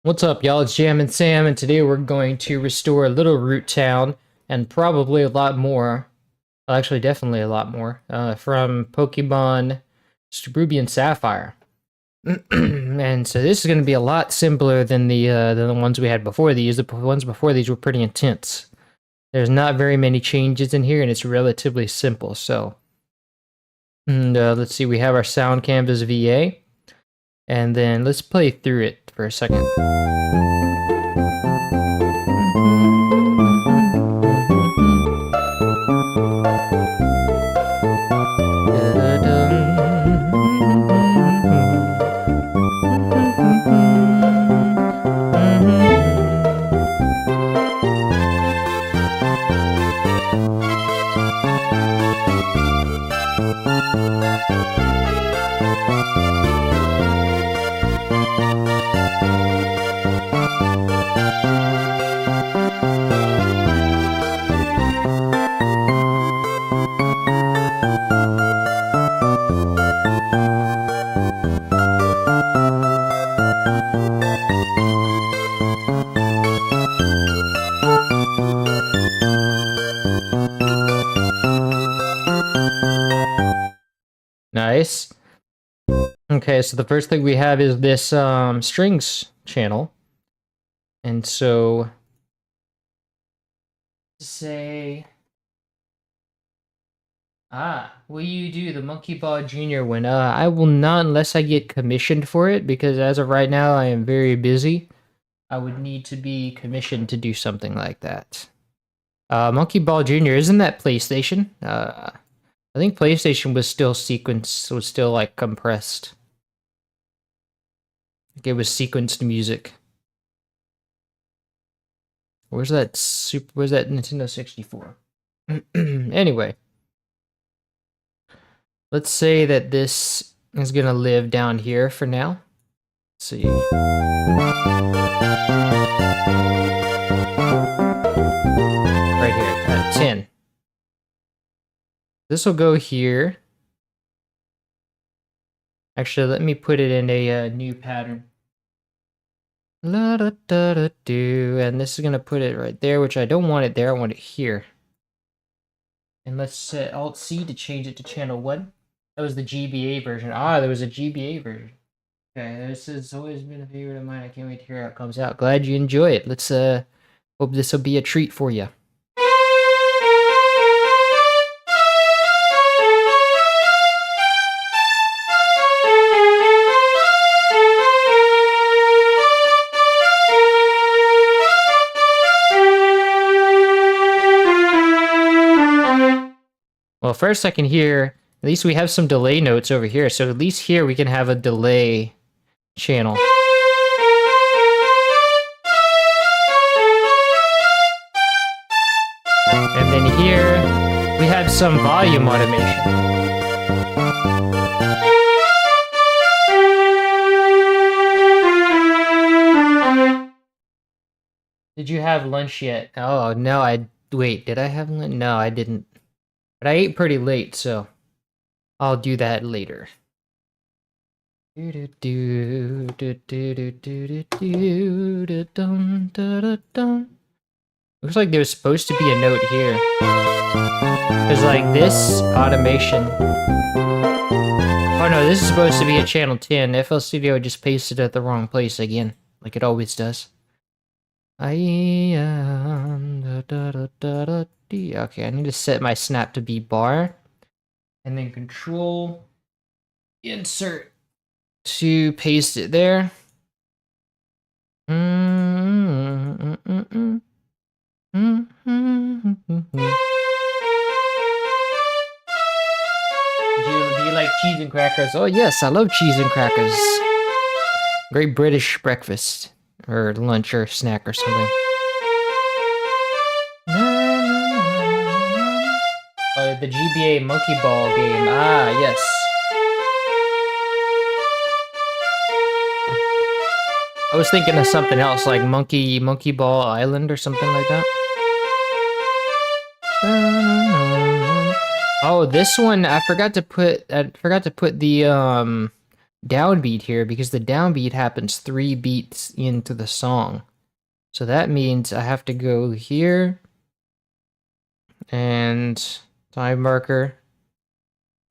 What's up, y'all? It's Jam and Sam, and today we're going to restore Littleroot Town, and probably a lot more, well, actually definitely a lot more, from Pokemon Ruby and Sapphire. And so this is going to be a lot simpler than the ones we had before these. The ones before these were pretty intense. There's not very many changes in here, and it's relatively simple, so... And let's see, we have our Sound Canvas VA, and then let's play through it for a second. Nice. Okay, so the first thing we have is this strings channel. And so say will you do the Monkey Ball Junior one? I will not unless I get commissioned for it, because as of right now I am very busy. I would need to be commissioned to do something like that. Monkey Ball Junior, isn't that PlayStation? I think PlayStation was still like compressed. Like it was sequenced music. Where's that Nintendo 64? Anyway. Let's say that this is gonna live down here for now. Let's see. Right here, at 10. This will go here. Actually, let me put it in a new pattern. La da da da do, and this is gonna put it right there, which I don't want it there. I want it here. And let's set Alt C to change it to channel 1. That was the GBA version. There was a GBA version. Okay, this has always been a favorite of mine. I can't wait to hear how it comes out. Glad you enjoy it. Let's hope this will be a treat for you. Well, first I can hear, at least we have some delay notes over here, so at least here we can have a delay channel. And then here, we have some volume automation. Did you have lunch yet? Oh, no, wait, did I have lunch? No, I didn't. But I ate pretty late, so I'll do that later. Looks like there's supposed to be a note here. Because, like, this automation... Oh no, this is supposed to be at channel 10. FL Studio just pasted it at the wrong place again, like it always does. Okay, I need to set my snap to be bar, and then control insert to paste it there. Did you like cheese and crackers? Oh yes, I love cheese and crackers. Great British breakfast, or lunch, or snack, or something. The GBA Monkey Ball game. Yes. I was thinking of something else, like Monkey Ball Island or something like that. Oh, this one I forgot to put the downbeat here because the downbeat happens 3 beats into the song. So that means I have to go here and time marker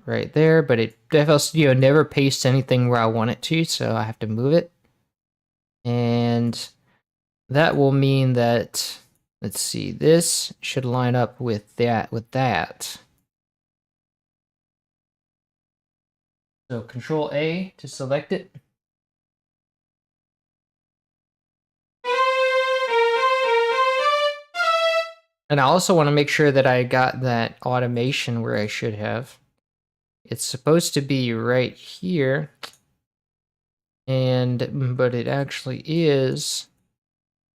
right there, but it never pastes anything where I want it to, so I have to move it. And that will mean that, let's see, this should line up with that. So Control A to select it. And I also want to make sure that I got that automation where I should have. It's supposed to be right here. But it actually is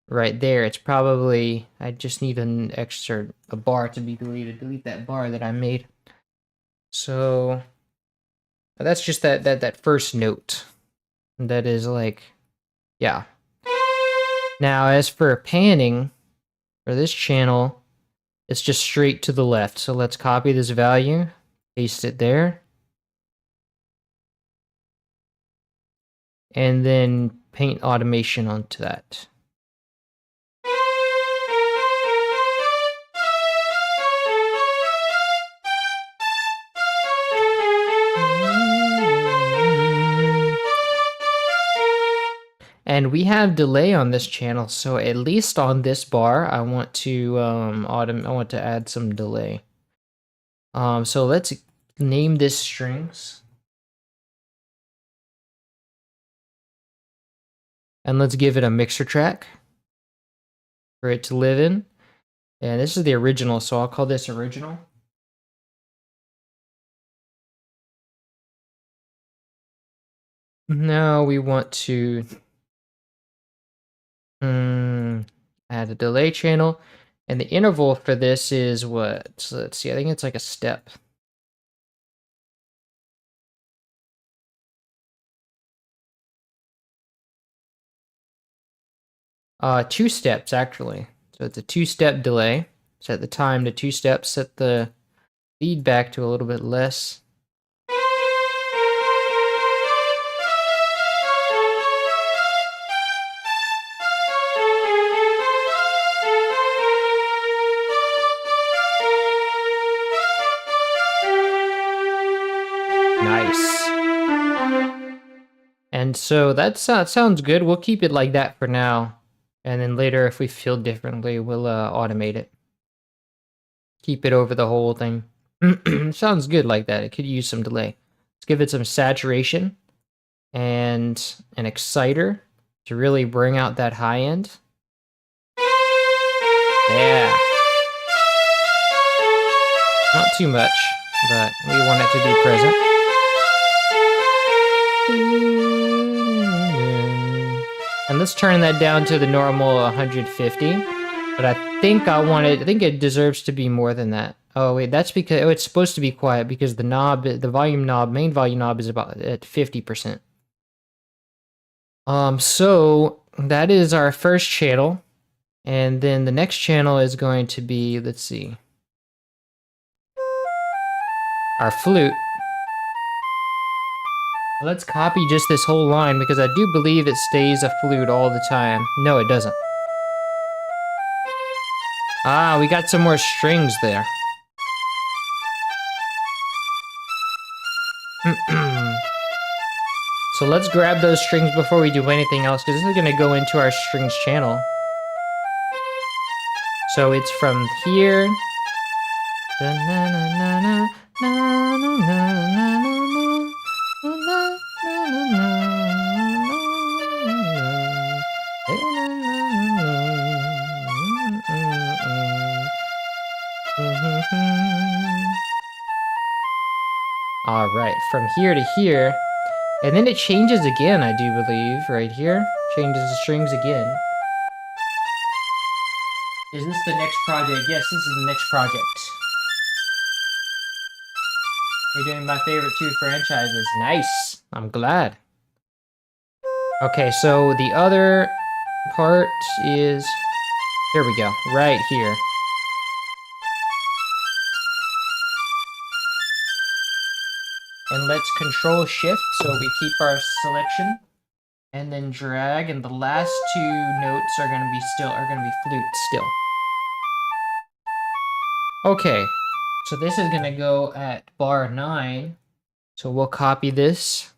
right there. It's probably, I just need a bar to be deleted. Delete that bar that I made. So that's just that first note. That is like, yeah. Now as for panning for this channel, it's just straight to the left. So let's copy this value, paste it there. And then paint automation onto that. And we have delay on this channel, so at least on this bar, I want to add some delay. So let's name this strings. And let's give it a mixer track for it to live in. And this is the original, so I'll call this original. Now we want to add a delay channel. And the interval for this is what? So let's see, I think it's like a step. Two steps actually. So it's a 2-step delay. Set the time to 2 steps, set the feedback to a little bit less. Nice. And so that sounds good. We'll keep it like that for now. And then later, if we feel differently, we'll automate it. Keep it over the whole thing. Sounds good like that. It could use some delay. Let's give it some saturation and an exciter to really bring out that high end. Yeah. Not too much, but we want it to be present. And let's turn that down to the normal 150. But I think it deserves to be more than that. Oh wait, that's because it's supposed to be quiet because the main volume knob is about at 50%. So that is our first channel. And then the next channel is going to be, let's see, our flute. Let's copy just this whole line because I do believe it stays a flute all the time. No, it doesn't. Ah, we got some more strings there. So let's grab those strings before we do anything else because this is going to go into our strings channel. So it's from here. All right, from here to here, and then it changes again, I do believe, right here. Changes the strings again. Is this the next project? Yes, this is the next project. You're doing my favorite 2 franchises. Nice. I'm glad. Okay, so the other part is... Here we go. Right here. And let's control shift so we keep our selection. And then drag, and the last two notes are gonna be flute still. Okay, so this is gonna go at bar 9. So we'll copy this.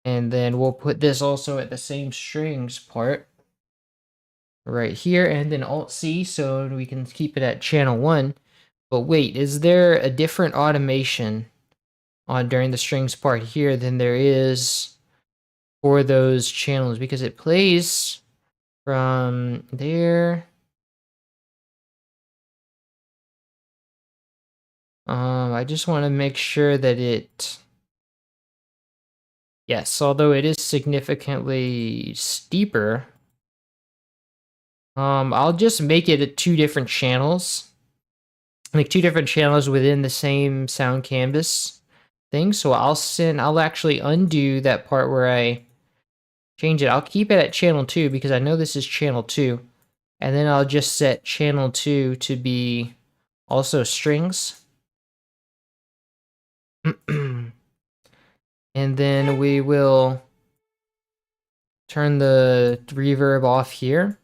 And then we'll put this also at the same strings part. Right here, and then Alt-C so we can keep it at channel 1. But wait, is there a different automation on during the strings part here than there is for those channels? Because it plays from there. I just want to make sure that it... Yes, although it is significantly steeper, I'll just make it at 2 different channels. Like 2 different channels within the same sound canvas thing. So I'll actually undo that part where I change it. I'll keep it at channel 2 because I know this is channel 2. And then I'll just set channel 2 to be also strings. And then we will turn the reverb off here.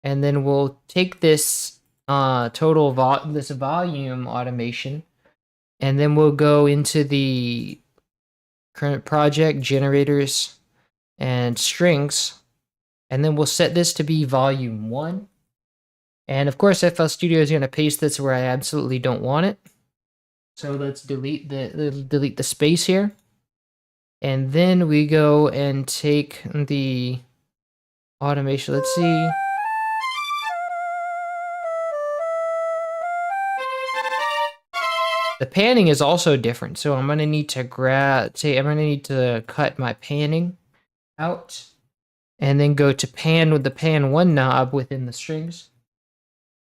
And then we'll take this this volume automation, and then we'll go into the current project, generators, and strings, and then we'll set this to be volume 1. And of course, FL Studio is going to paste this where I absolutely don't want it. So let's delete the space here. And then we go and take the automation. Let's see. The panning is also different, so I'm gonna need to cut my panning out, and then go to pan with the pan 1 knob within the strings.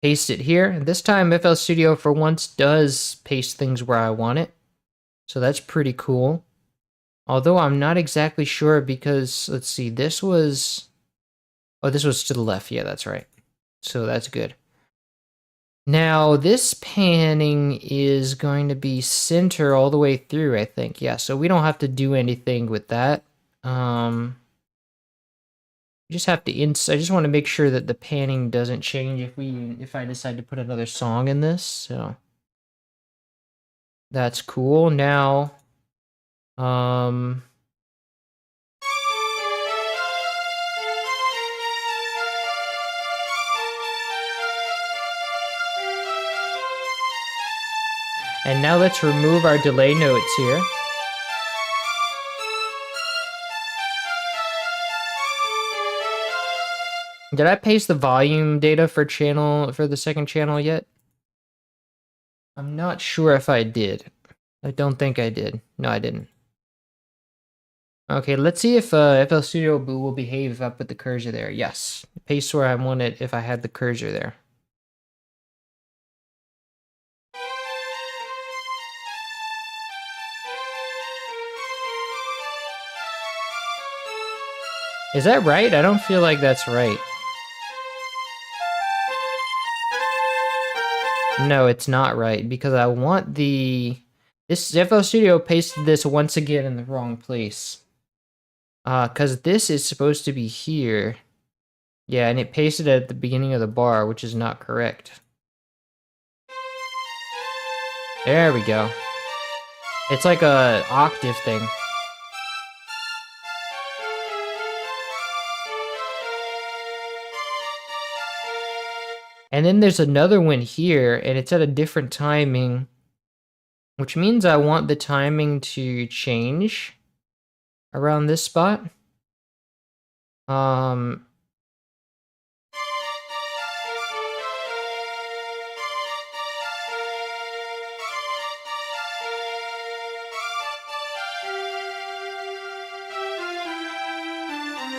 Paste it here, and this time FL Studio for once does paste things where I want it, so that's pretty cool. Although I'm not exactly sure because, let's see, this was to the left, yeah, that's right. So that's good. Now, this panning is going to be center all the way through, I think. Yeah, so we don't have to do anything with that. We just have to I just want to make sure that the panning doesn't change if I decide to put another song in this. So that's cool. Now, and now let's remove our delay notes here. Did I paste the volume data for the second channel yet? I'm not sure if I did. I don't think I did. No, I didn't. Okay, let's see if FL Studio will behave if I put the cursor there. Yes, paste where I want it if I had the cursor there. Is that right? I don't feel like that's right. No, it's not right, because I want this FL Studio pasted this once again in the wrong place. Because this is supposed to be here. Yeah, and it pasted it at the beginning of the bar, which is not correct. There we go. It's like a octave thing. And then there's another one here, and it's at a different timing, which means I want the timing to change around this spot.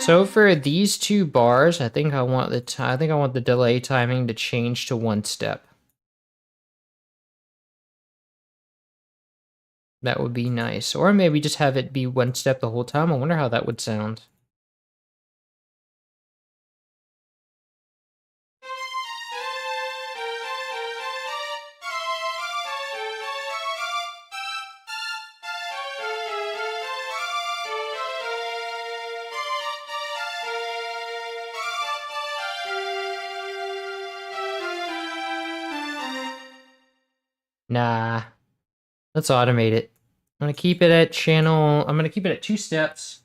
So for these 2 bars, I think I want the delay timing to change to 1 step. That would be nice. Or maybe just have it be 1 step the whole time. I wonder how that would sound. Nah, let's automate it. I'm gonna keep it at channel. I'm gonna keep it at 2 steps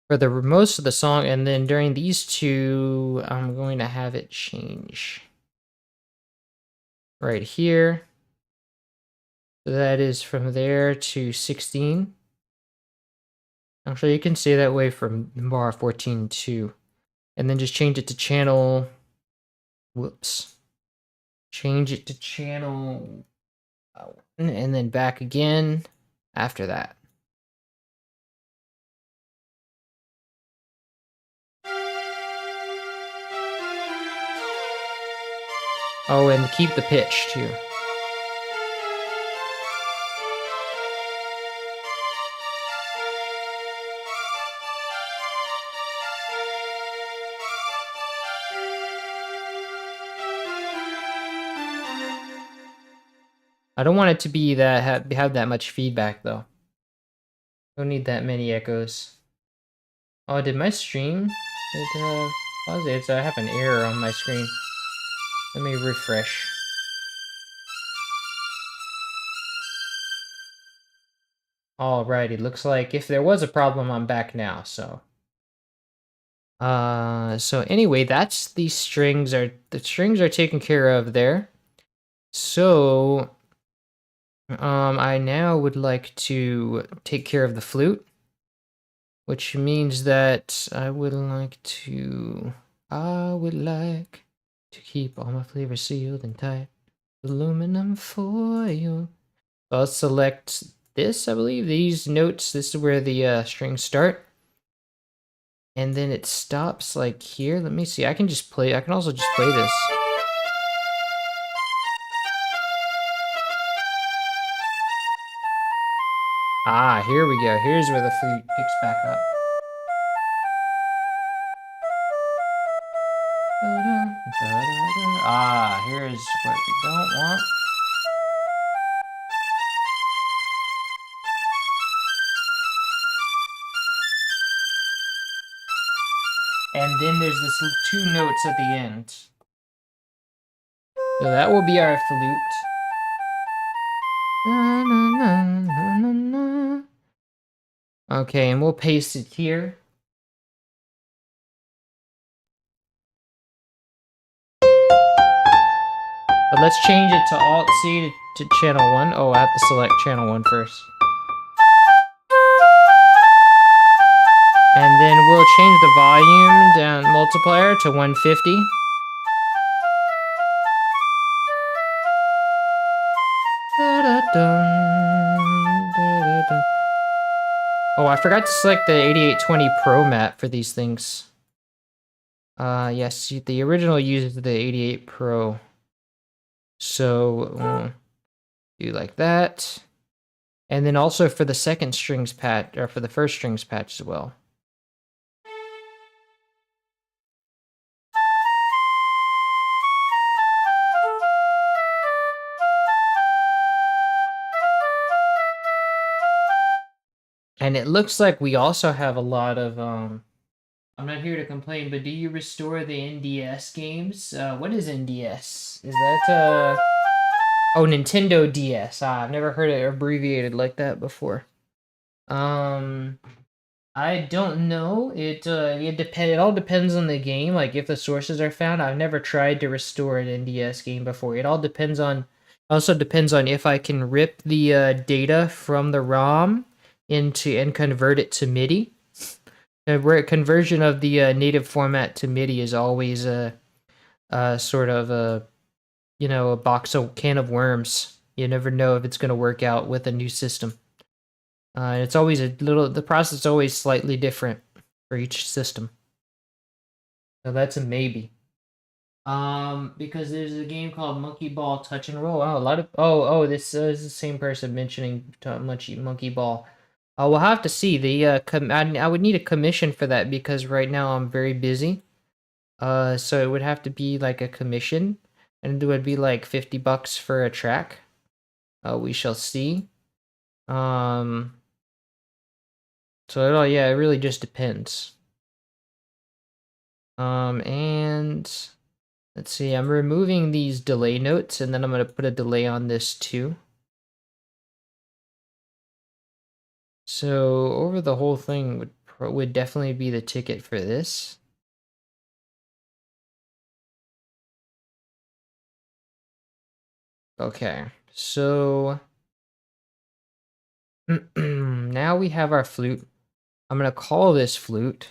for the most of the song, and then during these two, I'm going to have it change right here. So that is from there to 16. Actually, you can say that way from bar 14 too. And then just change it to channel. Whoops. Change it to channel 1, and then back again after that. Oh, and keep the pitch too. I don't want it to be that have that much feedback though. Don't need that many echoes. Oh, did my stream? It's I have an error on my screen. Let me refresh. Alrighty, looks like if there was a problem, I'm back now, so. So anyway, that's the strings are taken care of there. So, I now would like to take care of the flute, which means that I would like to keep all my flavors sealed and tight. Aluminum foil. So I'll select this, I believe, these notes. This is where the strings start. And then it stops like here. Let me see. I can also just play this. Ah, here we go. Here's where the flute picks back up. Ah, here's what we don't want. And then there's this 2 notes at the end. So that will be our flute. Okay, and we'll paste it here. But let's change it to Alt-C to channel 1. Oh, I have to select channel 1 first. And then we'll change the volume down multiplier to 150. Oh, I forgot to select the 8820 Pro mat for these things. Yes, the original uses the 88 Pro. So, do like that. And then also for the second strings patch, or for the first strings patch as well. And it looks like we also have a lot of, I'm not here to complain, but do you restore the NDS games? What is NDS? Is that, oh, Nintendo DS. I've never heard it abbreviated like that before. I don't know. It all depends on the game. Like if the sources are found. I've never tried to restore an NDS game before. It all depends on. Also depends on if I can rip the data from the ROM into and convert it to MIDI. Conversion of the native format to MIDI is always a sort of a can of worms. You never know if it's going to work out with a new system. It's always the process is always slightly different for each system. So that's a maybe. Because there's a game called Monkey Ball Touch and Roll. Oh, a lot of this is the same person mentioning Monkey Ball. We'll have to see. I would need a commission for that because right now I'm very busy. So it would have to be like a commission, and it would be like $50 for a track. We shall see. So it really just depends. And Let's see, I'm removing these delay notes, and then I'm going to put a delay on this too. So over the whole thing would definitely be the ticket for this. Okay, so now we have our flute. I'm going to call this flute.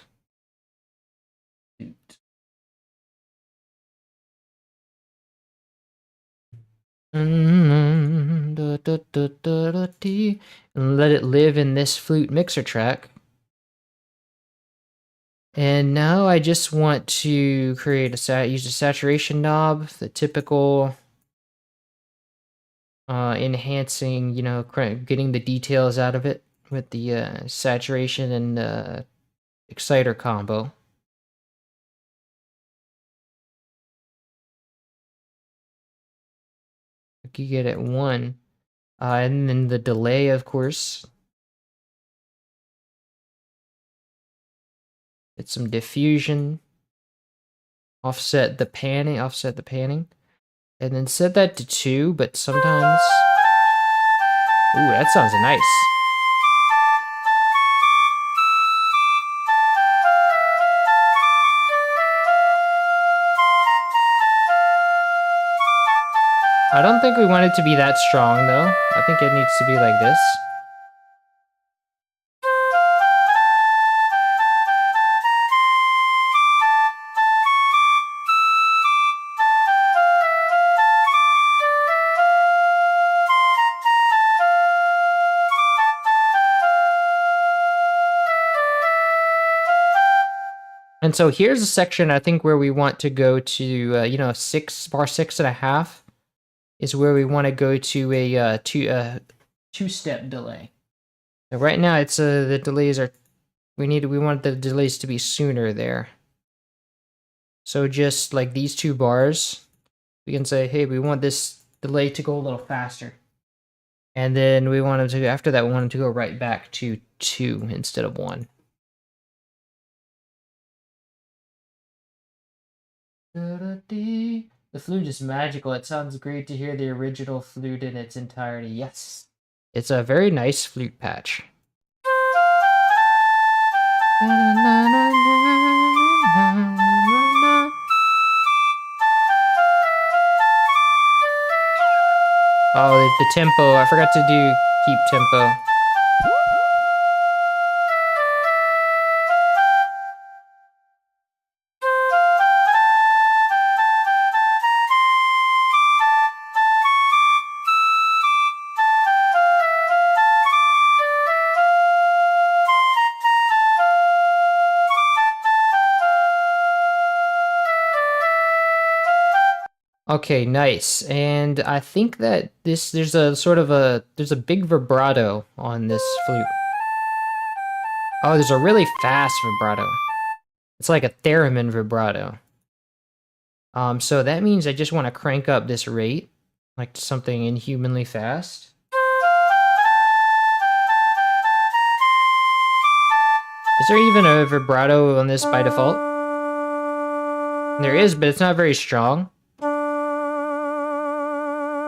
And let it live in this flute mixer track. And now I just want to create use a saturation knob, the typical enhancing, you know, getting the details out of it with the saturation and exciter combo. You get it 1. And then the delay, of course. Get some diffusion. Offset the panning, and then set that to 2, but sometimes... Ooh, that sounds nice. I don't think we want it to be that strong, though. I think it needs to be like this. And so here's a section I think where we want to go to, you know, bar 6.5 is where we want to go to a two-step delay. So right now it's the delays are we want the delays to be sooner there. So just like these 2 bars, we can say, hey, we want this delay to go a little faster. And then we want them to, after that, we want them to go right back to 2 instead of 1. The flute is magical. It sounds great to hear the original flute in its entirety. Yes. It's a very nice flute patch. Oh, the tempo. I forgot to keep tempo. Okay, nice. And I think that there's a big vibrato on this flute. Oh, there's a really fast vibrato. It's like a theremin vibrato. So that means I just want to crank up this rate, like to something inhumanly fast. Is there even a vibrato on this by default? There is, but it's not very strong.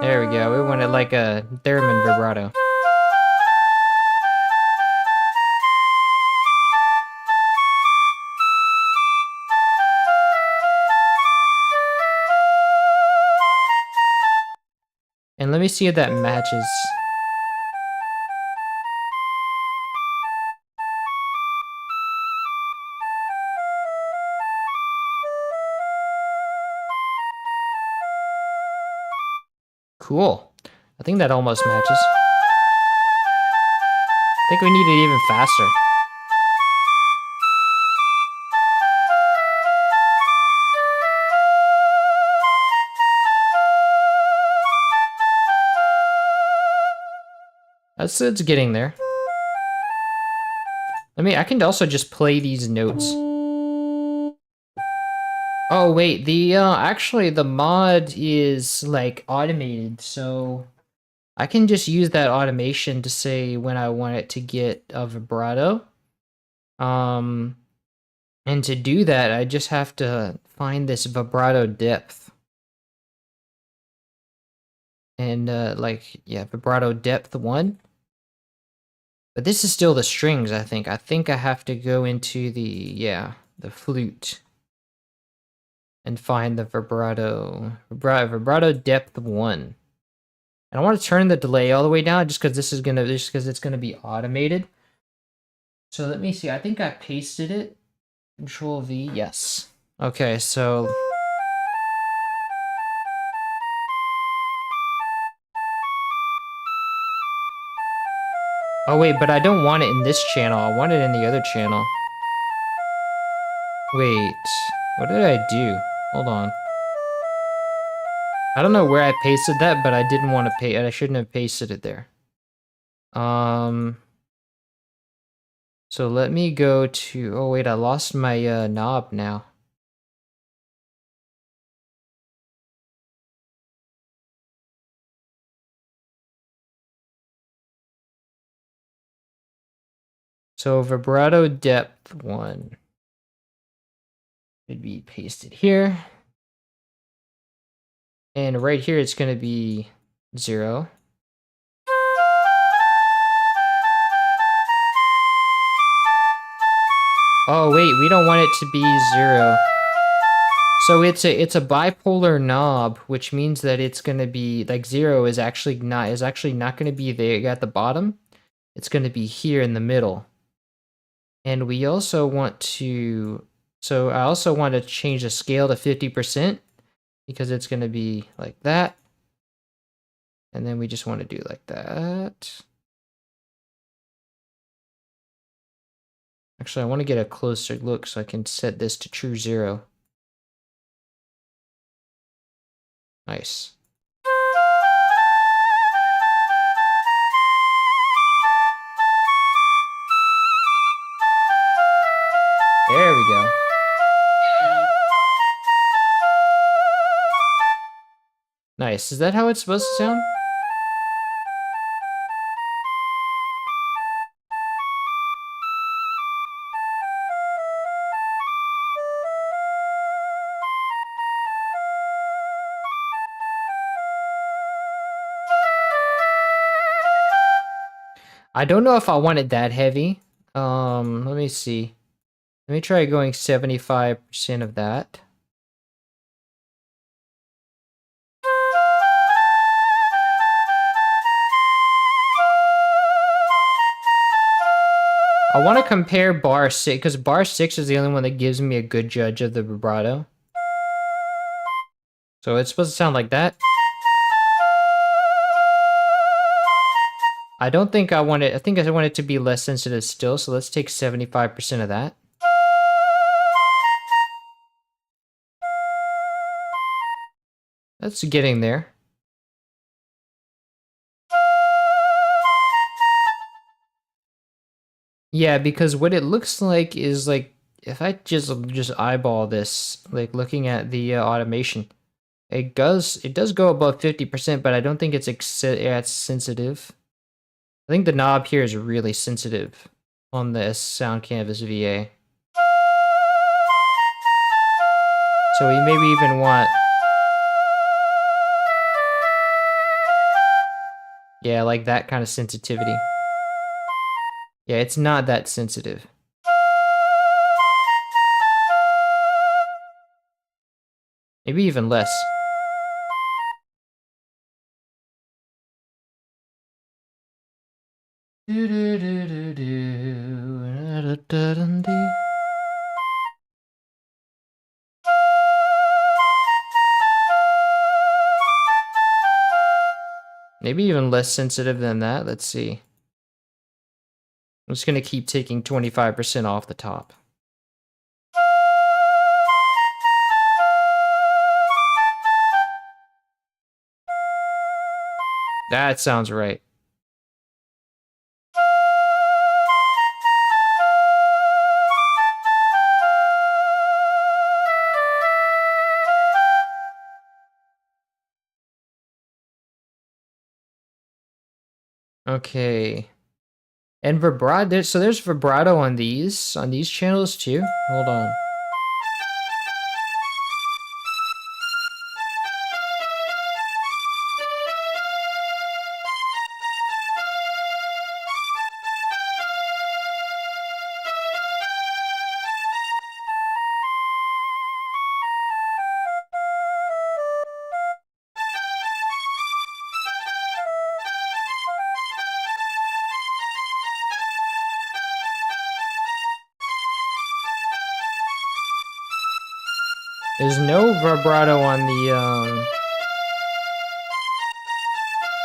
There we go. We want it like a theremin vibrato. And let me see if that matches. Cool. I think that almost matches. I think we need it even faster. It's getting there. I can also just play these notes. Oh wait, actually the mod is like automated, so I can just use that automation to say when I want it to get a vibrato. And to do that, I just have to find this vibrato depth. And yeah, vibrato depth 1. But this is still the strings, I think. I think I have to go into the flute and find the vibrato depth 1. And I want to turn the delay all the way down just because it's gonna be automated. So let me see. I think I pasted it. Control V. Yes. Okay, so oh wait, but I don't want it in this channel. I want it in the other channel. Wait, what did I do? Hold on. I don't know where I pasted that, but I didn't want to pay it. I shouldn't have pasted it there. So let me go to, oh wait, I lost my knob now. So vibrato depth 1 should be pasted here. And right here, it's going to be 0. Oh wait, we don't want it to be 0. So it's a bipolar knob, which means that it's going to be like 0 is actually not going to be there at the bottom. It's going to be here in the middle. And we also want to, so I also want to change the scale to 50% because it's going to be like that. And then we just want to do like that. Actually, I want to get a closer look so I can set this to true 0. Nice. There we go. Nice. Is that how it's supposed to sound? I don't know if I want it that heavy. Let me see. Let me try going 75% of that. I want to compare bar 6, because bar 6 is the only one that gives me a good judge of the vibrato. So it's supposed to sound like that. I don't think I want it, I think I want it to be less sensitive still, so let's take 75% of that. That's getting there. Yeah, because what it looks like is like, if I just eyeball this, like looking at the automation, it does go above 50%, but I don't think it's it's sensitive. I think the knob here is really sensitive on this Sound Canvas VA. So we maybe even want, yeah, like that kind of sensitivity. Yeah, it's not that sensitive. Maybe even less. Maybe even less sensitive than that. Let's see. I'm just going to keep taking 25% off the top. That sounds right. Okay. And vibrato, so there's vibrato on these channels too. Hold on. There's no vibrato on the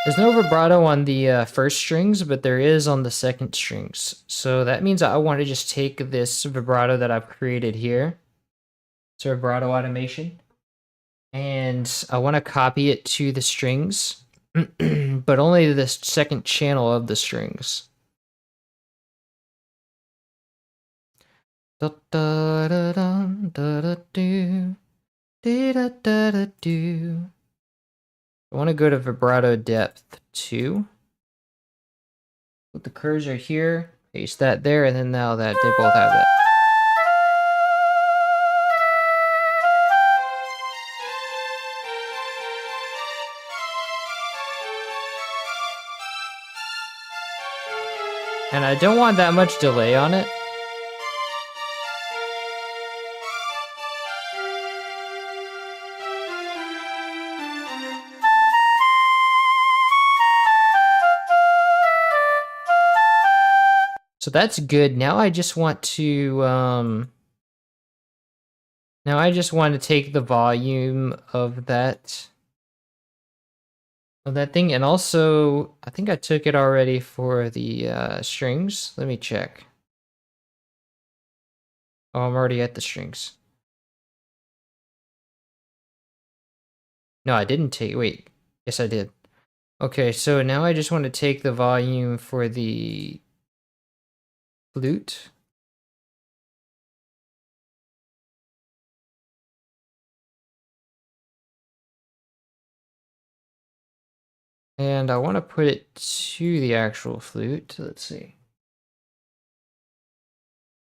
there's no vibrato on the first strings, but there is on the second strings. So that means I want to just take this vibrato that I've created here. It's a vibrato automation. And I want to copy it to the strings, but only the second channel of the strings. I want to go to vibrato depth 2. Put the cursor here, paste that there, and then now that they both have that. And I don't want that much delay on it. So that's good. Now I just want to take the volume of that thing, and also I think I took it already for the strings. Let me check. Oh, I'm already at the strings. No, I didn't take. Wait, yes, I did. Okay, so now I just want to take the volume for the flute. And I want to put it to the actual flute. Let's see.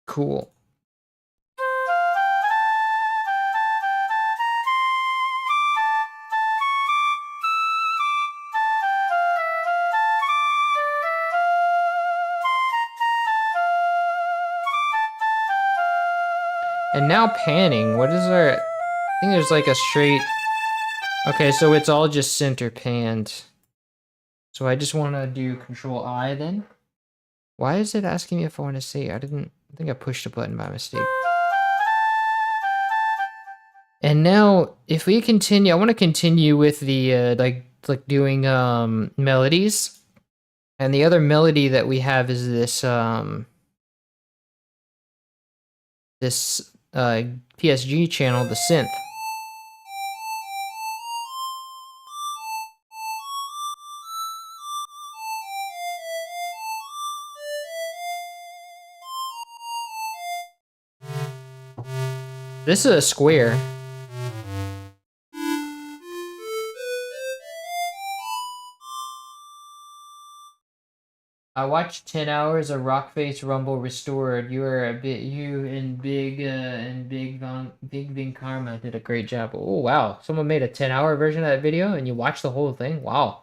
Cool. And now panning, what is there? I think there's like a straight... Okay, so it's all just center panned. So I just want to do Control I then. Why is it asking me if I want to say? I think I pushed a button by mistake. And now, if we continue, I want to continue with the like doing melodies. And the other melody that we have is this PSG channel, the synth. This is a square. I watched 10 hours of Rockface Rumble Restored. You are a bit, you and Big Vin Karma did a great job. Oh wow, someone made a 10-hour version of that video and you watched the whole thing. Wow,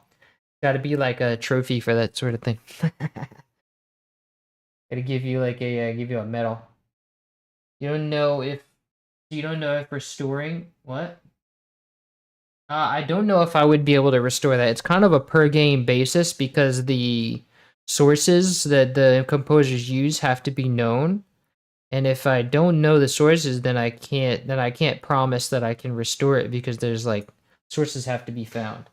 gotta be like a trophy for that sort of thing. Gotta give you like a give you a medal. You don't know if restoring what? I don't know if I would be able to restore that. It's kind of a per game basis because the sources that the composers use have to be known. And if I don't know the sources, then I can't promise that I can restore it because there's like sources have to be found.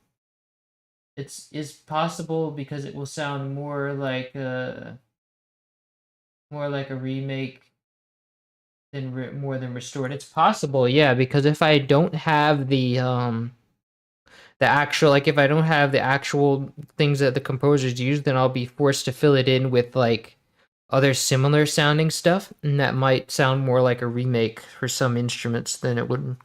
It's possible because it will sound more like a remake than more than restored. It's possible, yeah, because if I don't have the actual, like if I don't have the actual things that the composers use, then I'll be forced to fill it in with like other similar sounding stuff, and that might sound more like a remake for some instruments than it would.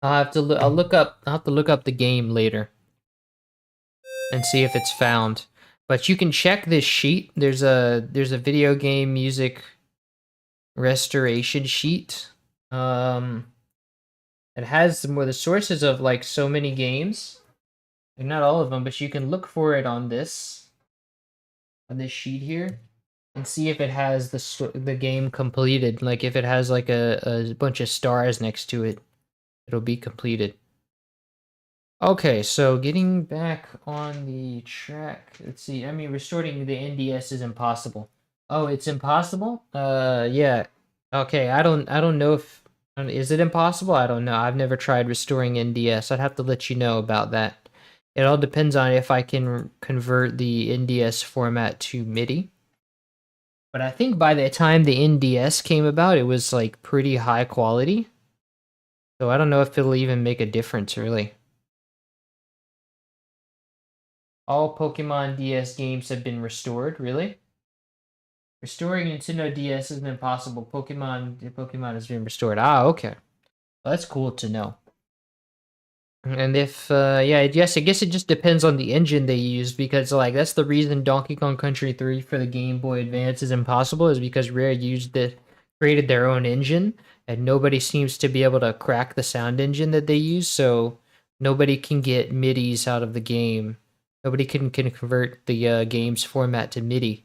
I'll have to look up the game later and see if it's found. But you can check this sheet. There's a video game music restoration sheet. It has some more the sources of like so many games. Like, not all of them, but you can look for it on this sheet here and see if it has the game completed. Like if it has like a bunch of stars next to it, it'll be completed. Okay, so getting back on the track. Let's see. I mean, restoring the NDS is impossible. Oh, it's impossible? Yeah. Okay, I don't know if is it impossible? I don't know. I've never tried restoring NDS. I'd have to let you know about that. It all depends on if I can convert the NDS format to MIDI. But I think by the time the NDS came about, it was like pretty high quality. So I don't know if it'll even make a difference, really. All Pokemon DS games have been restored, really? Restoring Nintendo DS isn't impossible. Pokemon has been restored. Ah, okay. Well, that's cool to know. And if, yeah, yes, I guess it just depends on the engine they use, because, like, that's the reason Donkey Kong Country 3 for the Game Boy Advance is impossible, is because Rare created their own engine, and nobody seems to be able to crack the sound engine that they use, so nobody can get MIDIs out of the game. Nobody can convert the game's format to MIDI.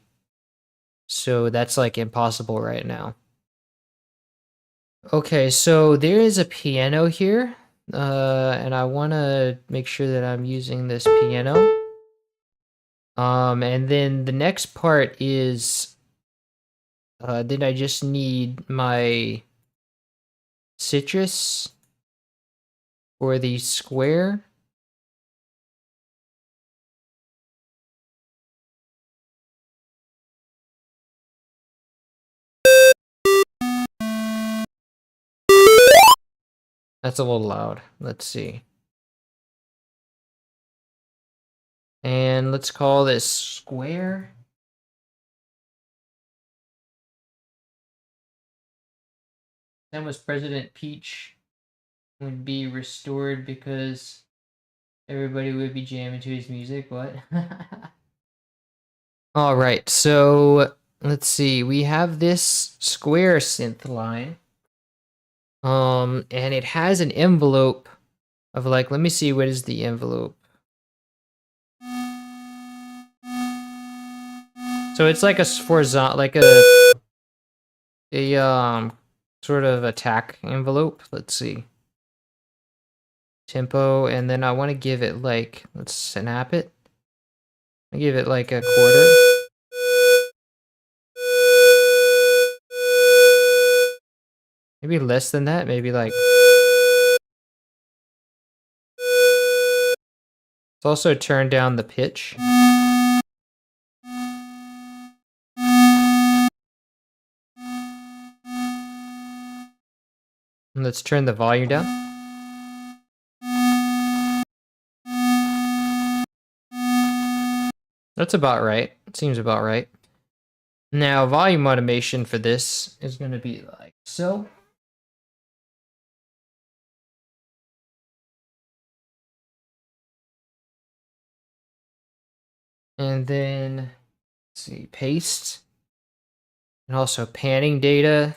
So that's, like, impossible right now. Okay, so there is a piano here. And I want to make sure that I'm using this piano. And then the next part is, then I just need my citrus for the square. That's a little loud. Let's see. And let's call this square. Then was President Peach would be restored because everybody would be jamming to his music. What? All right, so let's see. We have this square synth line. And it has an envelope of like, let me see, what is the envelope? So it's like a sort of attack envelope. Let's see. Tempo, and then I want to give it like, let's snap it. I give it like a quarter. Maybe less than that, maybe like. Let's also turn down the pitch. And let's turn the volume down. That's about right. It seems about right. Now, volume automation for this is going to be like so. And then, let's see, paste. And also panning data.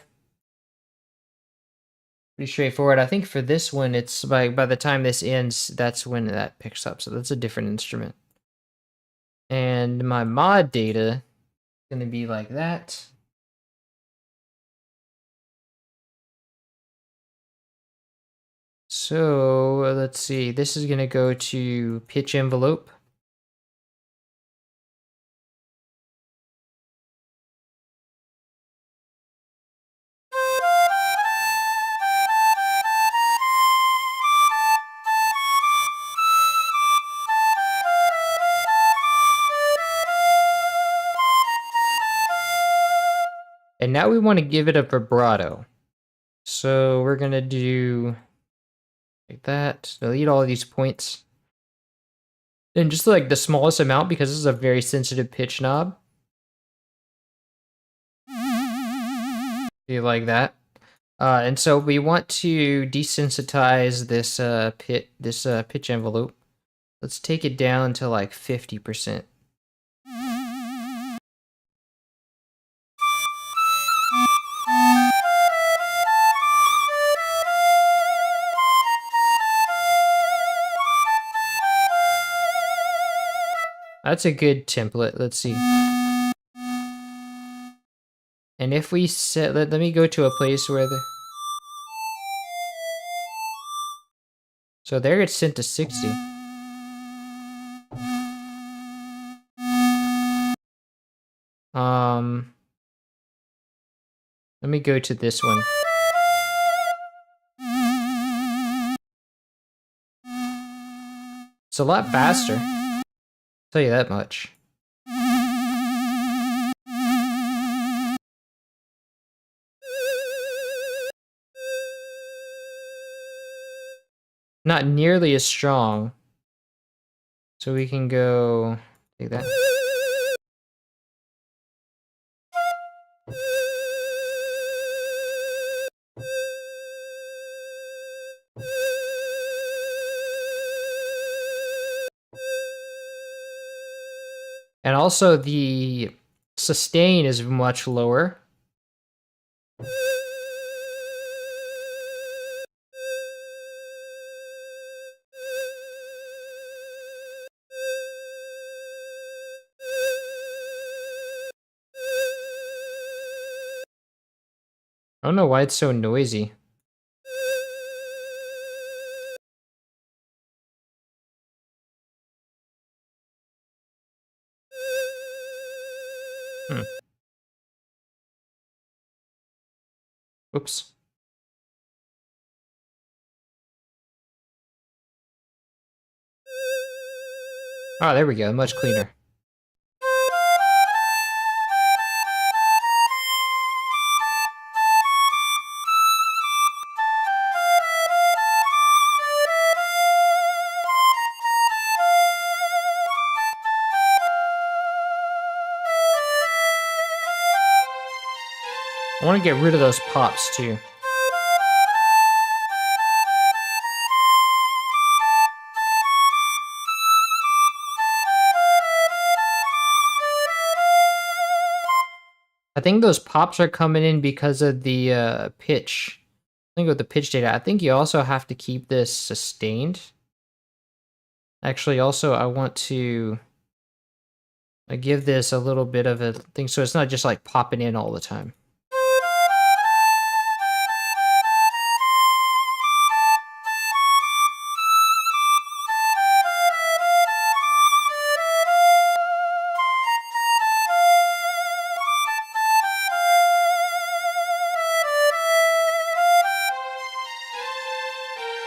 Pretty straightforward. I think for this one, it's by the time this ends, that's when that picks up. So that's a different instrument. And my mod data is going to be like that. So let's see. This is going to go to pitch envelope. And now we want to give it a vibrato. So we're going to do like that. Delete all of these points. And just like the smallest amount, because this is a very sensitive pitch knob. Be like that. And so we want to desensitize this pitch envelope. Let's take it down to like 50%. That's a good template. Let's see. And if we set, let me go to a place where the, so there it's sent to 60. Let me go to this one. It's a lot faster. I'll tell you that much. Not nearly as strong. So we can go take that. And also the sustain is much lower. I don't know why it's so noisy. Oops. Oh, there we go. Much cleaner. I want to get rid of those pops too. I think those pops are coming in because of the pitch. I think with the pitch data, I think you also have to keep this sustained. Actually, also, I want to give this a little bit of a thing so it's not just like popping in all the time.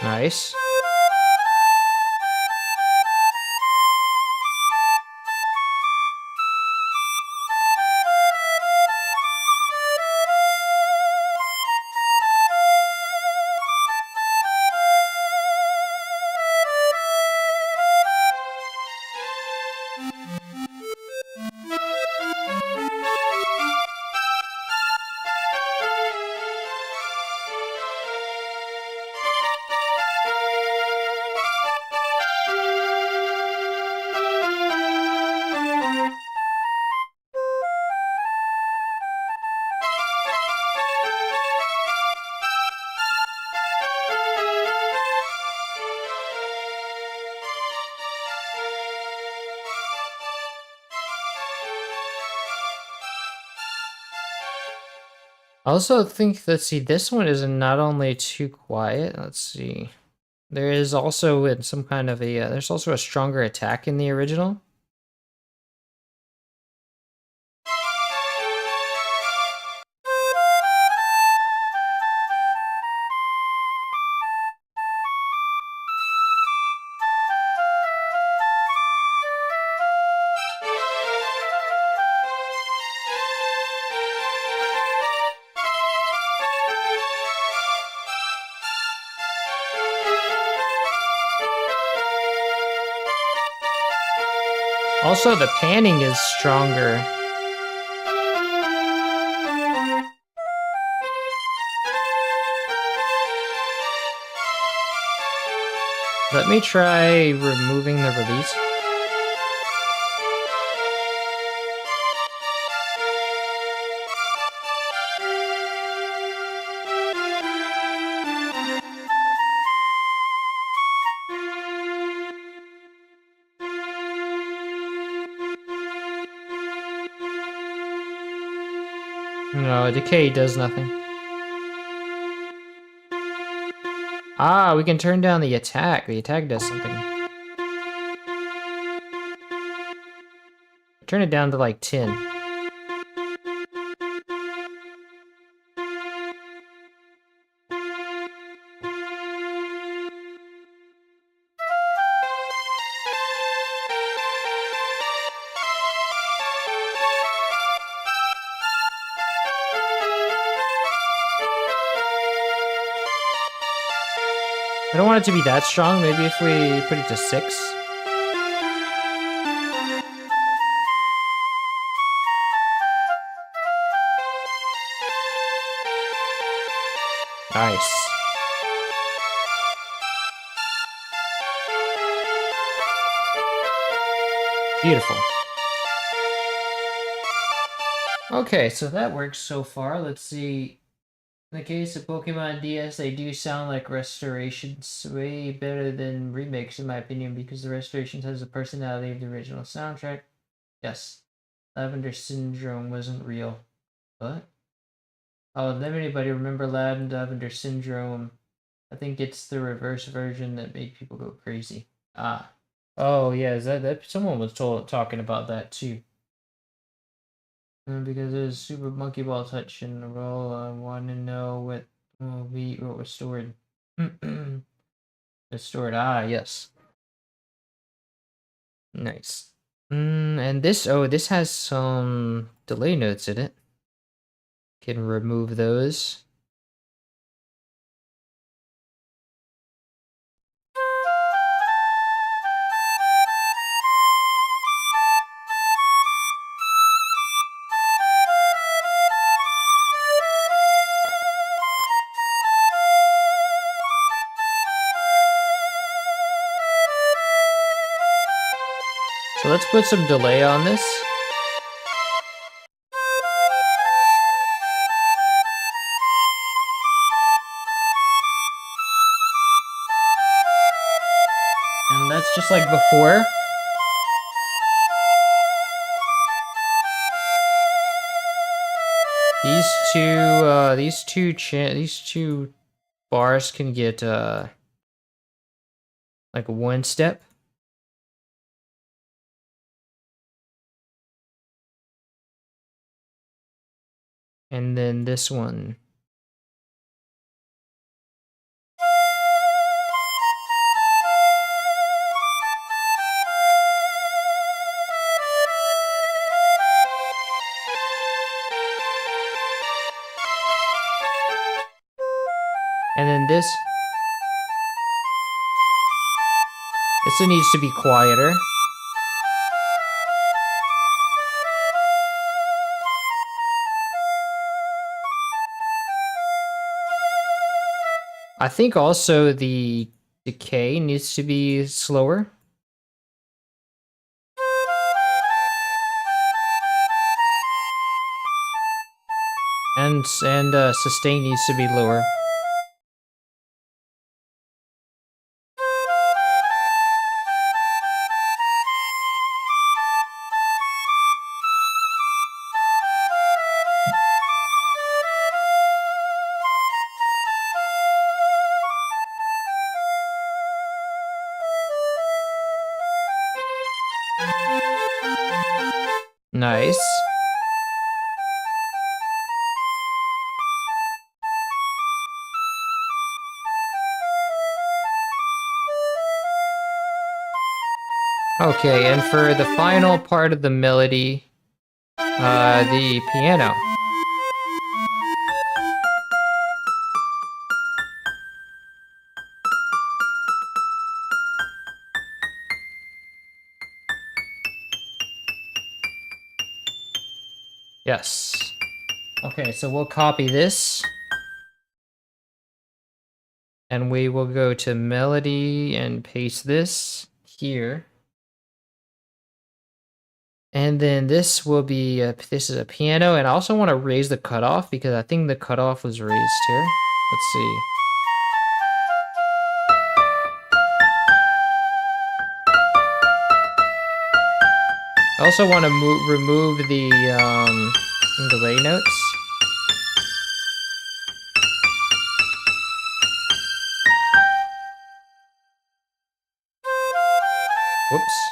Nice. I also think, let's see, this one is not only too quiet, let's see. There is also in some kind of a, there's also a stronger attack in the original. Also, the panning is stronger. Let me try removing the release. No, decay does nothing. Ah, we can turn down the attack. The attack does something. Turn it down to like 10. I don't want it to be that strong. Maybe if we put it to 6. Nice. Beautiful. Okay, so that works so far. Let's see. In the case of Pokemon DS, they do sound like restorations way better than remakes, in my opinion, because the restorations has the personality of the original soundtrack. Yes, Lavender Syndrome wasn't real. What? Oh, does anybody remember Lavender Syndrome? I think it's the reverse version that made people go crazy. Ah. Oh, yeah, is that someone was talking about that too. Because there's Super Monkey Ball touch in the role, I want to know what was stored. It's stored. Ah, yes. Nice. And this has some delay notes in it. Can remove those. So let's put some delay on this. And that's just like before. These two bars can get like one step. And then this one. And then this one needs to be quieter. I think also the decay needs to be slower. And sustain needs to be lower. Nice. Okay, and for the final part of the melody, the piano. Yes. Okay, so we'll copy this. And we will go to melody and paste this here. And then this will be, this is a piano, and I also want to raise the cutoff because I think the cutoff was raised here. Let's see. I also want to remove the delay notes. Whoops.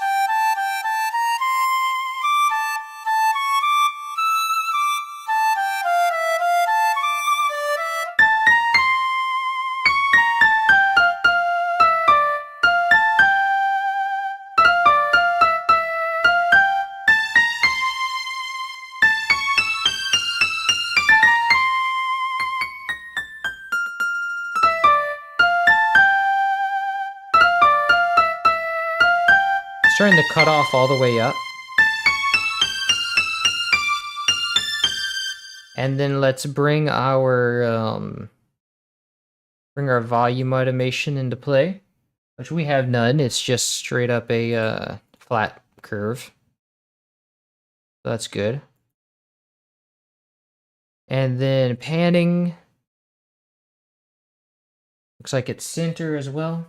Starting to cut off all the way up. And then let's bring our volume automation into play, which we have none. It's just straight up a flat curve. So that's good. And then panning. Looks like it's center as well.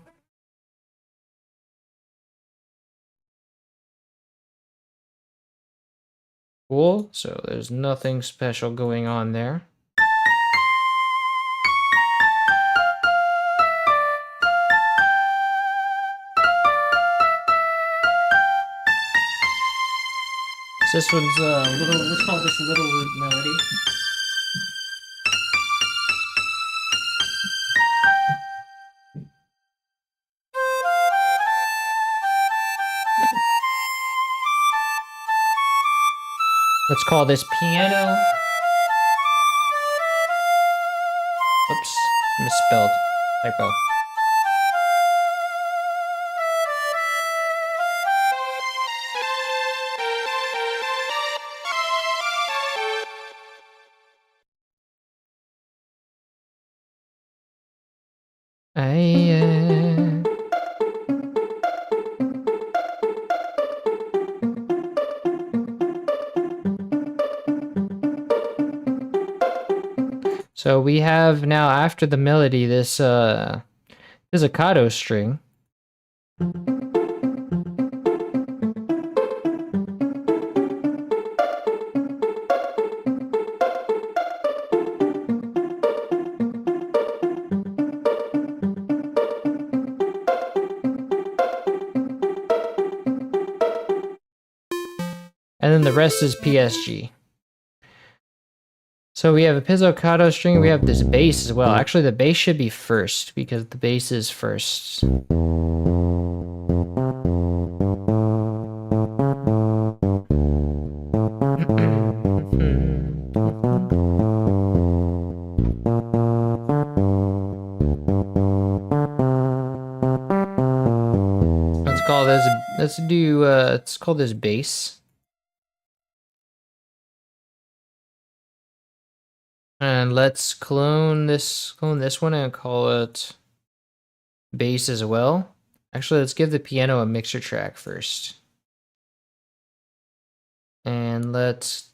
Cool, so there's nothing special going on there. So this one's let's call this Littleroot melody. Let's call this piano. Oops, misspelled. Typo. So we have now, after the melody, this pizzicato string. And then the rest is PSG. So we have a pizzicato string, we have this bass as well. Actually, the bass should be first, because the bass is first. Let's call this bass. And let's clone this one and call it bass as well. Actually, let's give the piano a mixer track first. And let's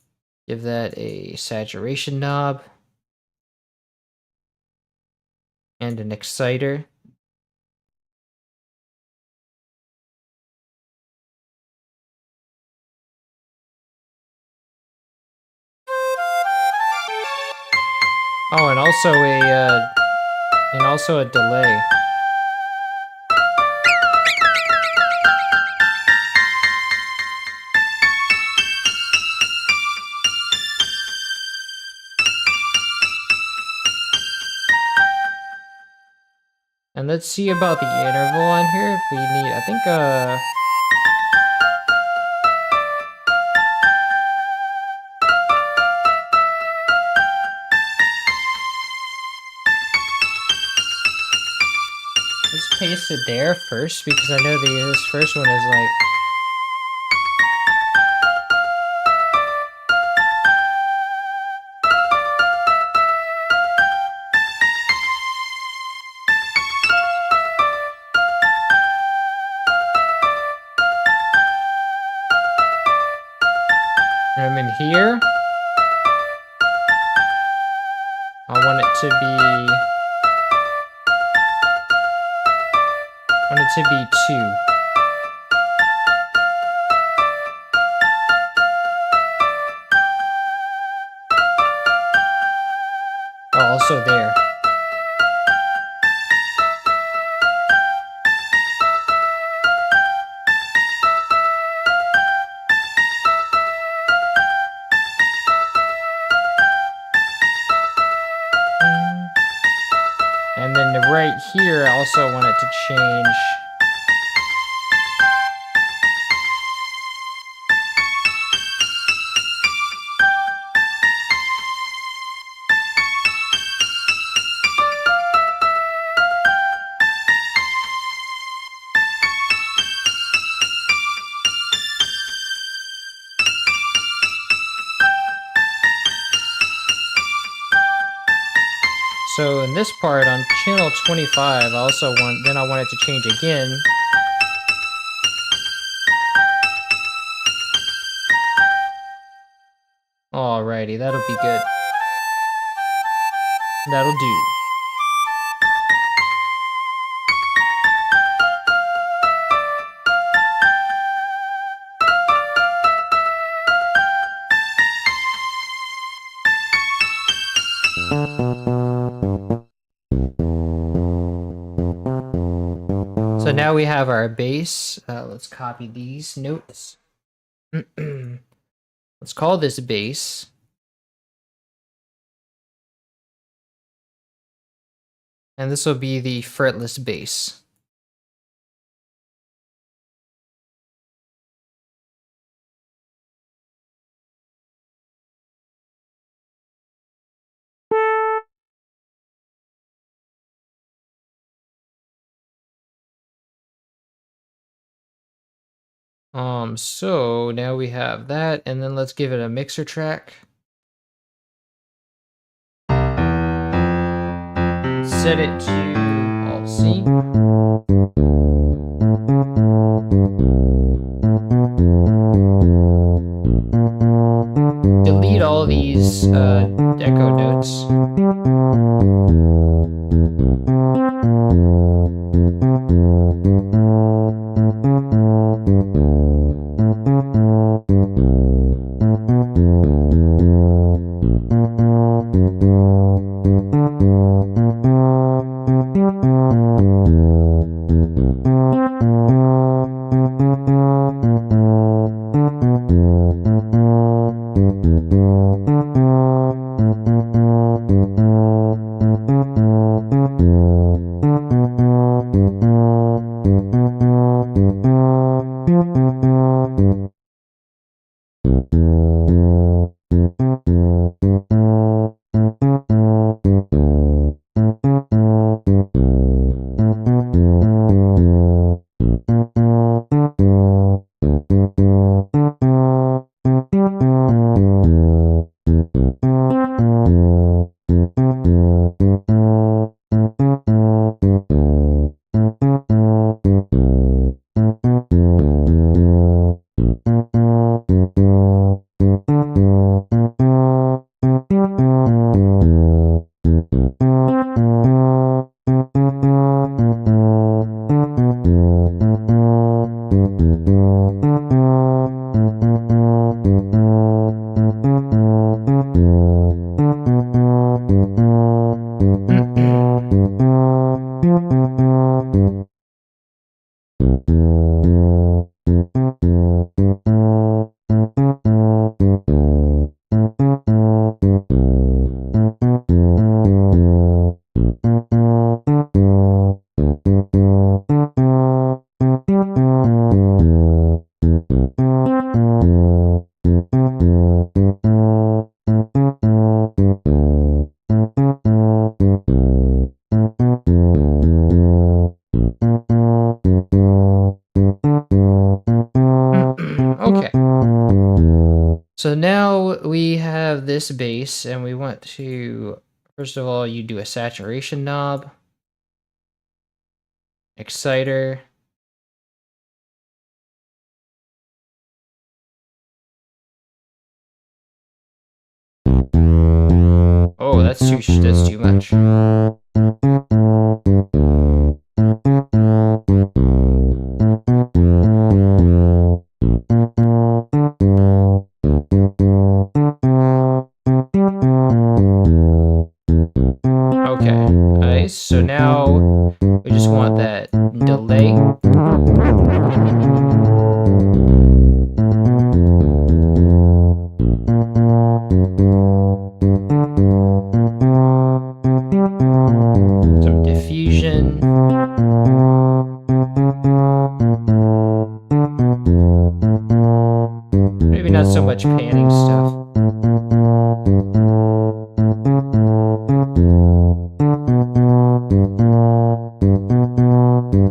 give that a saturation knob. And an exciter. Oh, and also a delay. And let's see about the interval on here if we need, I think let's paste it there first, because I know this first one is like... I'm in here. I want it to be 2. Oh, also there. here, I also want it to change. So in this part on channel 25, I also want it to change again. Alrighty, that'll be good. That'll do. So now we have our base. Let's copy these notes. Let's call this base. And this will be the fretless base. So now we have that, and then let's give it a mixer track. Set it to Alt-C. Delete all these echo notes. Okay. So now we have this base, and we want to, first of all, you do a saturation knob, exciter, oh, that's too much. Okay, nice. So now we just want that delay. So so much panning stuff.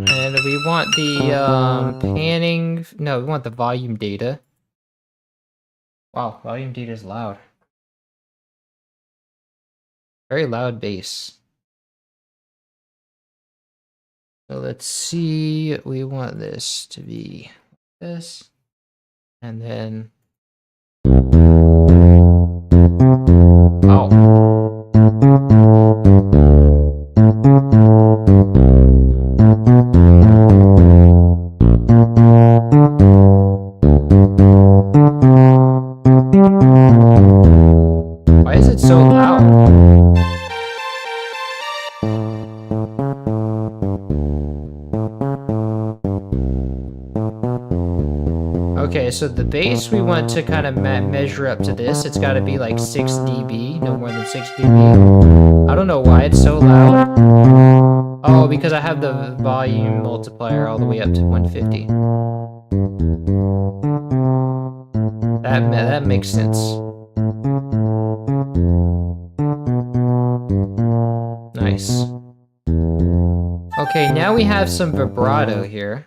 And we want the panning. No, we want the volume data. Wow, volume data is loud. Very loud bass. So let's see. We want this to be this. And then. Oh. Why is it so loud? Okay, so the bass we want to kind of measure up to this. It's got to be like 6 dB, no more than 6 dB. I don't know why it's so loud. Oh, because I have the volume multiplier all the way up to 150. That makes sense. Nice. Okay, now we have some vibrato here.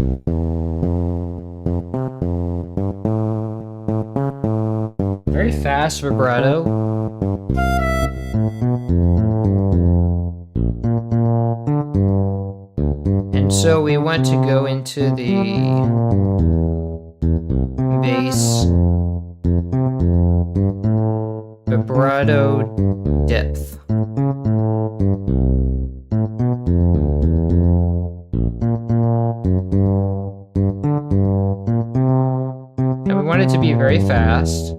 Very fast vibrato. And so we want to go into the bass vibrato depth. And we want it to be very fast.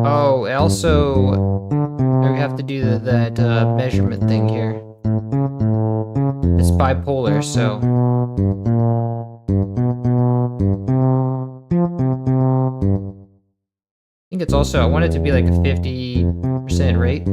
Oh, also, we have to do that measurement thing here. It's bipolar, so. I think it's also, I want it to be like a 50% rate.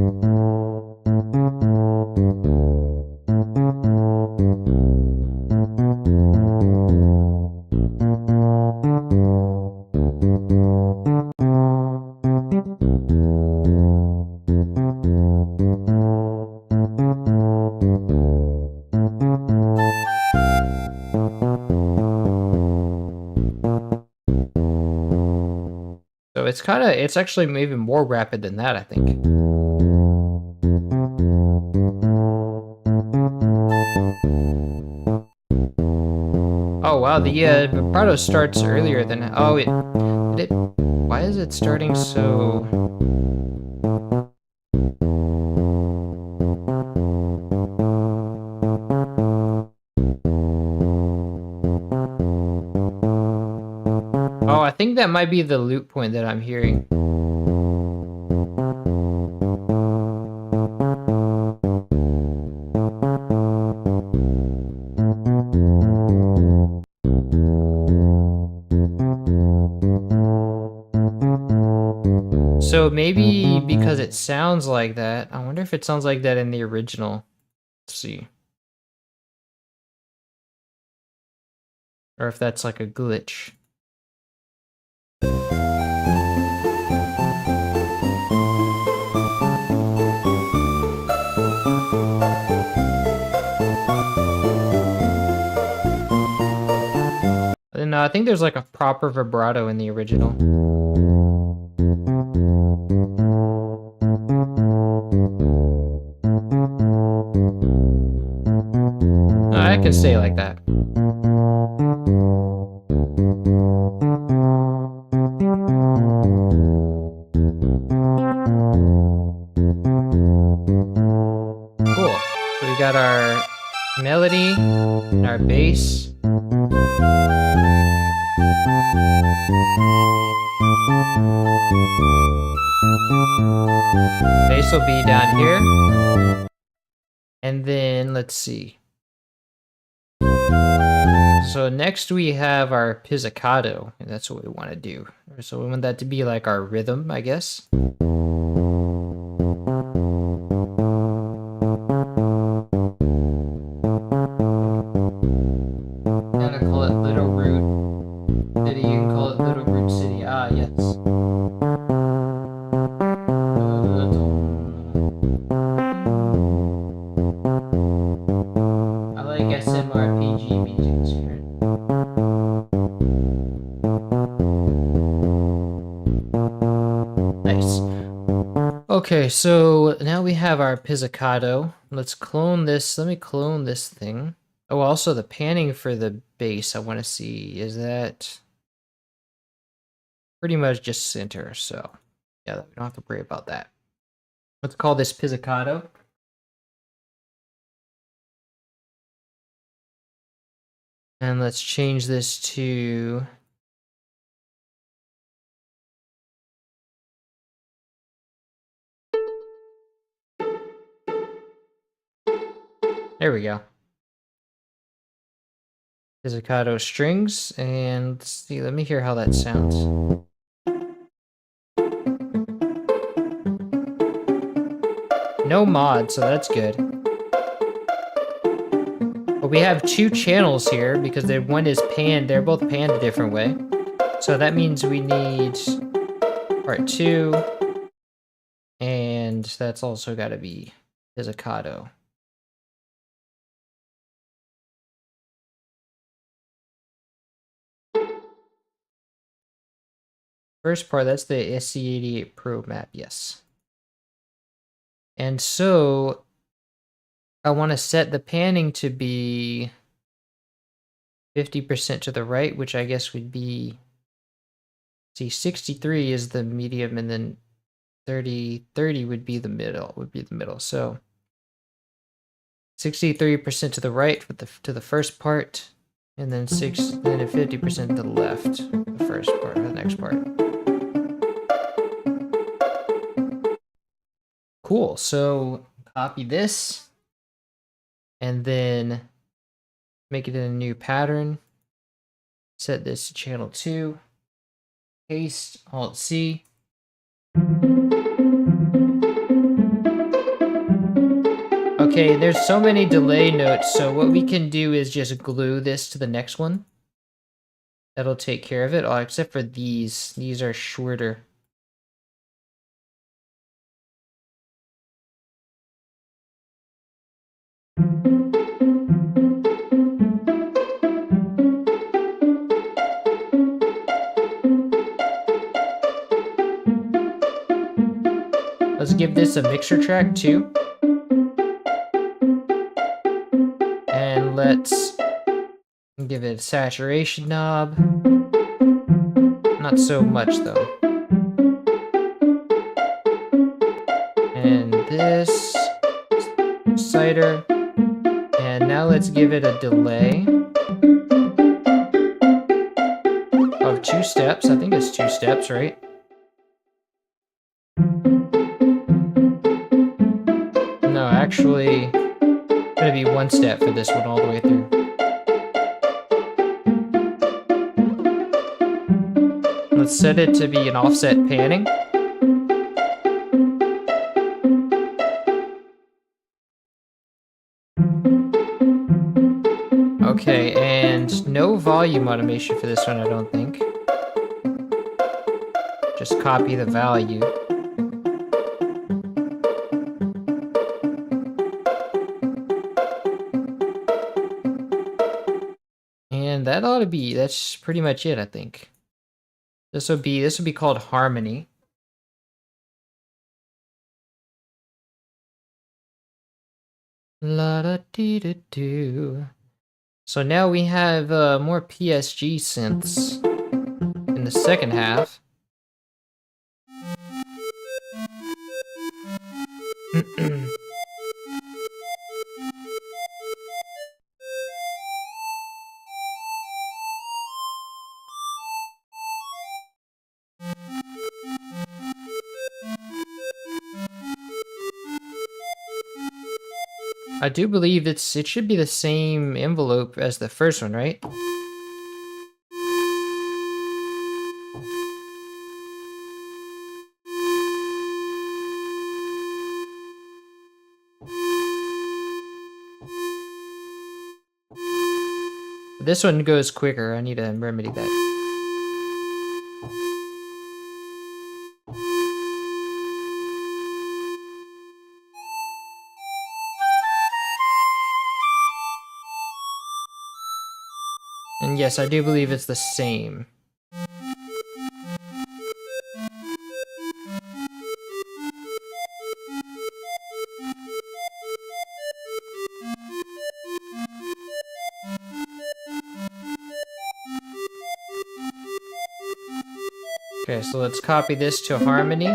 So it's actually maybe more rapid than that, I think. Oh wow, the vibrato starts earlier than, oh, why is it starting so? Oh, I think that might be the loop point that I'm hearing. So maybe because it sounds like that, I wonder if it sounds like that in the original. Let's see. Or if that's like a glitch. And I think there's like a proper vibrato in the original. I can say like that. Cool. So we got our melody and our bass. Bass will be down here. And then let's see. So next we have our pizzicato, and that's what we want to do. So we want that to be like our rhythm, I guess. Okay, so now we have our pizzicato. Let's clone this. Let me clone this thing. Oh, also the panning for the base I want to see. Is that pretty much just center? So yeah, we don't have to worry about that. Let's call this pizzicato. And let's change this to... There we go. Pizzicato strings, and let's see, let me hear how that sounds. No mod, so that's good. But we have two channels here because one is panned, they're both panned a different way. So that means we need part 2, and that's also got to be pizzicato. First part, that's the SC88 Pro map, yes. And so I want to set the panning to be 50% to the right, which I guess would be, see, 63 is the medium, and then 30 would be the middle. So 63% to the right with to the first part, and then 50% to the left, the first part, or the next part. Cool. So copy this, and then make it in a new pattern. Set this to channel 2. Paste, Alt C. Okay, there's so many delay notes, so what we can do is just glue this to the next one. That'll take care of it, except for these. These are shorter. Let's give this a mixer track too. And let's give it a saturation knob. Not so much though. And this cider. And now let's give it a delay of 2 steps. I think it's 2 steps, right? No, actually, it's gonna be 1 step for this one all the way through. Let's set it to be an offset panning. Okay, and no volume automation for this one, I don't think. Just copy the value. And that ought to be, that's pretty much it, I think. This would be called harmony. La da dee da do. So now we have more PSG synths in the second half. I do believe it should be the same envelope as the first one, right? This one goes quicker. I need to remedy that. And yes, I do believe it's the same. Okay, so let's copy this to Harmony.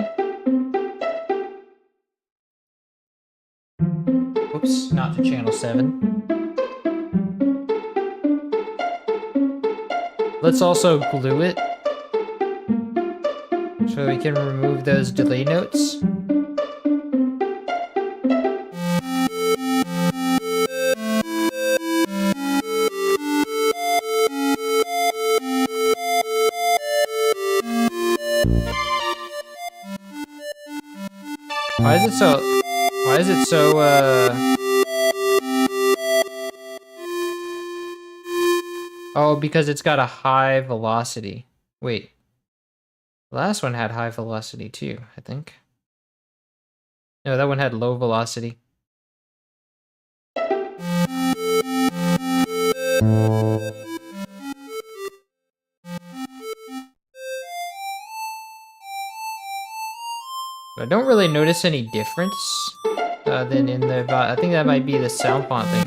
Oops, not to channel 7. Let's also glue it, so we can remove those delay notes. Why is it so, Oh, because it's got a high velocity. Wait. The last one had high velocity too, I think. No, that one had low velocity. I don't really notice any difference than in the... I think that might be the sound font thing.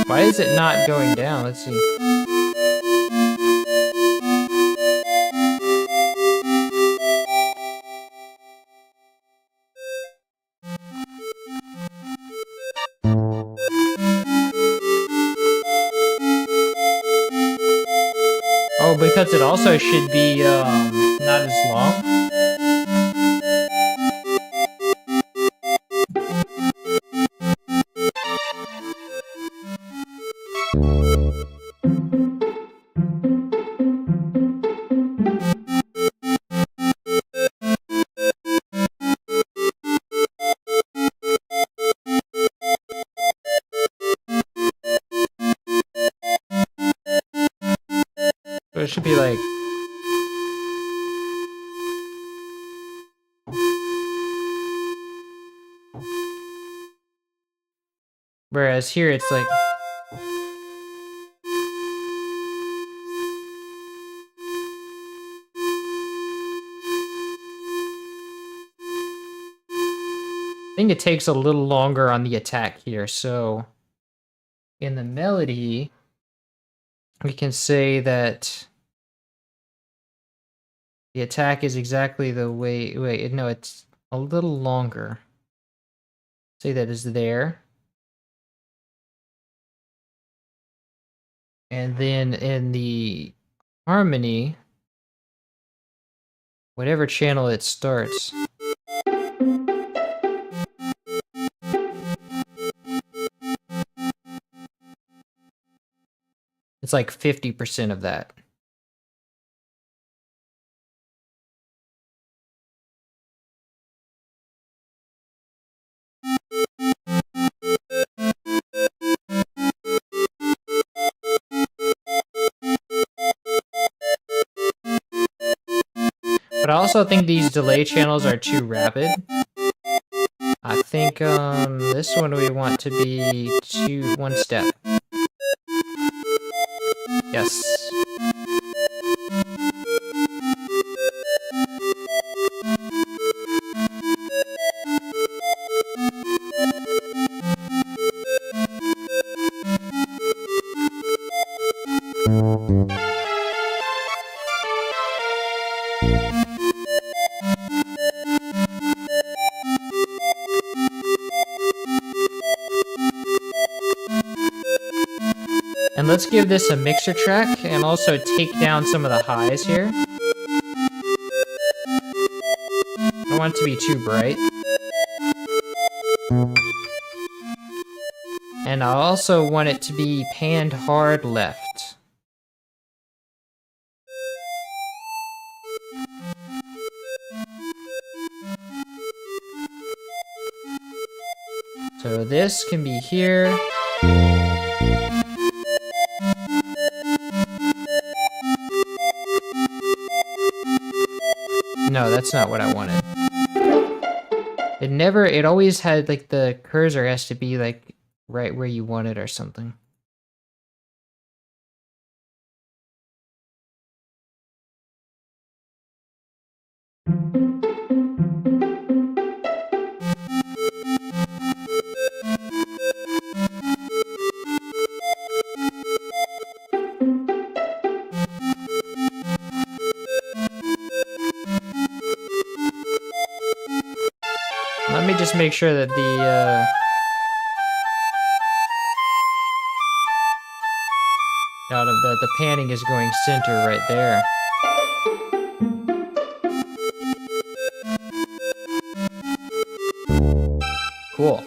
Why is it not going down? Let's see. Oh, because it also should be not as long. So it should be like... Whereas here it's like... I think it takes a little longer on the attack here, so... In the melody, we can say that the attack is exactly the way... Wait, no, it's a little longer. Say that is there. And then in the harmony, whatever channel it starts. It's like 50% of that. But I also think these delay channels are too rapid. I think this one we want to be one step. Yes. And let's give this a mixer track and also take down some of the highs here. I don't want it to be too bright. And I also want it to be panned hard left. So this can be here. No, that's not what I wanted. It always had like the cursor has to be like right where you want it or something. Let me just make sure that the the panning is going center right there. Cool.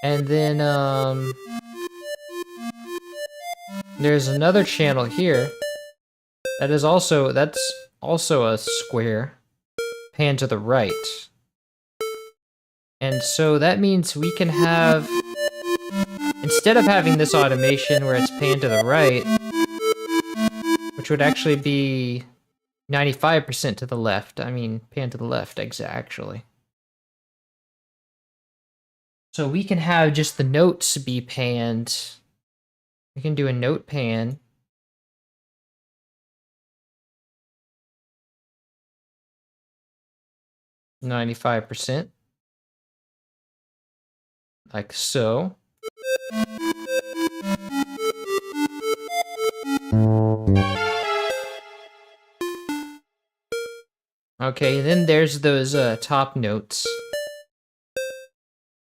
And then there's another channel here that's also a square pan to the right. And so that means we can have, instead of having this automation where it's pan to the right, which would actually be 95% to the left. I mean, pan to the left, actually. So we can have just the notes be panned. We can do a note pan. %, like so. Okay, then there's those top notes.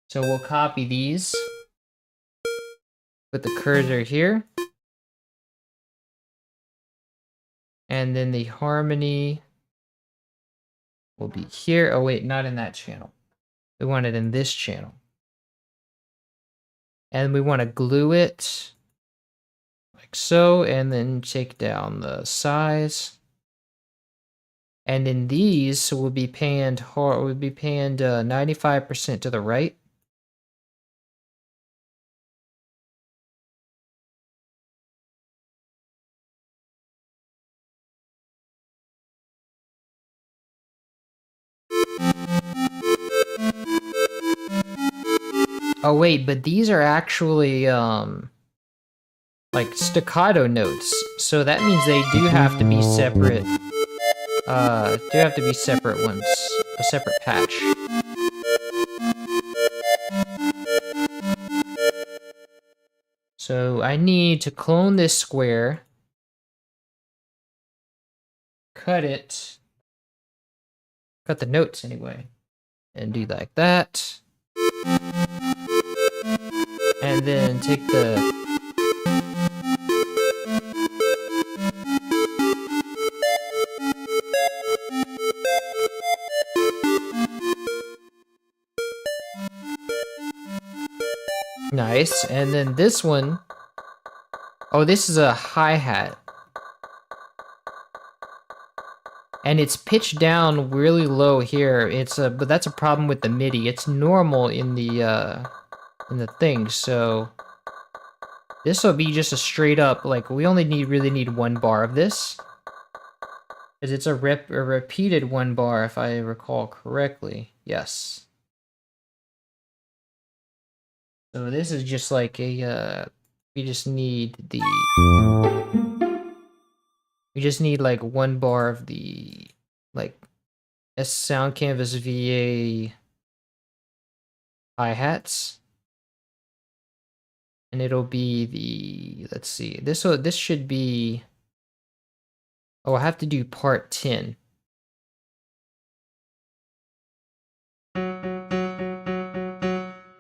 So we'll copy these. Put the cursor here. And then the harmony will be here. Oh wait, not in that channel. We want it in this channel. And we want to glue it like so, and then take down the size. And then these will be panned 95% to the right. Oh wait, but these are actually like staccato notes, so that means they do have to be separate. Do have to be separate ones, a separate patch. So I need to clone this square, cut the notes anyway, and do like that. And then take the nice, and then this one, oh, this is a hi-hat. And it's pitched down really low here. But that's a problem with the MIDI. It's normal in the thing, so this will be just a straight up, like, we only really need 1 bar of this. Because it's a repeated 1 bar, if I recall correctly. Yes. So this is just like a, we just need like 1 bar of the, like, Sound Canvas VA hi-hats. And it'll be the, let's see, this should be, oh, I have to do part 10.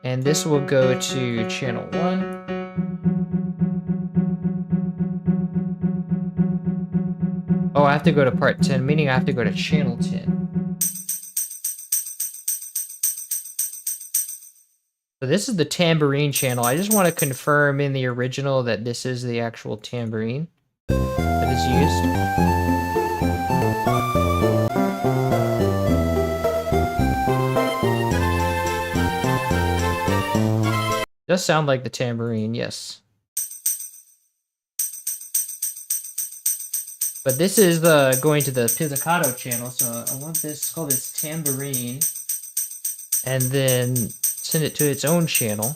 And this will go to channel 1. Oh, I have to go to part 10, meaning I have to go to channel 10. So this is the tambourine channel. I just want to confirm in the original that this is the actual tambourine that is used. Does sound like the tambourine, yes. But this is going to the pizzicato channel, so I want this, call this tambourine. and then send it to its own channel.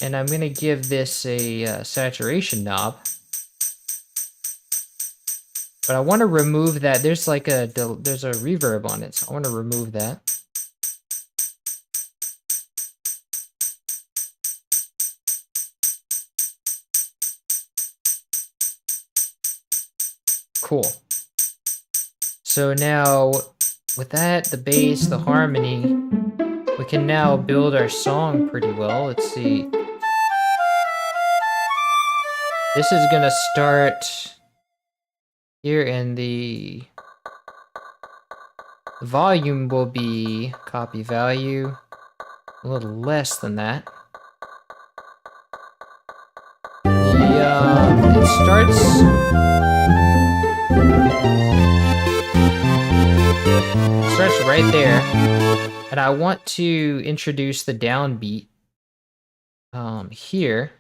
And I'm going to give this a saturation knob. But I want to remove that. There's like there's a reverb on it, so I want to remove that. Cool. So now, with that, the bass, the harmony, we can now build our song pretty well. Let's see. This is gonna start here, and the volume will be copy value, a little less than that. It starts right there, and I want to introduce the downbeat here.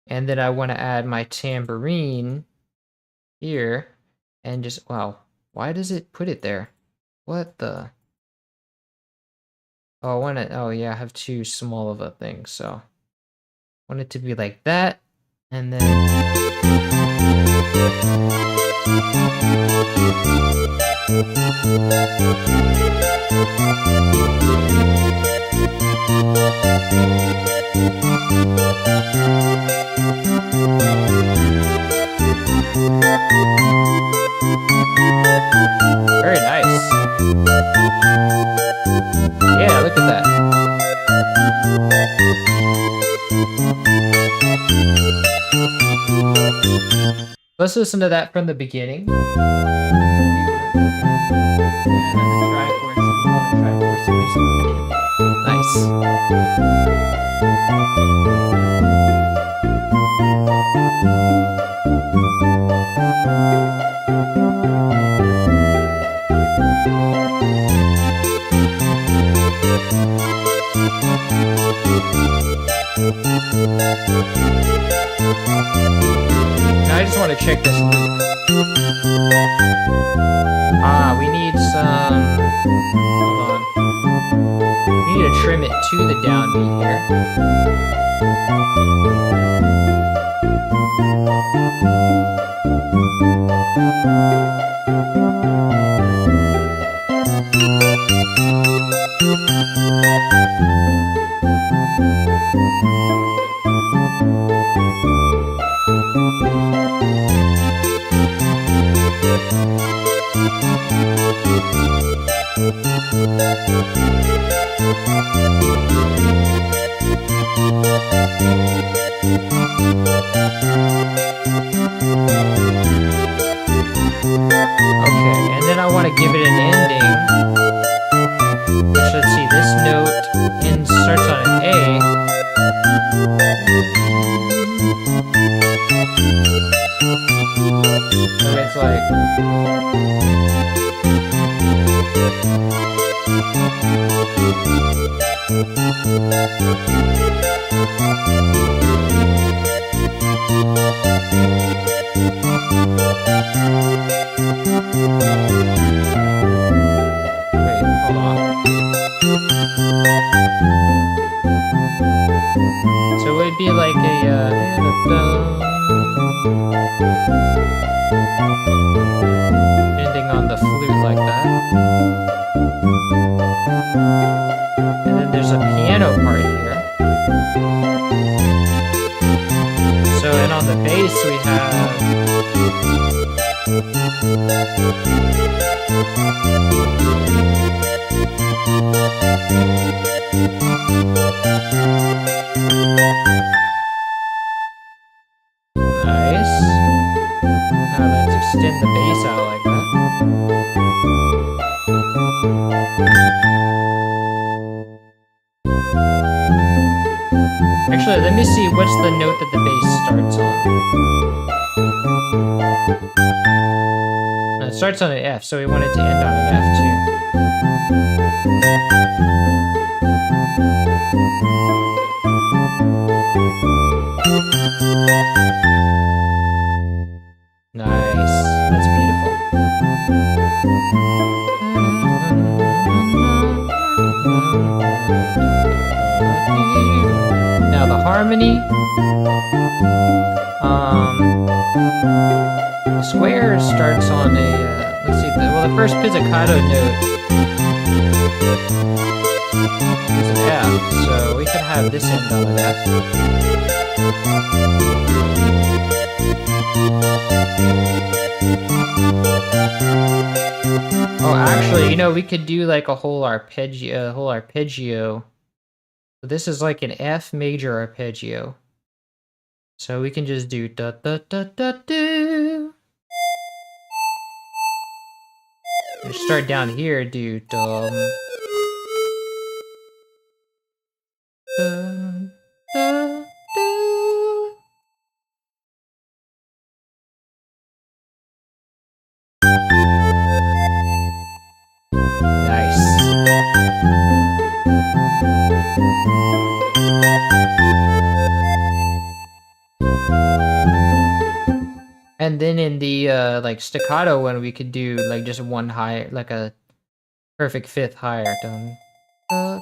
And then I want to add my tambourine here, and just, wow, why does it put it there? What the? Oh, I want it, oh yeah, I have too small of a thing, so I want it to be like that, and then very nice. Yeah, look at that. Let's listen to that from the beginning. Nice. Now I just want to check this loop. We need some... Hold on. We need to trim it to the downbeat here. Okay, and then I want to give it an ending, which, let's see, this note starts on an A. So it's like... Wait, hold on. So it would be like ending on the flute like that. And then there's a piano part here. So, and on the bass we have... Nice. Now let's extend the bass out like that. Actually, let me see what's the note that the bass starts on. No, it starts on an F, so we want it to end on an F too. Nice. That's beautiful. Now the harmony. The square starts on a, let's see, the first pizzicato note is an F, so we can have this end on an F. Oh, actually, you know, we could do like a whole arpeggio. So this is like an F major arpeggio. So we can just do da da da da do. And start down here, do dum. Dum, da, do. Nice. And then in the like staccato one, we could do like just one higher, like a perfect fifth higher. Dum, da,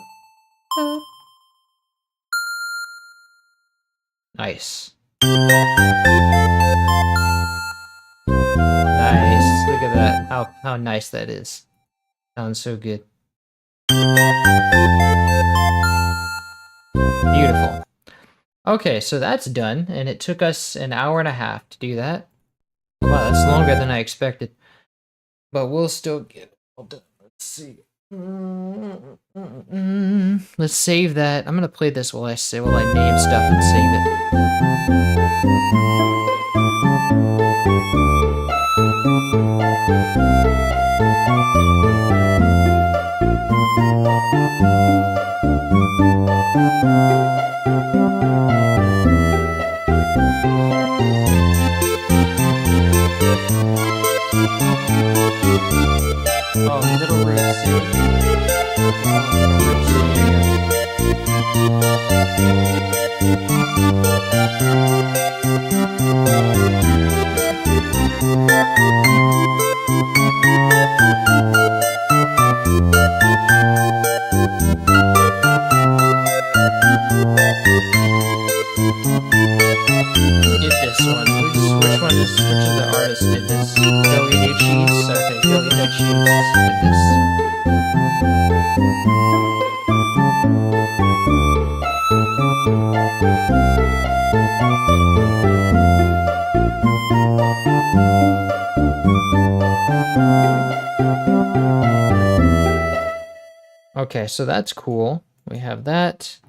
da. Nice. Nice. Look at that. How nice that is. Sounds so good. Beautiful. Okay, so that's done, and it took us an hour and a half to do that. Wow, that's longer than I expected. But we'll still get it all done. Let's see. Let's save that. I'm gonna play this while I name stuff and save it. Oh, Littleroot City. Littleroot City, I did this one. Which of the artists did this? Billy New Cheese? Okay, Billy New Cheese did this. Okay, so that's cool. We have that.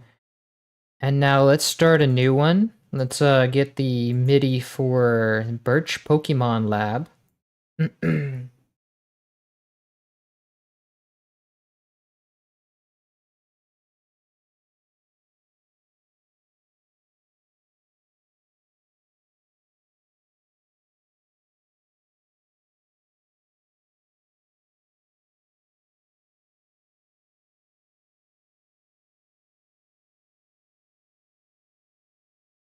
And now let's start a new one. Let's get the MIDI for Birch Pokemon Lab.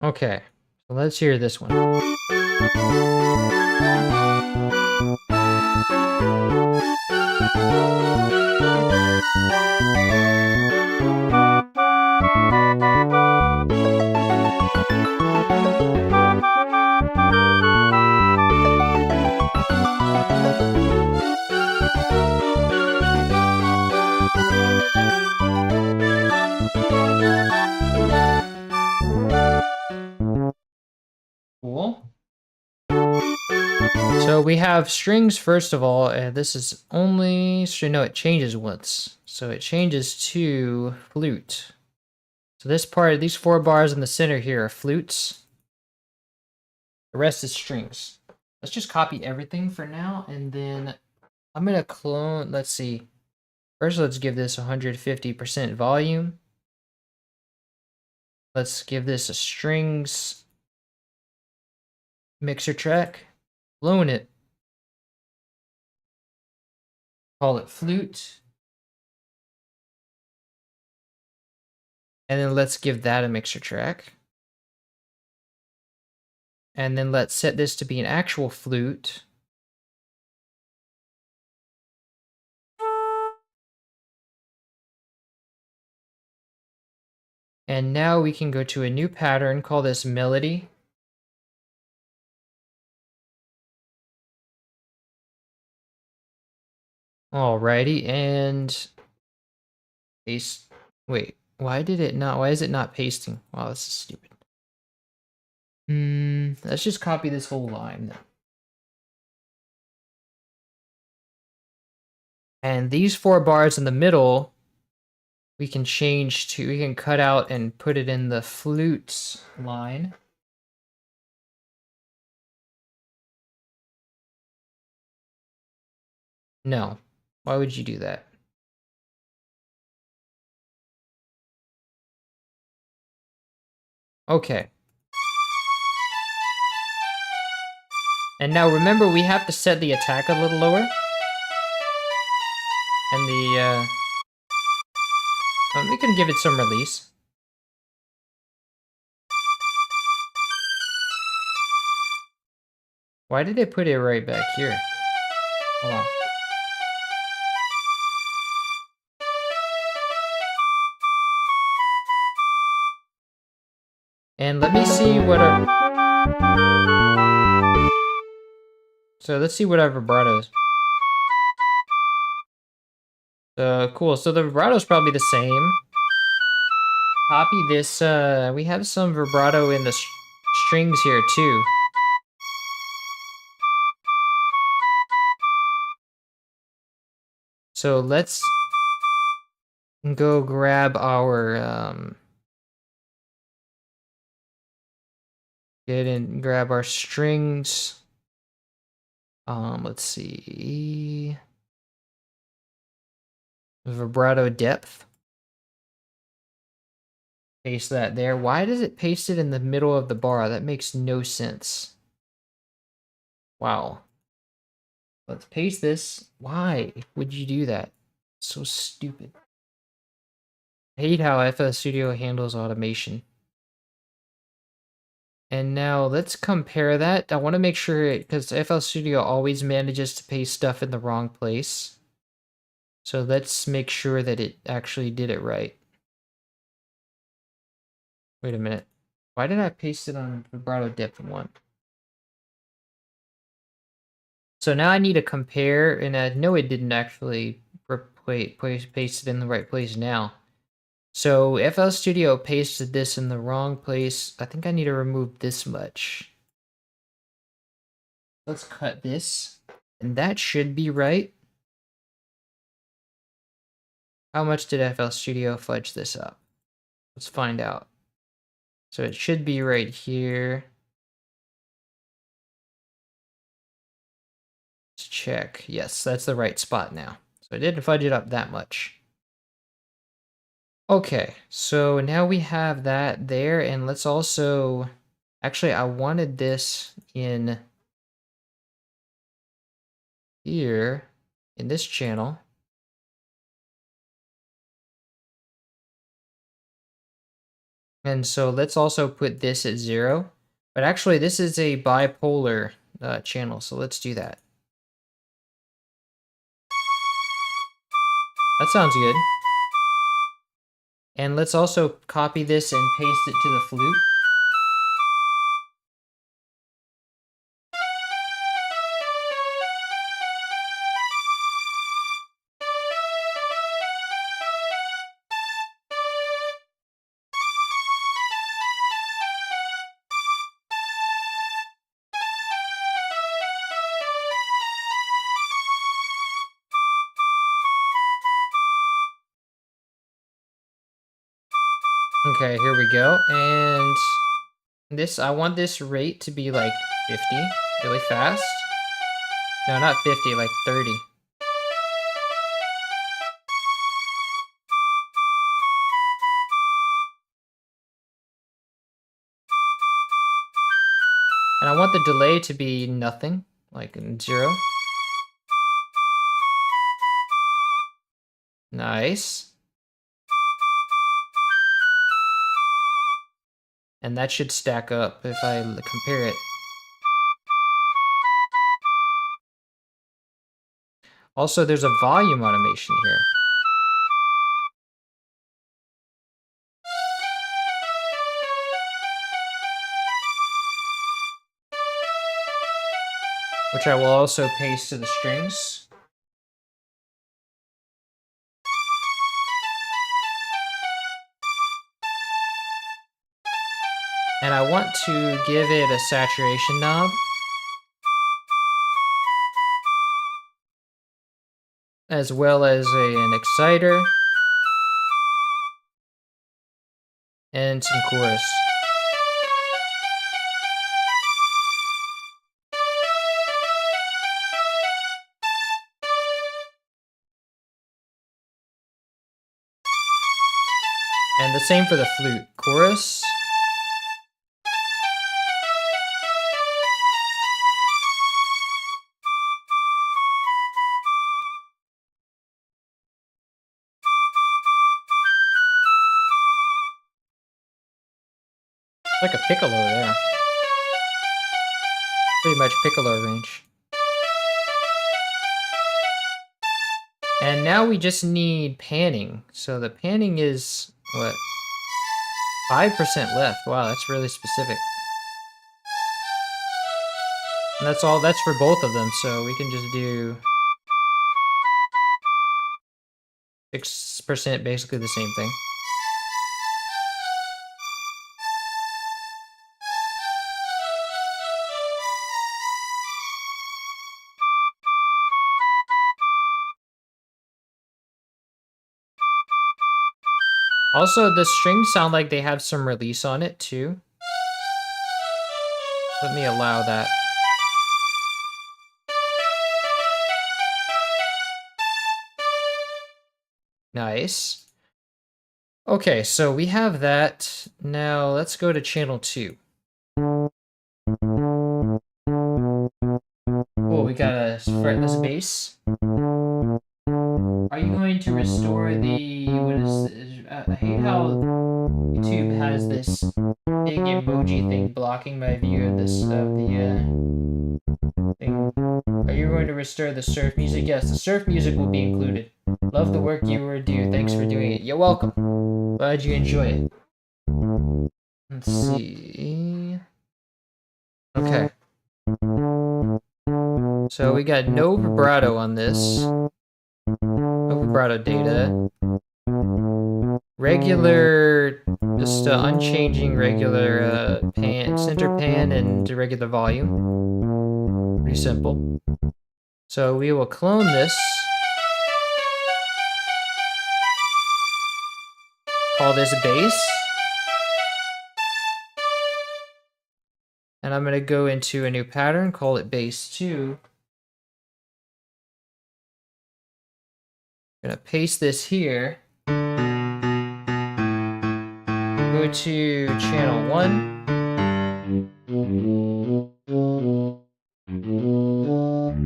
Okay, so let's hear this one. Cool. So we have strings first of all, and this is only, no, it changes once. So it changes to flute. So this part, these 4 bars in the center here are flutes. The rest is strings. Let's just copy everything for now, and then I'm gonna clone, let's see. First, let's give this 150% volume. Let's give this a strings mixer track. Clone it. Call it flute. And then let's give that a mixer track. And then let's set this to be an actual flute. And now we can go to a new pattern, call this melody. Alrighty, and paste. Wait, why is it not pasting? Wow, this is stupid. Let's just copy this whole line then. And these 4 bars in the middle, we can cut out and put it in the flutes line. No, why would you do that? Okay. And now remember, we have to set the attack a little lower. And we can give it some release. Why did it put it right back here? Hold on. And let me see what our... So let's see what our vibrato is. Cool, so the vibrato is probably the same. Copy this, we have some vibrato in the strings here too. So let's go grab our, grab our strings. Let's see. Vibrato depth. Paste that there. Why does it paste it in the middle of the bar? That makes no sense. Wow. Let's paste this. Why would you do that? So stupid. I hate how FL Studio handles automation. And now let's compare that. I want to make sure, because FL Studio always manages to paste stuff in the wrong place. So let's make sure that it actually did it right. Wait a minute. Why did I paste it on vibrato depth 1? So now I need to compare, and I know it didn't actually paste it in the right place now. So FL Studio pasted this in the wrong place. I think I need to remove this much. Let's cut this, and that should be right. How much did FL Studio fudge this up? Let's find out. So it should be right here. Let's check. Yes, that's the right spot now. So it didn't fudge it up that much. Okay, so now we have that there, and let's also... Actually, I wanted this in here, in this channel. And so let's also put this at 0. But actually, this is a bipolar channel, so let's do that. That sounds good. And let's also copy this and paste it to the flute. Okay, here we go. And this, I want this rate to be like 50, really fast. No, not 50, like 30. And I want the delay to be nothing, like 0. Nice. And that should stack up if I compare it. Also, there's a volume automation here. Which I will also paste to the strings. And I want to give it a saturation knob. As well as an exciter. And some chorus. And the same for the flute. Chorus. Like a piccolo there. Pretty much piccolo range. And now we just need panning. So the panning is, what? 5% left. Wow, that's really specific. And that's all, that's for both of them, so we can just do 6%, basically the same thing. Also, the strings sound like they have some release on it, too. Let me allow that. Nice. Okay, so we have that. Now, let's go to channel 2. Cool, we got a fretless bass. Are you going to restore the, what is, I hate how YouTube has this big emoji thing blocking my view of this, of the, thing. Are you going to restore the surf music? Yes, the surf music will be included. Love the work you were doing. Thanks for doing it. You're welcome. Glad you enjoy it. Let's see. Okay. So we got no vibrato on this. No vibrato data. Regular, just unchanging regular pan, center pan and regular volume. Pretty simple. So we will clone this. Call this bass. And I'm going to go into a new pattern, call it bass 2. I'm going to paste this here. Go to channel 1.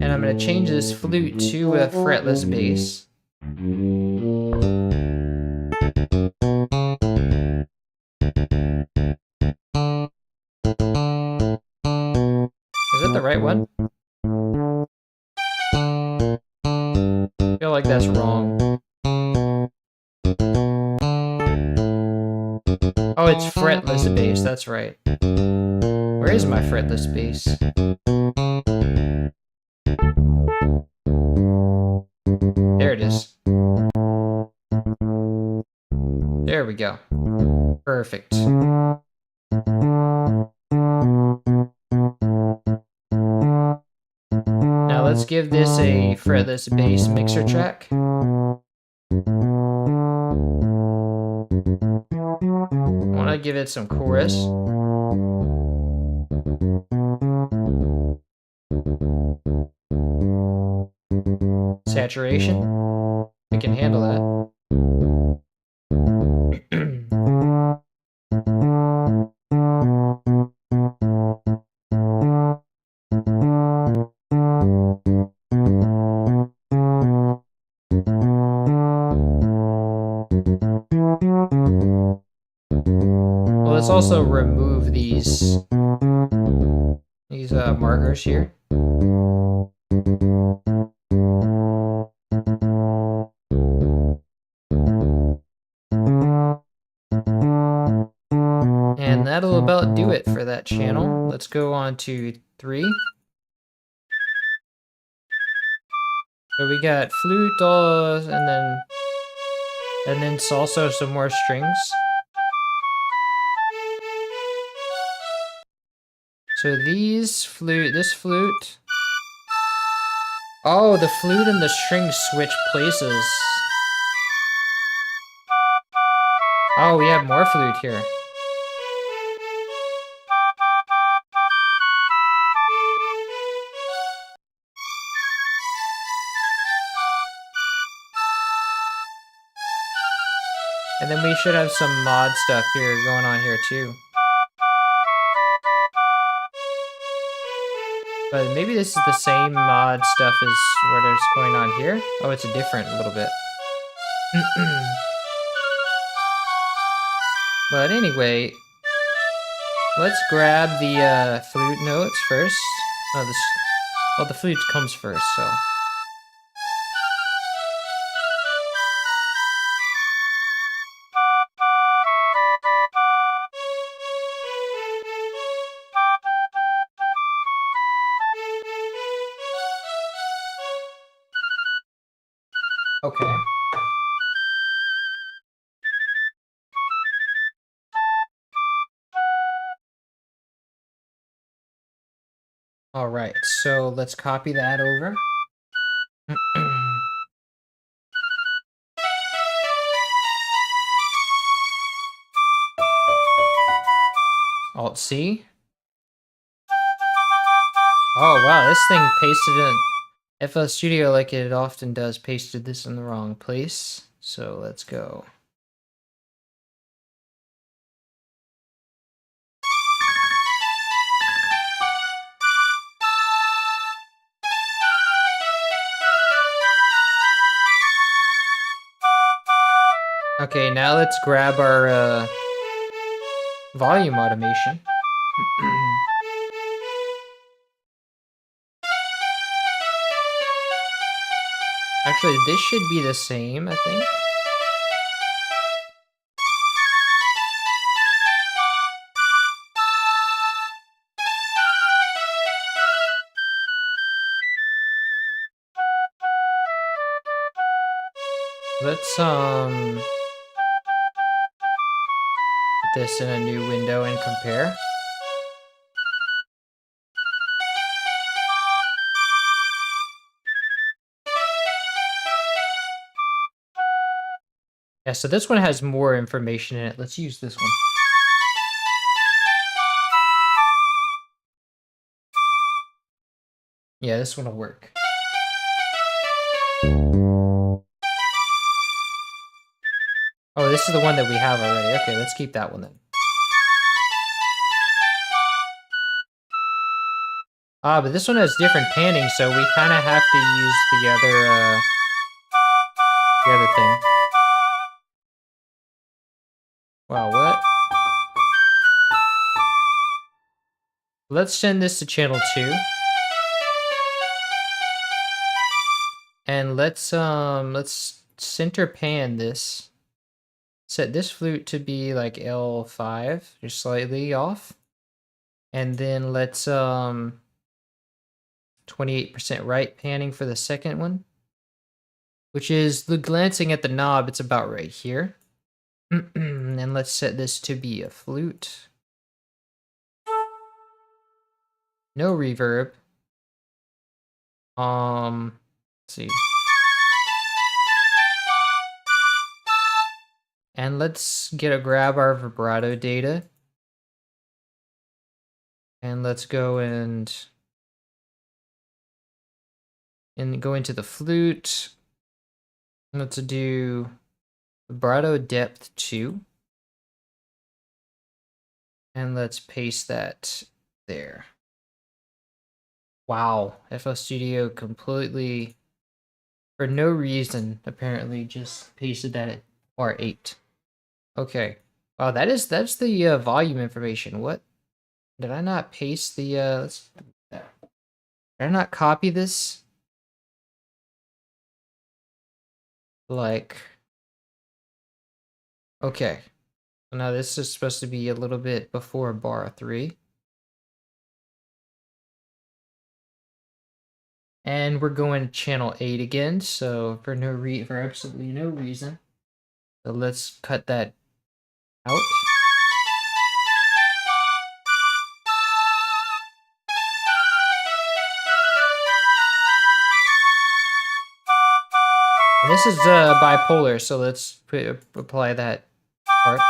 And I'm going to change this flute to a fretless bass. Is that the right one? I feel like that's wrong. Oh, it's fretless bass, that's right. Where is my fretless bass? There it is. There we go. Perfect. Now let's give this a fretless bass mixer track. I want to give it some chorus. Saturation. We can handle that. Well, let's also remove these markers here. And that'll about do it for that channel. Let's go on to 3. So we got flute, and then also some more strings. So this flute. Oh, the flute and the string switch places. Oh, we have more flute here. And then we should have some mod stuff here going on here too. But maybe this is the same mod stuff as what is going on here. Oh, it's different a little bit. But anyway, let's grab the flute notes first. Oh, the flute comes first, so. Okay. All right, so let's copy that over. Alt-C. Oh, wow, this thing pasted in. FL Studio, like it often does, pasted this in the wrong place. So let's go. Okay, now let's grab our volume automation. Actually, this should be the same, I think. Let's put this in a new window and compare. Yeah, so this one has more information in it. Let's use this one. Yeah, this one will work. Oh, this is the one that we have already. Okay, let's keep that one then. Ah, but this one has different panning, so we kind of have to use the other thing. Wow, what? Let's send this to channel 2. And let's center pan this. Set this flute to be like L5, just slightly off. And then let's 28% right panning for the second one, which is glancing at the knob, it's about right here. And let's set this to be a flute. No reverb. Let's see. And let's grab our vibrato data. And let's go and go into the flute. Let's do vibrato depth 2. And let's paste that there. Wow, FL Studio completely, for no reason, apparently just pasted that at R8. Okay, Oh, that's the volume information. What? Did I not paste the did I not copy this? Like, okay. So now this is supposed to be a little bit before bar 3. And we're going to channel 8 again, so for absolutely no reason. So let's cut that out. And this is bipolar, so let's apply that part.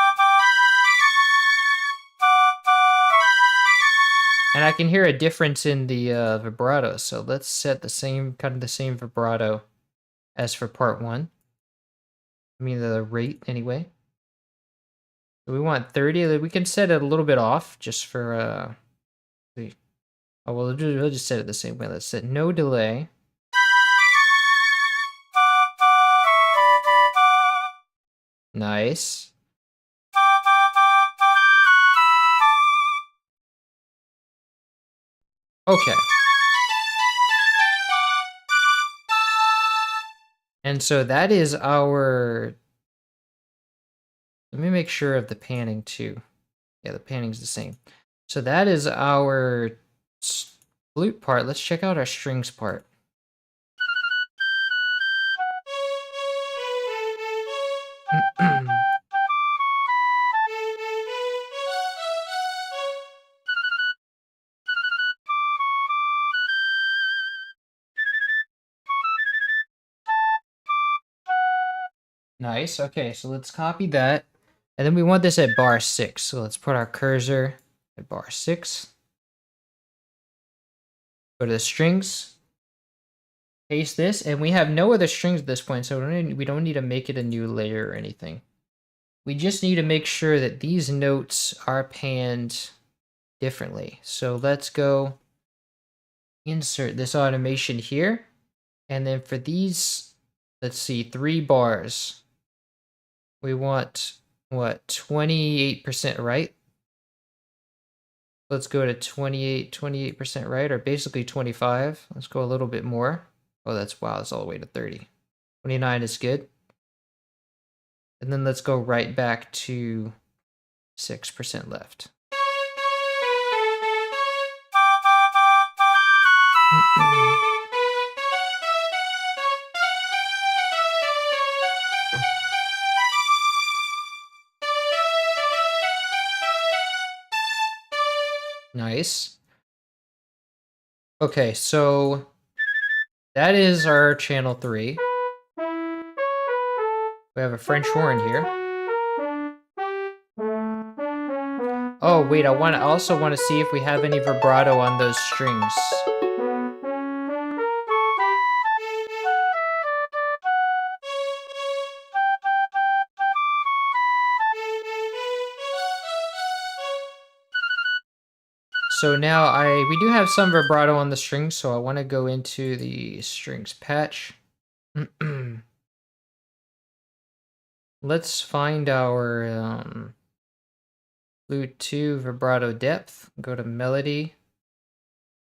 And I can hear a difference in the vibrato, so let's set the same vibrato as for part 1. I mean the rate anyway. So we want 30. We can set it a little bit off just for oh well, we'll just set it the same way. Let's set no delay. Nice. Okay. And so that is our... Let me make sure of the panning too. Yeah, the panning's the same. So that is our flute part. Let's check out our strings part. Nice. Okay, so let's copy that. And then we want this at bar 6. So let's put our cursor at bar 6. Go to the strings. Paste this. And we have no other strings at this point, so we don't need to make it a new layer or anything. We just need to make sure that these notes are panned differently. So let's go insert this automation here. And then for these, let's see, 3 bars. We want, what, 28% right? Let's go to 28% right, or basically 25. Let's go a little bit more. Oh, that's all the way to 30. 29 is good. And then let's go right back to 6% left. Nice. Okay, so that is our channel 3. We have a French horn here. Oh, wait, I also want to see if we have any vibrato on those strings. So now we do have some vibrato on the strings, so I want to go into the strings patch. Let's find our flute 2 vibrato depth. Go to melody.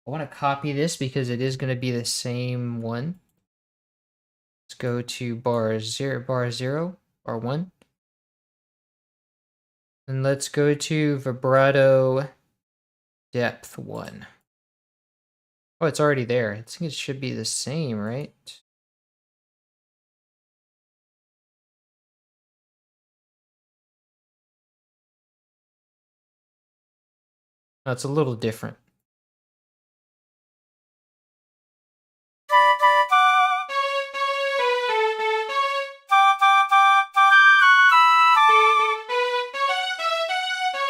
I want to copy this because it is going to be the same one. Let's go to bar 1. And let's go to vibrato depth 1. Oh, it's already there. I think it should be the same, right? No, it's a little different.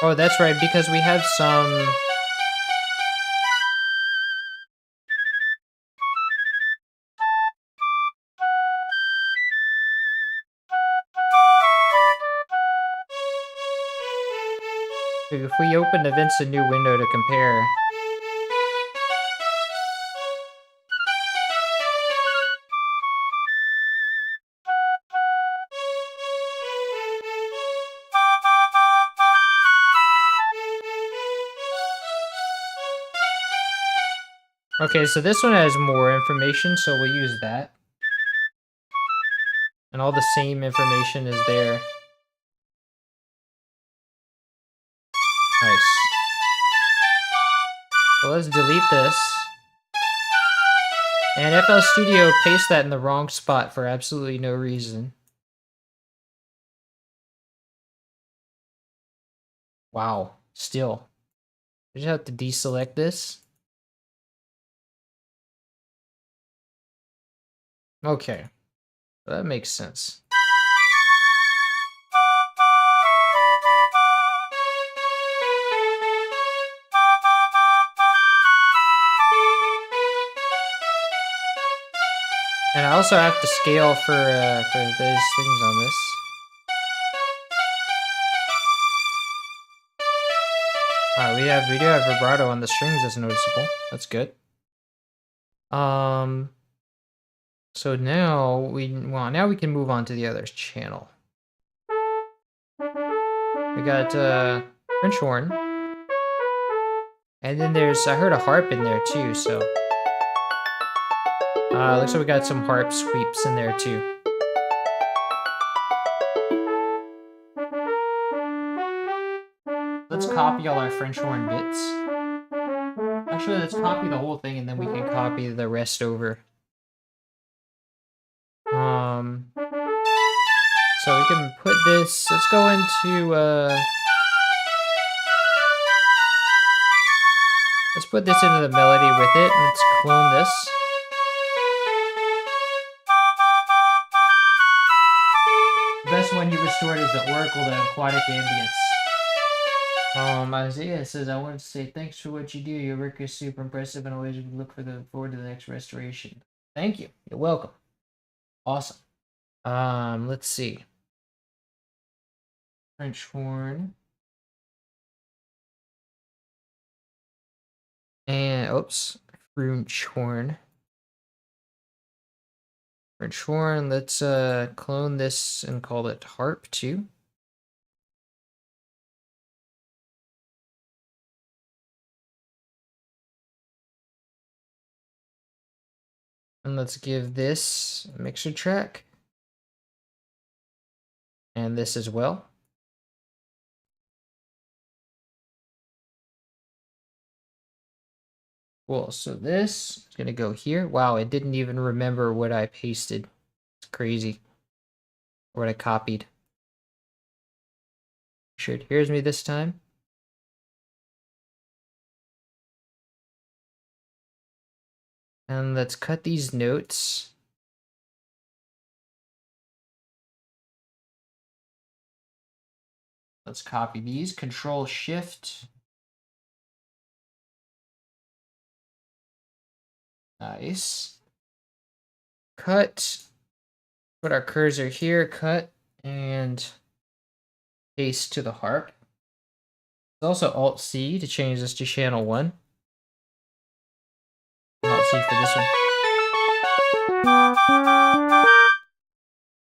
Oh, that's right, because we have some... If we open events a new window to compare... Okay, so this one has more information, so we'll use that. And all the same information is there. Nice. So let's delete this. And FL Studio pasted that in the wrong spot for absolutely no reason. Wow, still. I just have to deselect this. Okay, that makes sense. And I also have to scale for those things on this. We do have vibrato on the strings that's noticeable. That's good. So now we can move on to the other channel. We got French horn. And then I heard a harp in there too, so looks like we got some harp sweeps in there too. Let's copy all our French horn bits. Actually, let's copy the whole thing and then we can copy the rest over. So we can put this, let's go into, let's put this into the melody with it, and let's clone this. The best one you restored is the Oracle, the Aquatic Ambience. Isaiah says, I wanted to say thanks for what you do. Your work is super impressive and always look forward to the next restoration. Thank you. You're welcome. Awesome. Let's see. French horn. And, oops. French horn. French horn. Let's clone this and call it harp too. And let's give this a mixer track. And this as well. Cool, so this is gonna go here. Wow, it didn't even remember what I pasted. It's crazy. Or what I copied. Sure it hears me this time. And let's cut these notes. Let's copy these. Control Shift. Nice. Cut. Put our cursor here. Cut and paste to the harp. There's also Alt C to change this to channel 1. Alt C for this one.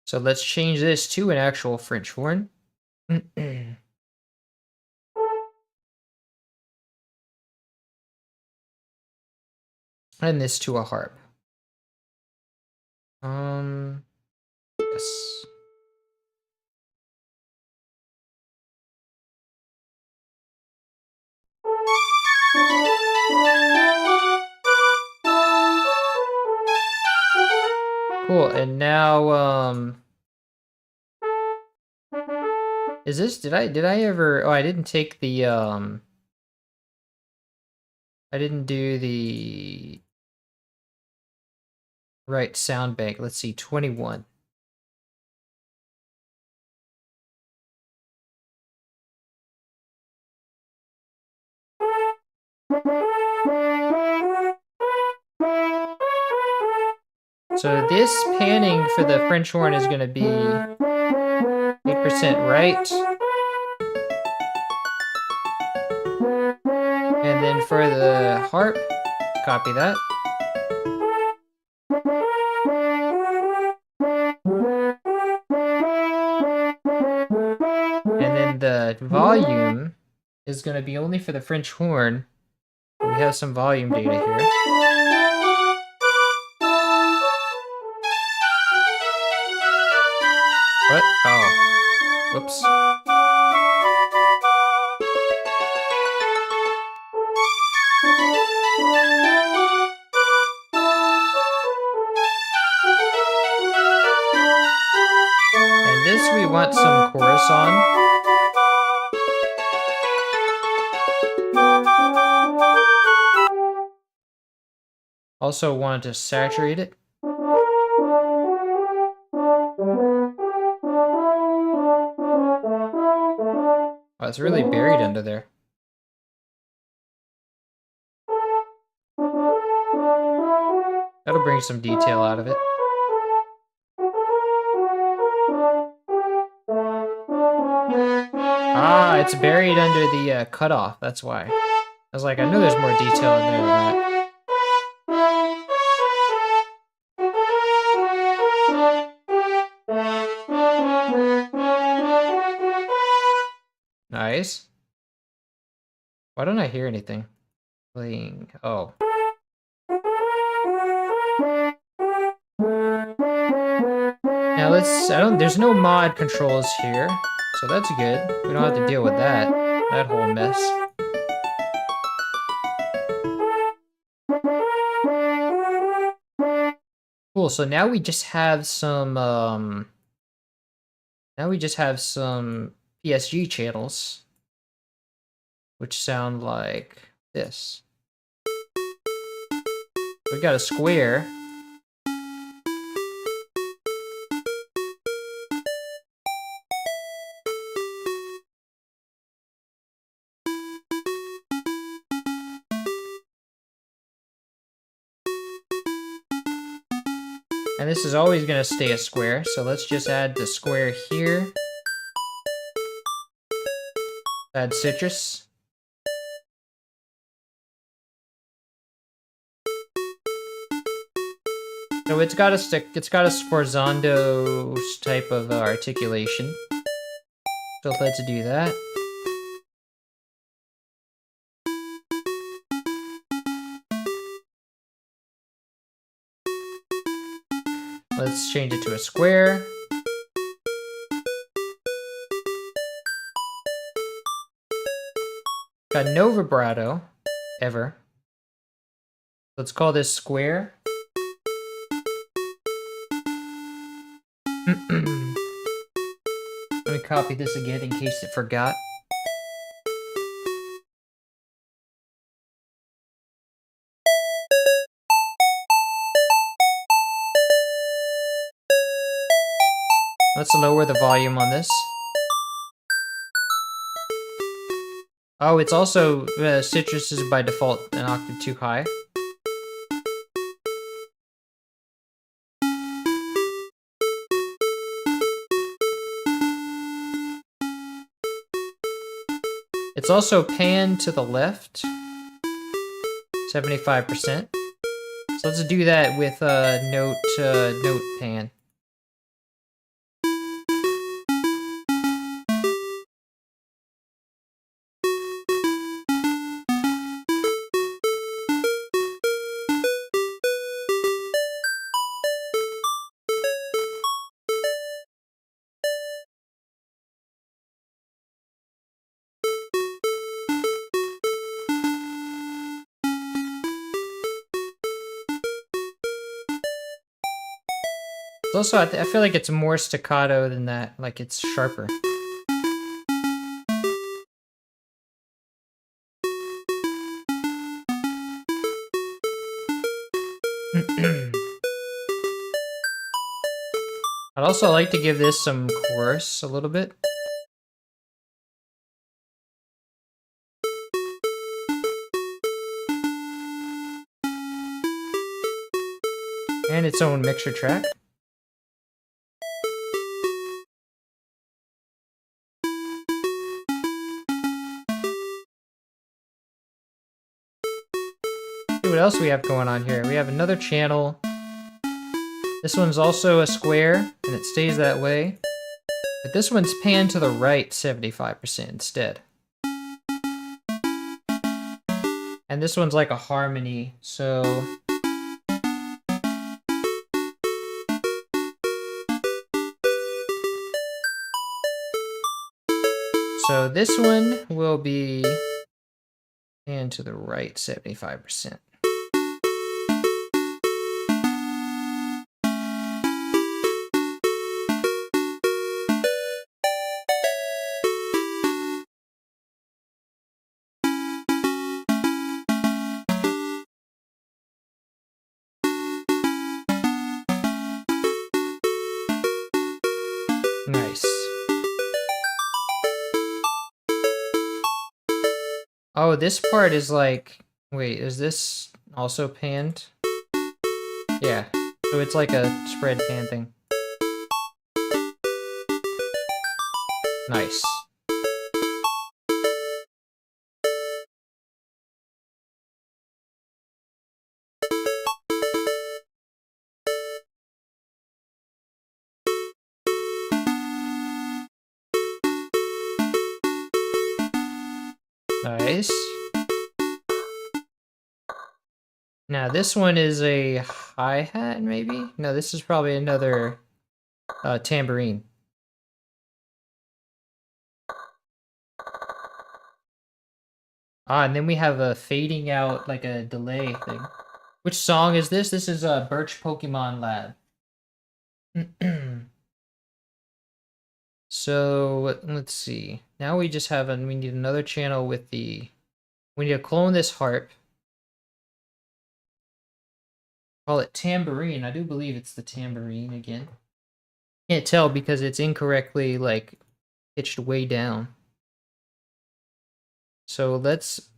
So let's change this to an actual French horn. And this to a harp. Yes. Cool, and now, is this, did I ever, oh, I didn't take the, I didn't do the right sound bank. Let's see, 21. So this panning for the French horn is going to be 8% right. And then for the harp, copy that. And then the volume is going to be only for the French horn. We we have some volume data here. What? Oh. Whoops. And this we want some chorus on. Also wanted to saturate it. Oh, it's really buried under there. That'll bring some detail out of it. Ah, it's buried under the cutoff, that's why. I was like, I knew there's more detail in there than that. Nice. Why don't I hear anything? Playing. Oh. Now there's no mod controls here, so that's good. We don't have to deal with that whole mess. Cool, so now we just have some, PSG channels, which sound like this. We got a square. And this is always going to stay a square, so let's just add the square here. Add citrus. So it's got a Sforzando type of articulation. So let's do that. Let's change it to a square. Got no vibrato, ever. Let's call this square. Let me copy this again in case it forgot. Let's lower the volume on this. Oh, it's also, citrus is by default an octave too high. It's also pan to the left, 75%. So let's do that with note pan. Also, I feel like it's more staccato than that, like it's sharper. I'd also like to give this some chorus a little bit. And its own mixer track. What else we have going on here? We have another channel. This one's also a square, and it stays that way. But this one's panned to the right 75% instead. And And this one's like a harmony, so... So this one will be and to the right 75%. Nice. Oh, this part is like, wait, is this also panned? Yeah, so it's like a spread pan thing. Nice. Nice. Now this one is a hi-hat, maybe? No, this is probably another tambourine. Ah, and then we have a fading out, like a delay thing. Which song is this? This is Birch Pokemon Lab. So, let's see. Now we just have we need another channel with the... We need to clone this harp. Call it tambourine. I do believe it's the tambourine again. Can't tell because it's incorrectly, like, pitched way down. So let's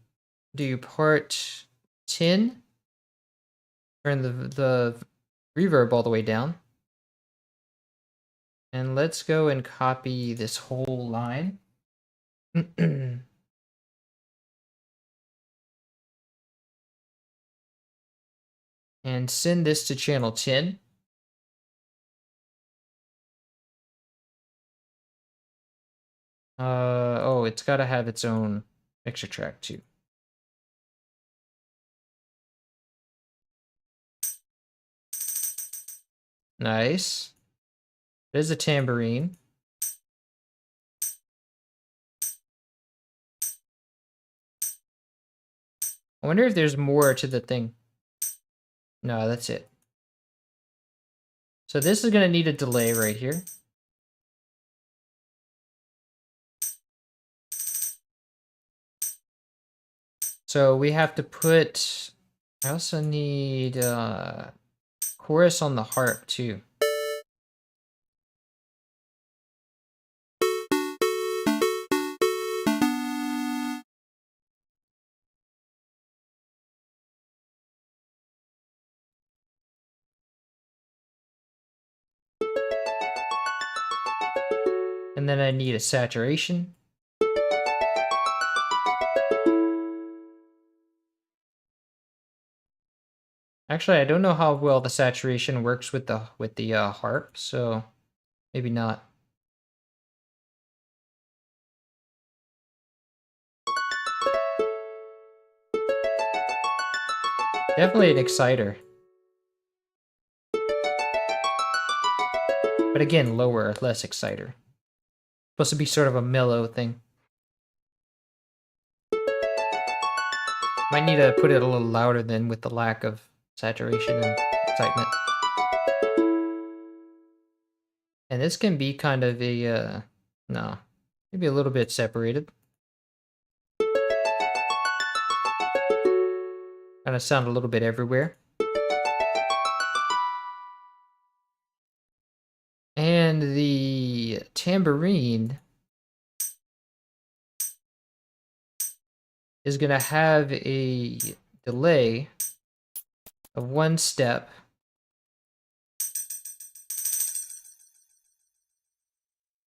do part 10. Turn the reverb all the way down. And let's go and copy this whole line. And send this to channel 10. Oh, it's got to have its own extra track too. Nice. There's a tambourine. I wonder if there's more to the thing. No, that's it. So this is going to need a delay right here. So we have to put... I also need chorus on the harp too. And then I need a saturation. Actually, I don't know how well the saturation works with the harp, so maybe not. Definitely an exciter. But again, lower, less exciter. Supposed to be sort of a mellow thing. Might need to put it a little louder than with the lack of saturation and excitement. And this can be kind of a, no, maybe a little bit separated. Kind of sound a little bit everywhere. And the tambourine is going to have a delay of 1 step.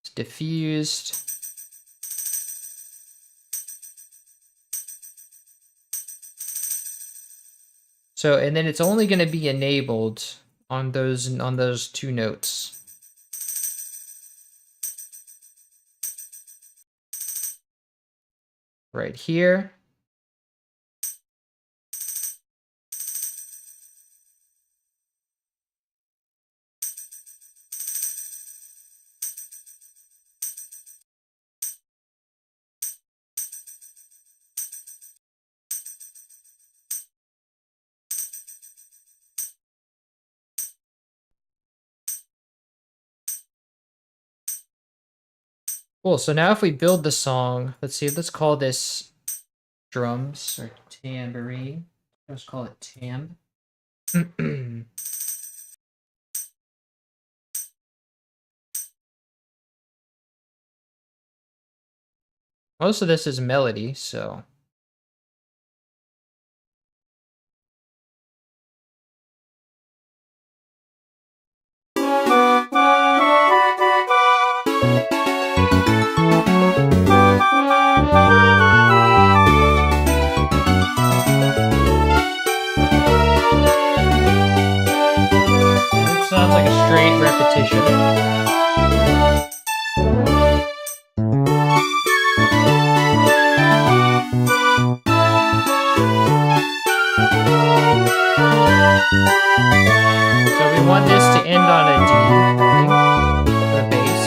It's diffused. So, and then it's only going to be enabled on those 2 notes. Right here Cool, so now if we build the song, let's see, let's call this drums or tambourine. Let's call it tam. Most of this is melody, so. It sounds like a straight repetition. So we want this to end on a D, I think, for the bass.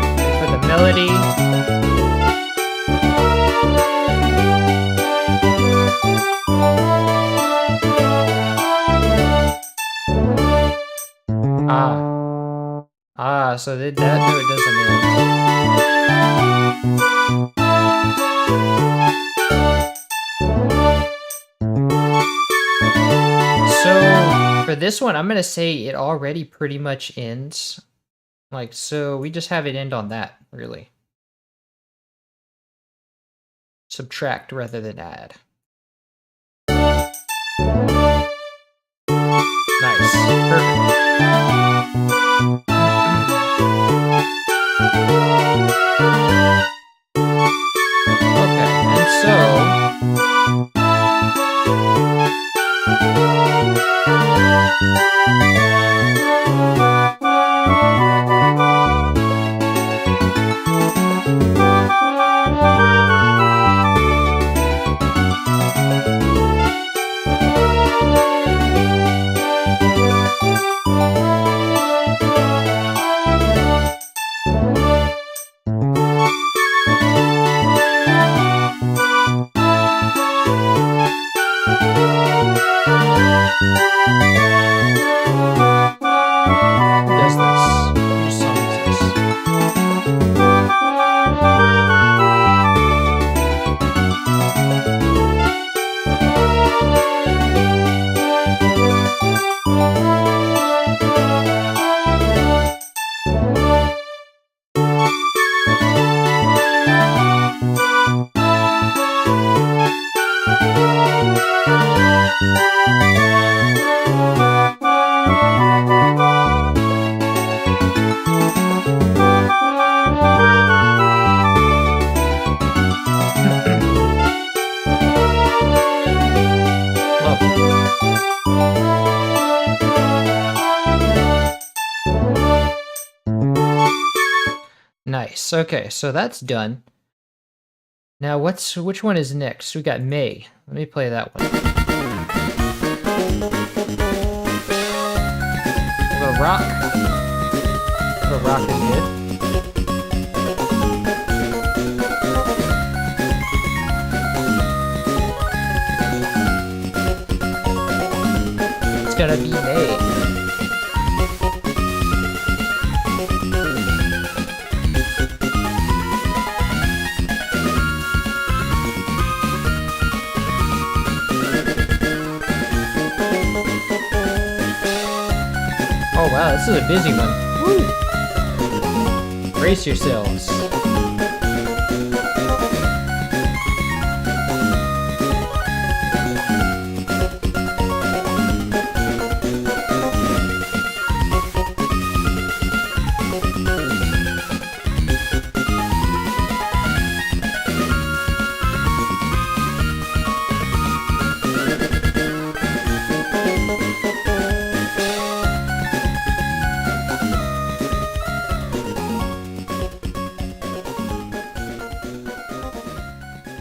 And for the melody. So that note doesn't end. So for this one, I'm gonna say it already pretty much ends. Like, so we just have it end on that, really. Subtract rather than add. Nice, perfect. Okay, and so nice. Okay, so that's done. Now which one is next? We got May. Let me play that one. A rock. A rock is good. It's gonna be May. Oh wow, this is a busy one. Woo! Brace yourselves.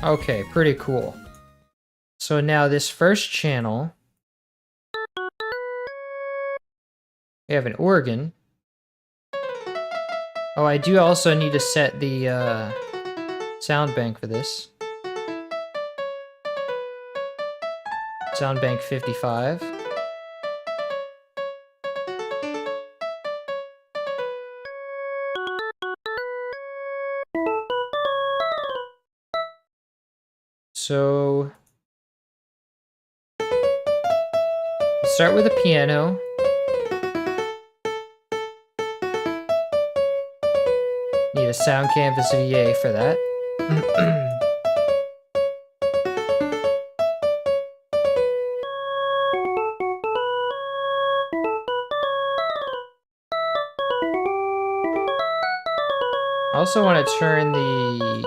Okay, pretty cool. So now this first channel, we have an organ. Oh, I do also need to set the sound bank for this. Sound bank 55. So start with a piano. Need a sound canvas VA for that. I also want to turn the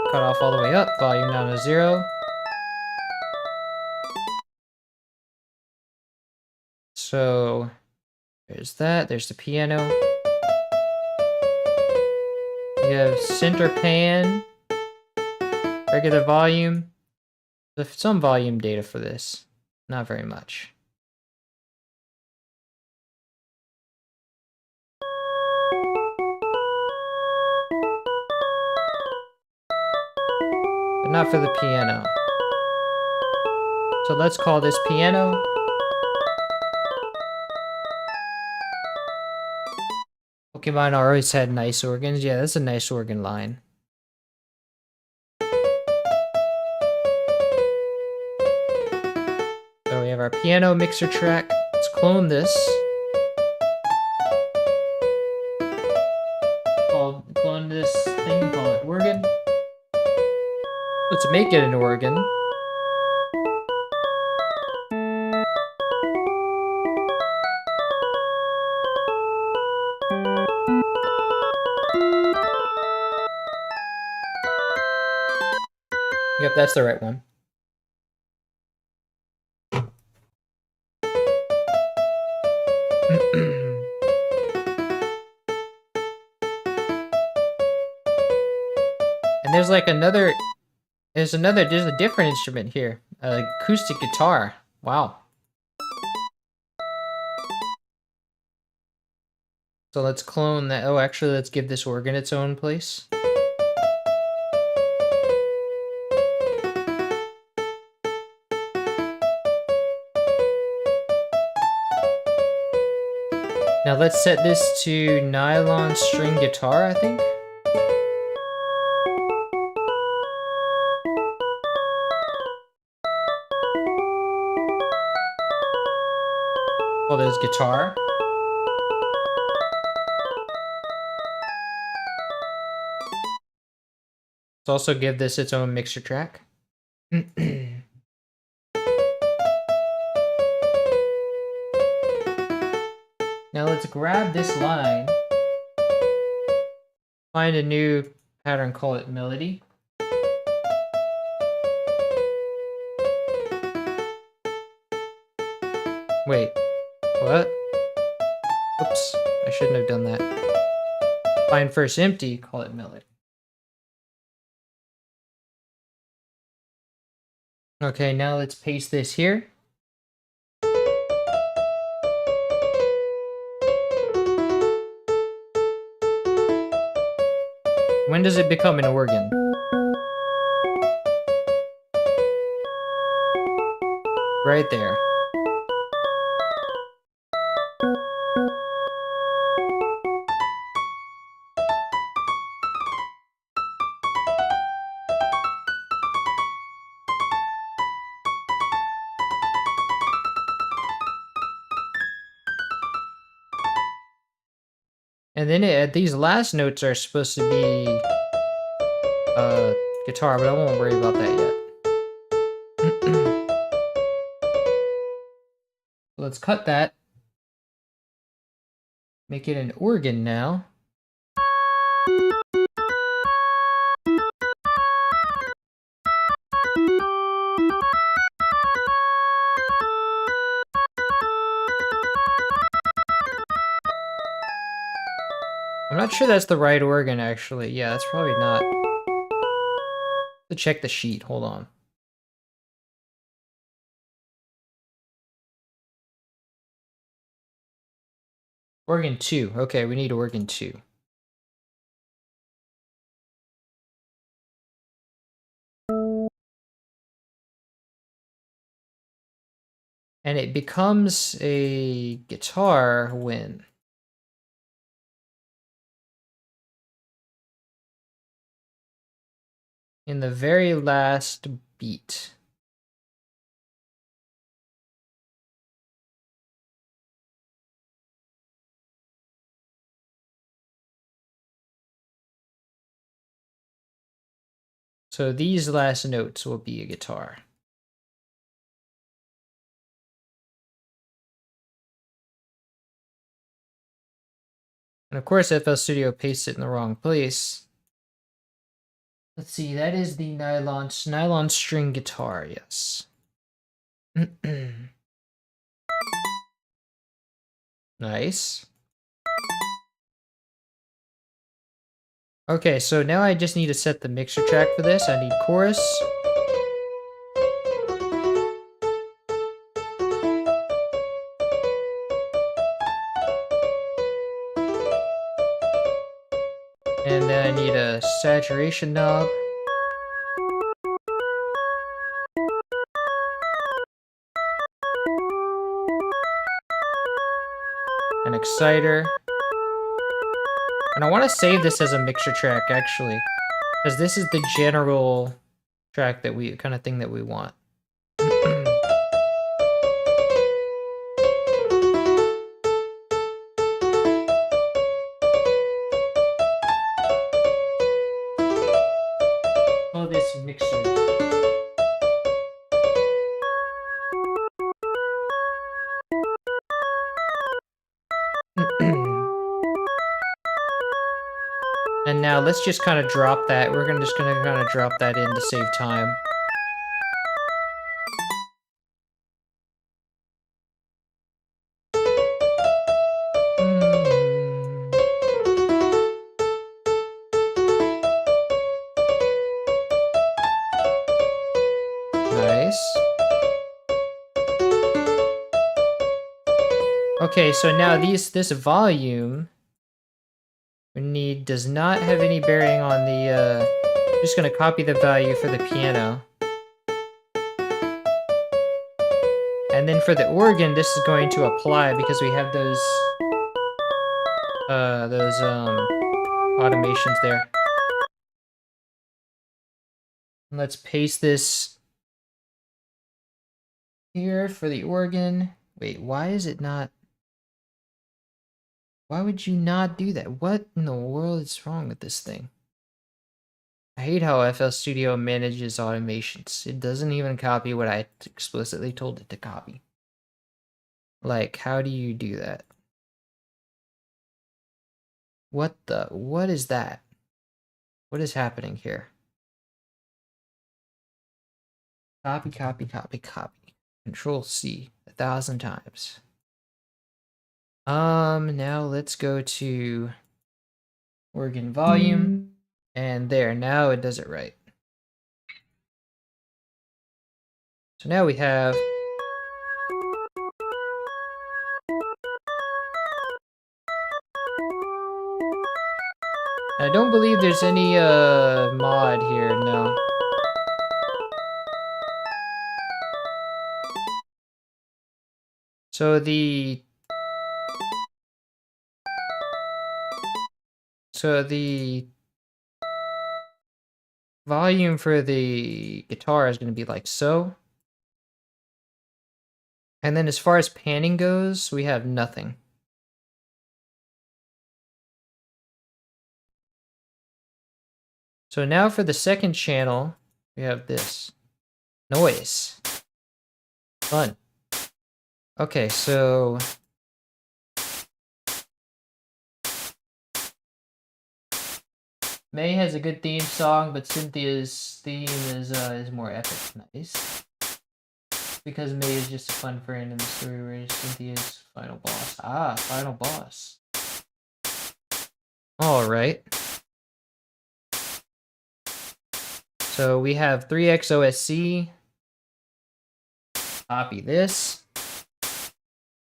cutoff all the way up, volume down to 0. So there's that, there's the piano. We have center pan, regular volume. There's some volume data for this, not very much. But not for the piano. So let's call this piano. Pokemon always had nice organs. Yeah, that's a nice organ line. So we have our piano mixer track. Let's clone this. Clone this thing, call it organ. Let's make it an organ. Yep, that's the right one. And there's like another, there's a different instrument here. Acoustic guitar. Wow. So let's clone that. Oh, actually, let's give this organ its own place. Now let's set this to nylon string guitar, I think. Oh, there's guitar. Let's also give this its own mixer track. Now let's grab this line, find a new pattern, call it melody. Wait, what? Oops, I shouldn't have done that. Find first empty, call it melody. Okay, now let's paste this here. When does it become an organ? Right there. And then these last notes are supposed to be guitar, but I won't worry about that yet. Let's cut that. Make it an organ now. I'm not sure that's the right organ, actually. Yeah, that's probably not. Let's check the sheet. Hold on. Organ 2. Okay, we need organ 2. And it becomes a guitar when... in the very last beat. So these last notes will be a guitar. And of course, FL Studio pastes it in the wrong place. Let's see, that is the nylon string guitar, yes. Nice. Okay, so now I just need to set the mixer track for this. I need chorus. And then I need a saturation knob. An exciter. And I want to save this as a mixer track, actually. Because this is the general track that we, kind of thing that we want. Oh, this mixer. And now let's just kind of drop that. We're just gonna kind of drop that in to save time. Nice. Okay, so now this volume we need does not have any bearing on the I'm just gonna copy the value for the piano. And then for the organ, this is going to apply because we have those automations there. And let's paste this here for the organ. Wait, why is it not? Why would you not do that? What in the world is wrong with this thing? I hate how FL Studio manages automations. It doesn't even copy what I explicitly told it to copy. Like, how do you do that? What is that? What is happening here? Copy, copy, copy, copy. Control C 1,000 times. Now let's go to organ volume. And there, now it does it right. So now we have I don't believe there's any mod here, no. So the volume for the guitar is going to be like so. And then as far as panning goes, we have nothing. So now for the second channel, we have this. Noise. Fun. Okay, so May has a good theme song, but Cynthia's theme is more epic. Nice. Because May is just a fun friend in the story, where Cynthia's final boss. Ah, final boss. Alright. So we have 3XOSC. Copy this.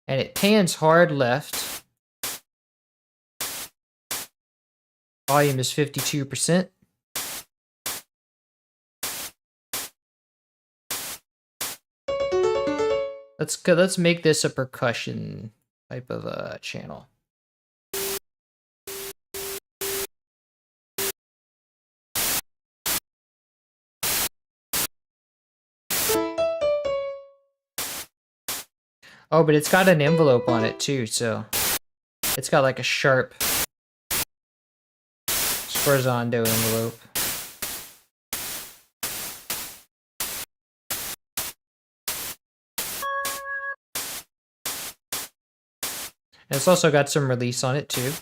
And it pans hard left. Volume is 52%. Let's make this a percussion type of channel. Oh, but it's got an envelope on it too, so it's got like a sharp Sforzando envelope. And it's also got some release on it too.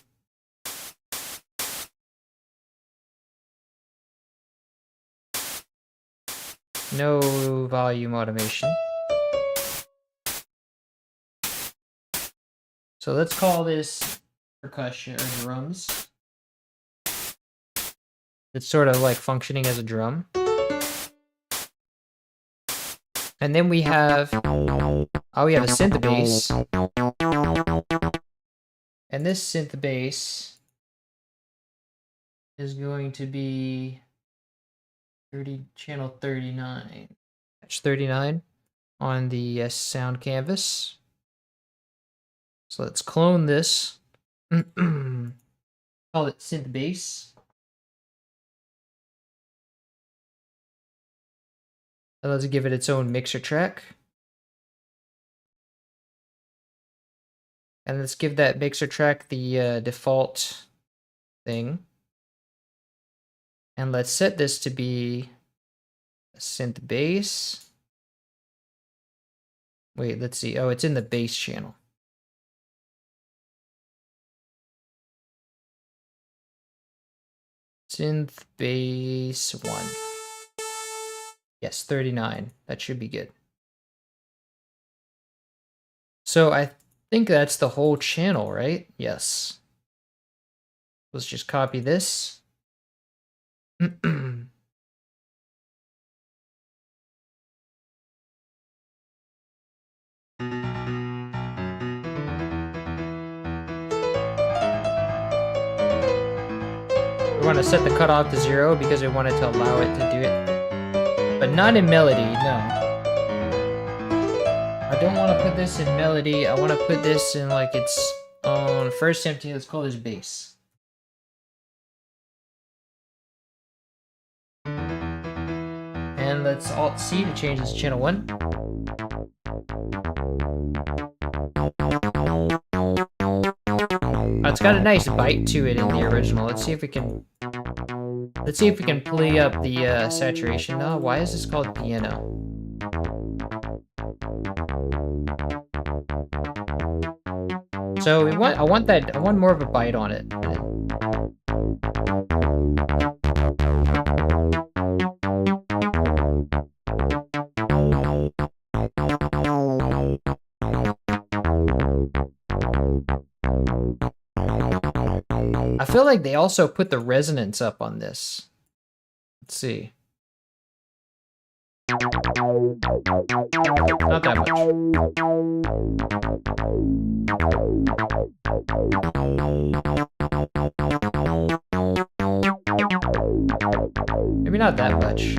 No volume automation. So let's call this percussion or drums. It's sort of like functioning as a drum. And then we have, oh, we have a synth bass. And this synth bass is going to be channel 39. Patch 39 on the sound canvas. So let's clone this. Call it synth bass. And let's give it its own mixer track. And let's give that mixer track the default thing. And let's set this to be a synth bass. Wait, let's see. Oh, it's in the bass channel. Synth bass 1. Yes, 39. That should be good. So I think that's the whole channel, right? Yes. Let's just copy this. We want to set the cutoff to 0 because we wanted to allow it to do it. But not in melody, no. I don't want to put this in melody. I want to put this in like its own first empty. Let's call this bass. And let's Alt-C to change this to channel 1. Oh, it's got a nice bite to it in the original. Let's see if we can play up the saturation. Oh, why is this called piano? So I want more of a bite on it. I feel like they also put the resonance up on this. Let's see. Not that much. Maybe not that much.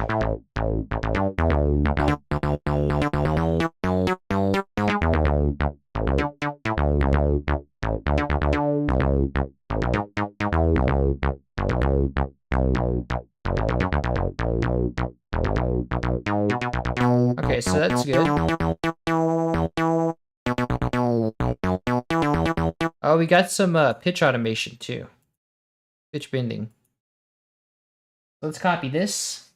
Okay, so that's good. Oh, we got some pitch automation too. Pitch bending. Let's copy this.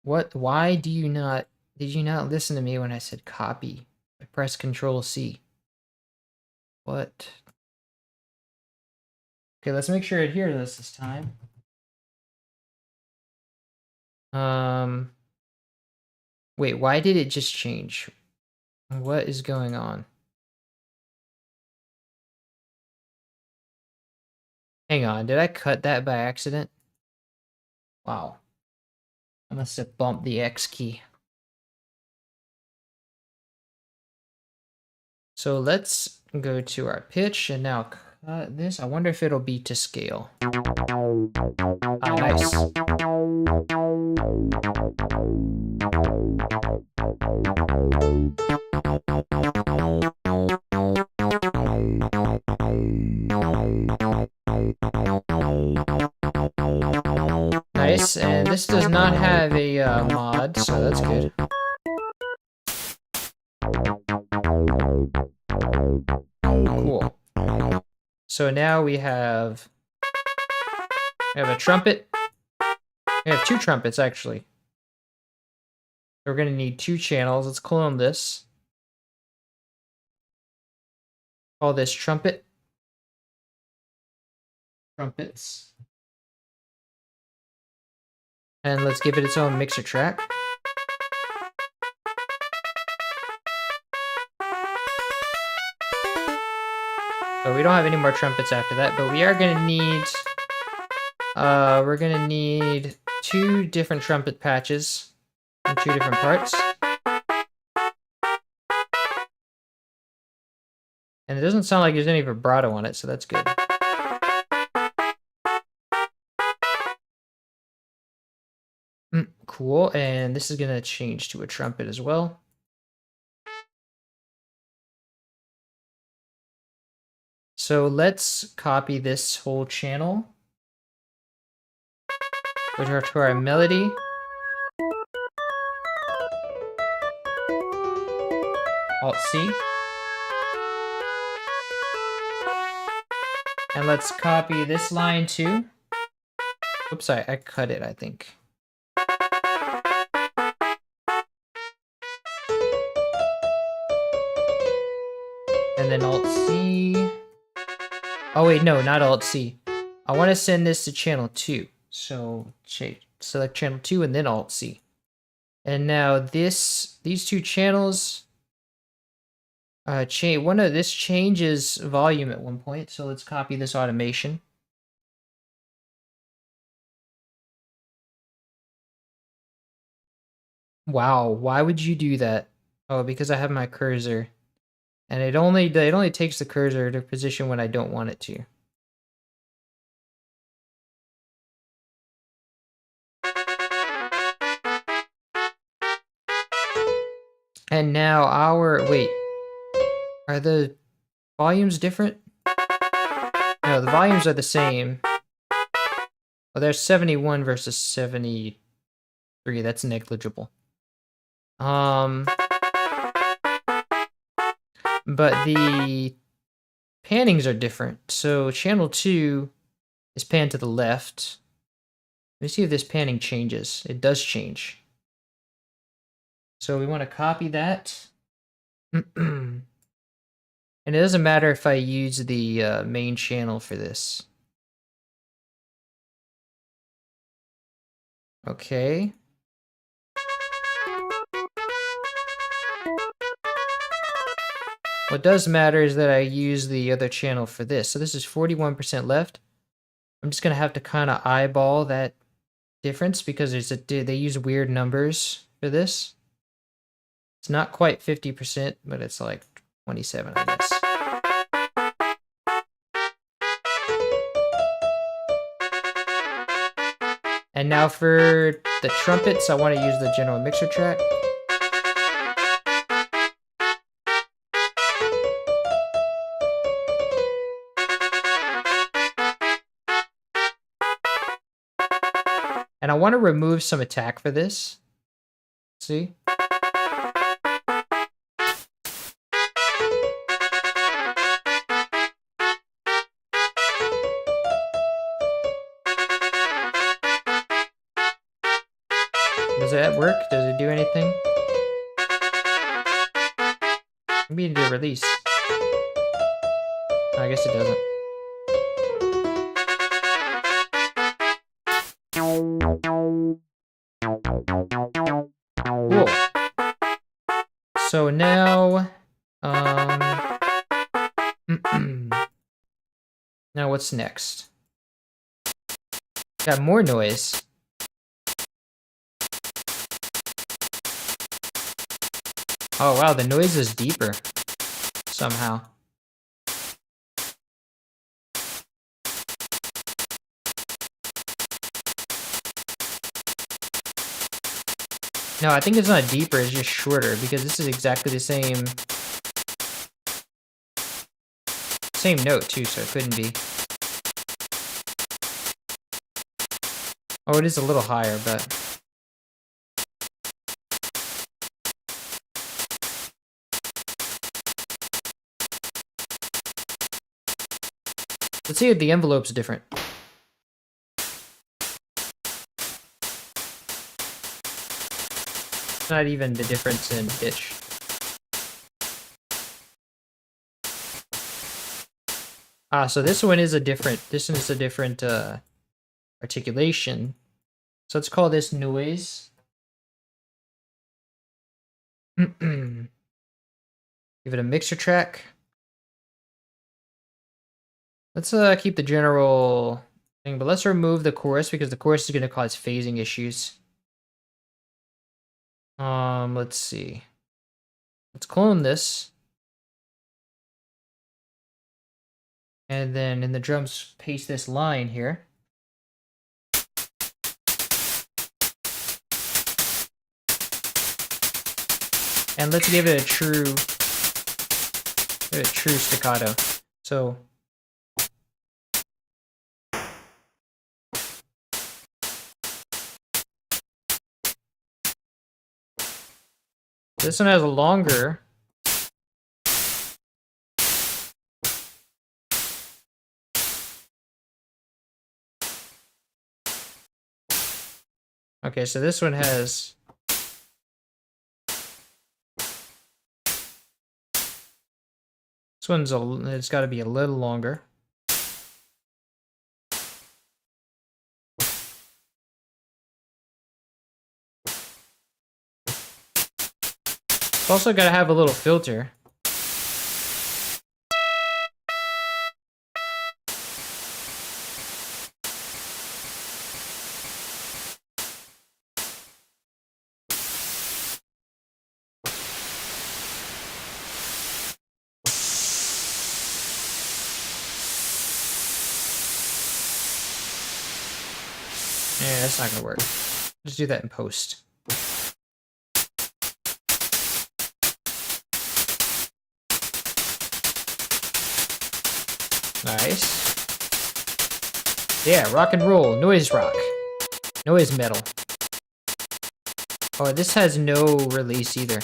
What? Why did you not listen to me when I said copy? I pressed Control-C. What? Okay, let's make sure it hears this time. Wait, why did it just change? What is going on? Hang on, did I cut that by accident? Wow. I must have bumped the X key. So let's go to our pitch and now cut this. I wonder if it'll be to scale. Ah, nice. And this does not have a mod, so that's good. Cool. So now we have a trumpet. We have 2 trumpets, actually. We're going to need 2 channels. Let's clone this. Call this trumpet. Trumpets. And let's give it its own mixer track. So we don't have any more trumpets after that, but we are going to need... we're going to need 2 different trumpet patches in 2 different parts. And it doesn't sound like there's any vibrato on it, so that's good. Cool, and this is going to change to a trumpet as well. So let's copy this whole channel. Go to our melody. Alt-C. And let's copy this line too. Oops, I cut it, I think. And then Alt-C. Oh wait, no, not Alt-C. I want to send this to channel 2. So select channel 2 and then Alt-C. And now these 2 channels, one of this changes volume at one point. So let's copy this automation. Wow, why would you do that? Oh, because I have my cursor. And it only takes the cursor to position when I don't want it to. And now wait, are the volumes different? No, the volumes are the same. Oh, there's 71 versus 73. That's negligible. But the pannings are different. So channel 2 is panned to the left. Let me see if this panning changes. It does change. So we want to copy that. And it doesn't matter if I use the main channel for this. Okay. What does matter is that I use the other channel for this. So this is 41% left. I'm just going to have to kind of eyeball that difference because they use weird numbers for this. It's not quite 50%, but it's like 27, I guess. And now for the trumpets, I want to use the general mixer track. And I want to remove some attack for this. See? Does that work? Does it do anything? Maybe you need to release. I guess it doesn't. Cool. So now, now what's next? Got more noise. Oh wow, the noise is deeper somehow. No, I think it's not deeper, it's just shorter because this is exactly the same note too, so it couldn't be. Oh, it is a little higher, but... Let's see if the envelope's different. Not even the difference in pitch. Ah, so this one is a different, articulation. So let's call this noise. Give it a mixer track. Let's keep the general thing, but let's remove the chorus because the chorus is going to cause phasing issues. Let's see. Let's clone this. And then in the drums, paste this line here. And let's give it a true staccato. So this one has a longer. Okay, so this one has... This one's it's got to be a little longer. It's also got to have a little filter. Yeah, that's not gonna work. Just do that in post. Nice. Yeah, rock and roll, noise rock, noise metal. Oh, this has no release either.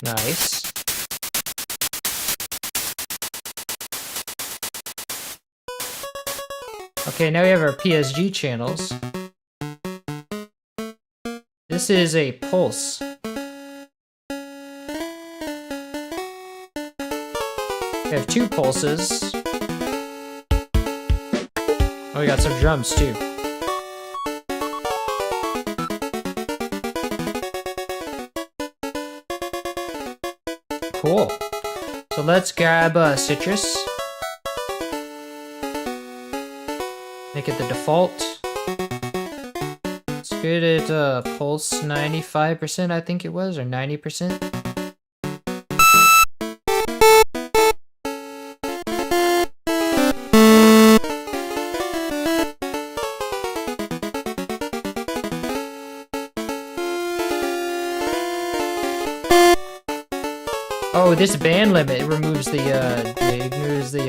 Nice. Okay, now we have our PSG channels. This is a pulse. We have 2 pulses. Oh, we got some drums too. Cool. So let's grab citrus. Make it the default. Let's get it pulse 95%, I think it was, or 90%. Oh, this band limit removes the glitches.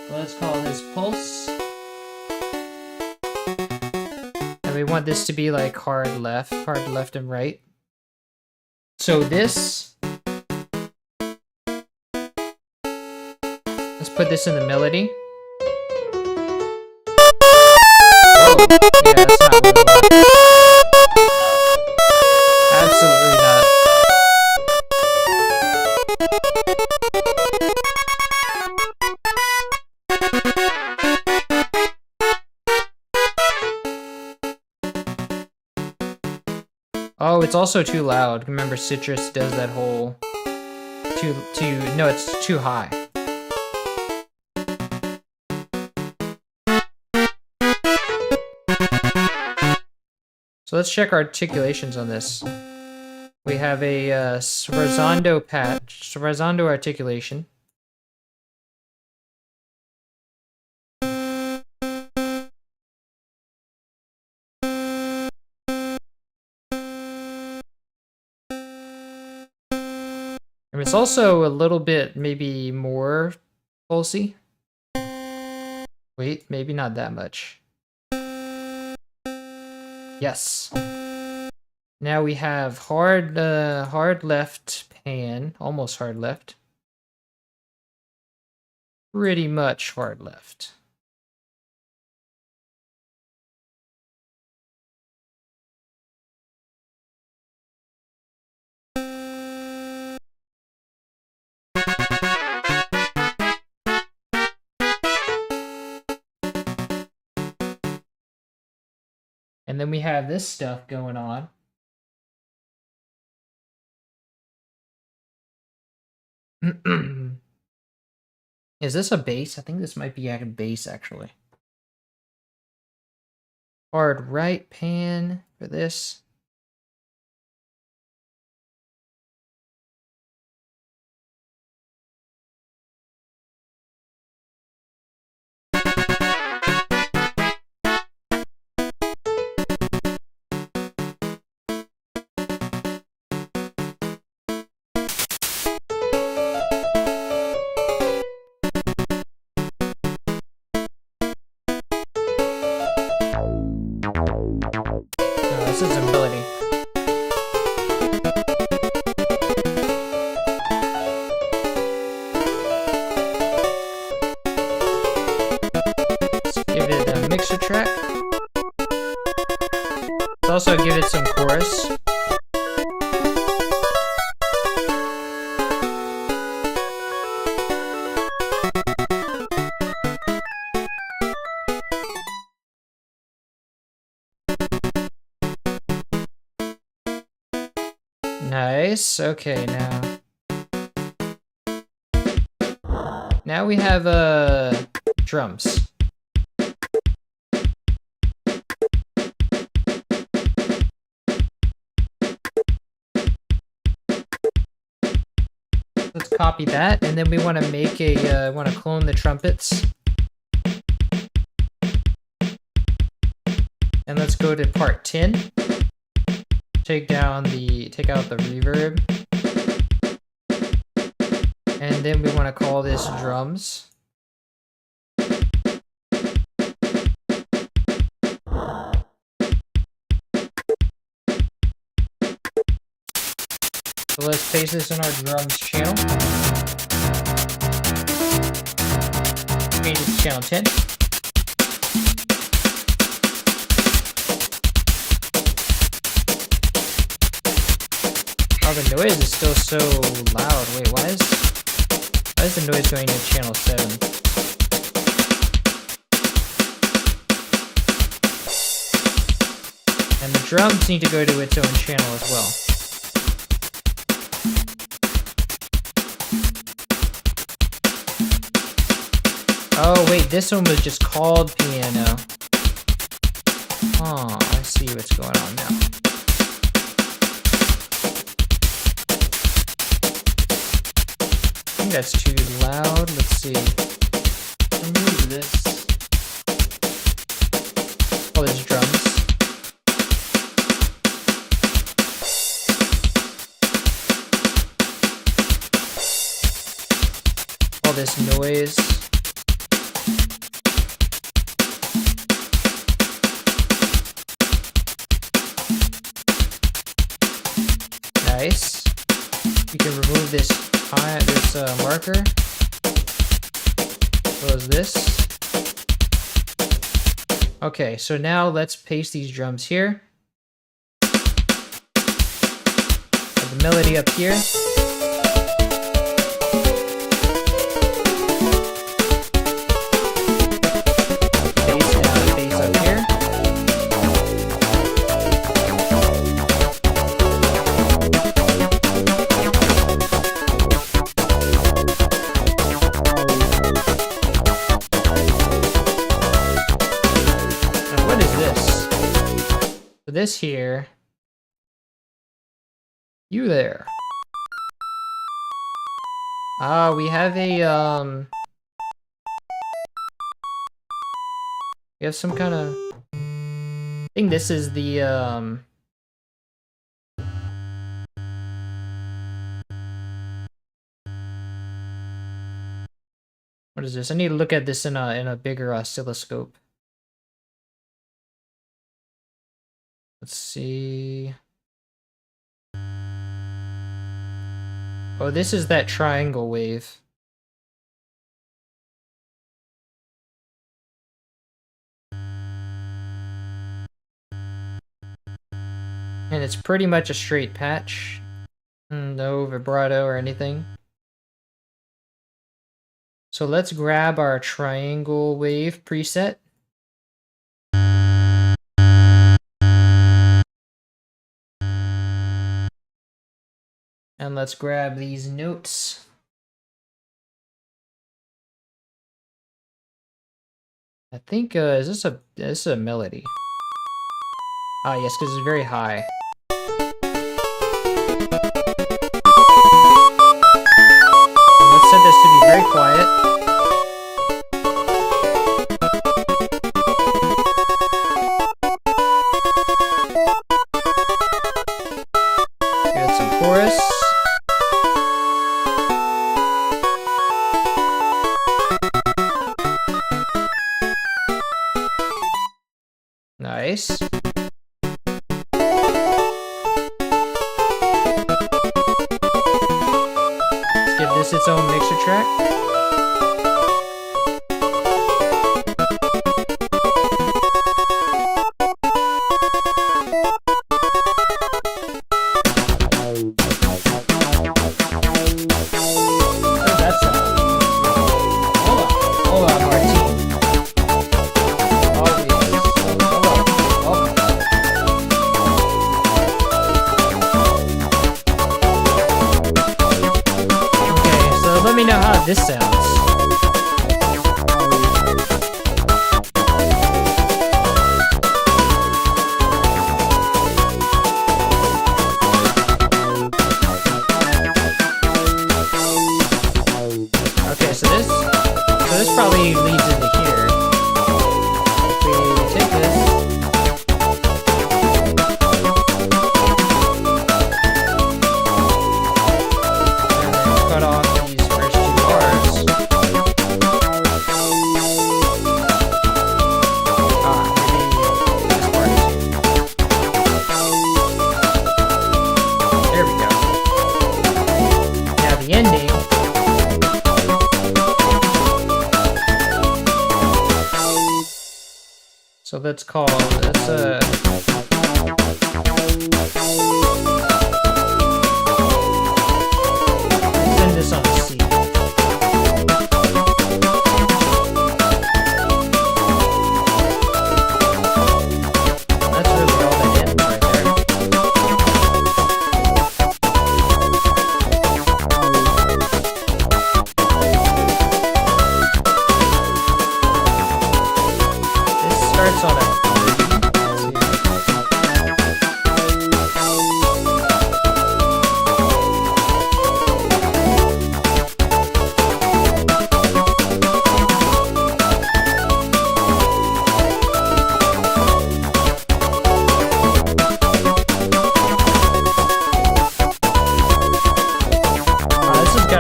Let's call this pulse. And we want this to be like hard left and right. So this, let's put this in the melody. Oh, yeah, that's not what I want. Absolutely not. Oh, it's also too loud. Remember, citrus does that whole no, it's too high. So let's check our articulations on this. We have a Sforzando patch, Sforzando articulation. And it's also a little bit maybe more pulsy. Wait, maybe not that much. Yes. Now we have hard left pan, almost hard left. Pretty much hard left. And then we have this stuff going on. Is this a base? I think this might be a base, actually. Hard right pan for this. This is ability. Let's give it a mixer track. Let's also give it some chorus. Nice. Okay, now we have drums. Let's copy that, and then we want to make a want to clone the trumpets. And let's go to part 10. Take out the reverb. And then we want to call this drums. So let's paste this in our drums channel. Change it to channel 10. Oh, the noise is still so loud. Wait, why is the noise going to channel 7? And the drums need to go to its own channel as well. Oh, wait, this one was just called piano. Oh, I see what's going on now. I think that's too loud. Let's see. Remove this. Oh, there's drums. All this noise. Nice. You can remove this marker. Close this. Okay, so now let's paste these drums here. Have the melody up here. Bass up here. This here You there. Ah, we have a, we have some kind of... I think this is the, what is this? I need to look at this in a bigger oscilloscope. Let's see. Oh, this is that triangle wave. And it's pretty much a straight patch. No vibrato or anything. So let's grab our triangle wave preset. And let's grab these notes. I think, is this a melody? Ah, yes, because it's very high. And let's set this to be very quiet. Give it some chorus. Nice. Give this its own mixer track. How's that sound? Hold on, Martine. Always. Let me know how this sounds. Okay, so this probably leads into here. If we take this. Cut off these first two bars. Maybe this part too. There we go. Now the ending. So let's call this send this on a C. That's really all that ends right there. This starts on a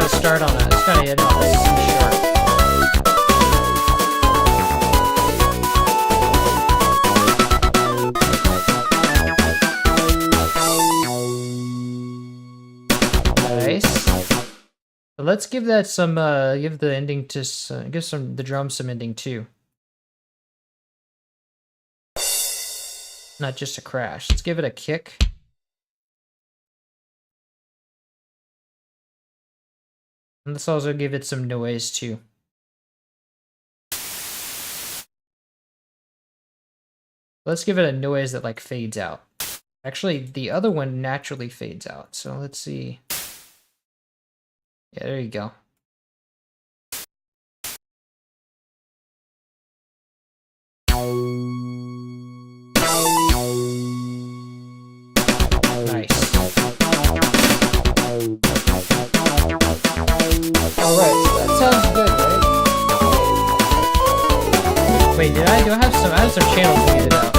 start on a, it's gotta end on a C sharp. Nice. So let's give that some, give the ending to, give the drums some ending too. Not just a crash. Let's give it a kick. And let's also give it some noise too. Let's give it a noise that like fades out. Actually, the other one naturally fades out. So let's see. Yeah, there you go. Nice. Wait, do I have some channels muted out?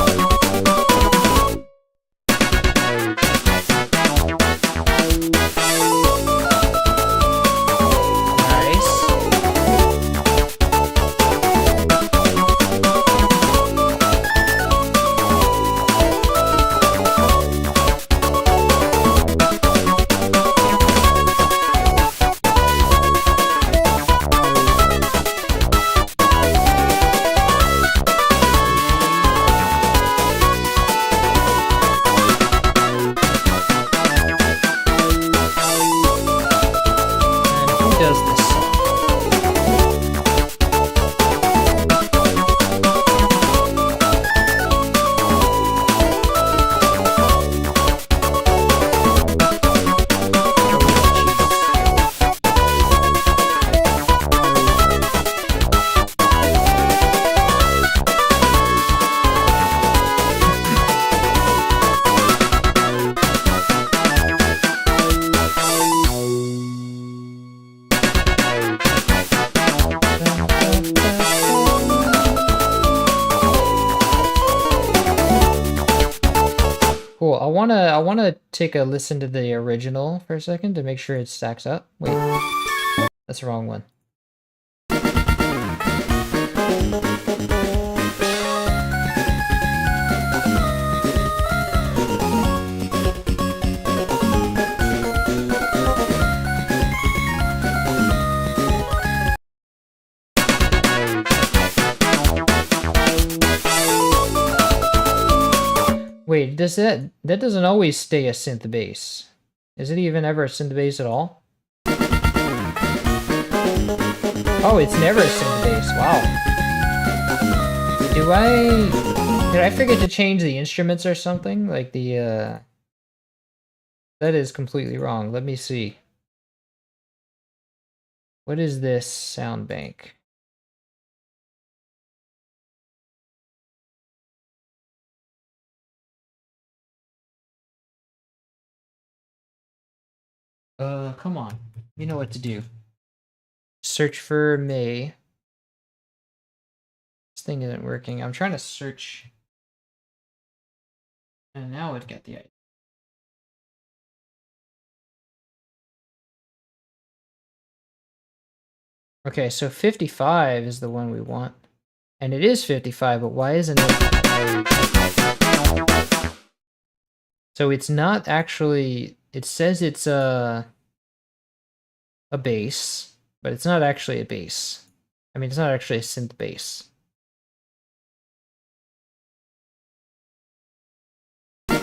Cool. I wanna take a listen to the original for a second to make sure it stacks up. Wait, that's the wrong one. Wait, does that doesn't always stay a synth bass? Is it even ever a synth bass at all? Oh, it's never a synth bass. Wow. Did I forget to change the instruments or something? Like the that is completely wrong. Let me see. What is this sound bank? Come on. You know what to do. Search for May. This thing isn't working. I'm trying to search. And now it got the idea. Okay, so 55 is the one we want. And it is 55, but why isn't it? So it's not actually, it says it's a bass, but it's not actually a bass. I mean, it's not actually a synth bass. It's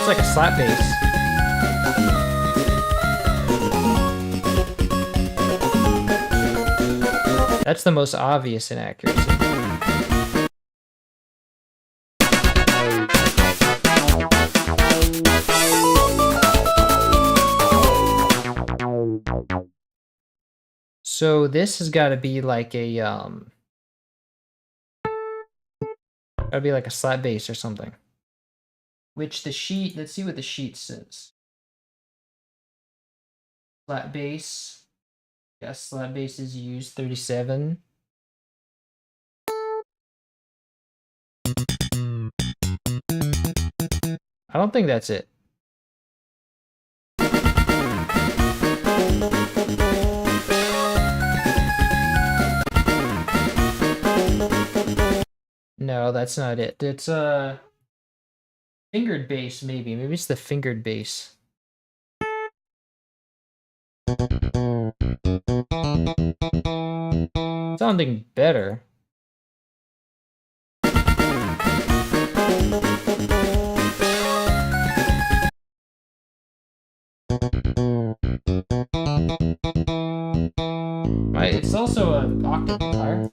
like a slap bass. That's the most obvious inaccuracy. So this has got to be like a gotta be like a slap bass or something. Which the sheet, let's see what the sheet says. Slap bass. Yes, slap bass is used 37. I don't think that's it. No, that's not it. It's fingered bass, maybe. Maybe it's the fingered bass. Sounding better. Right, it's also an octave guitar.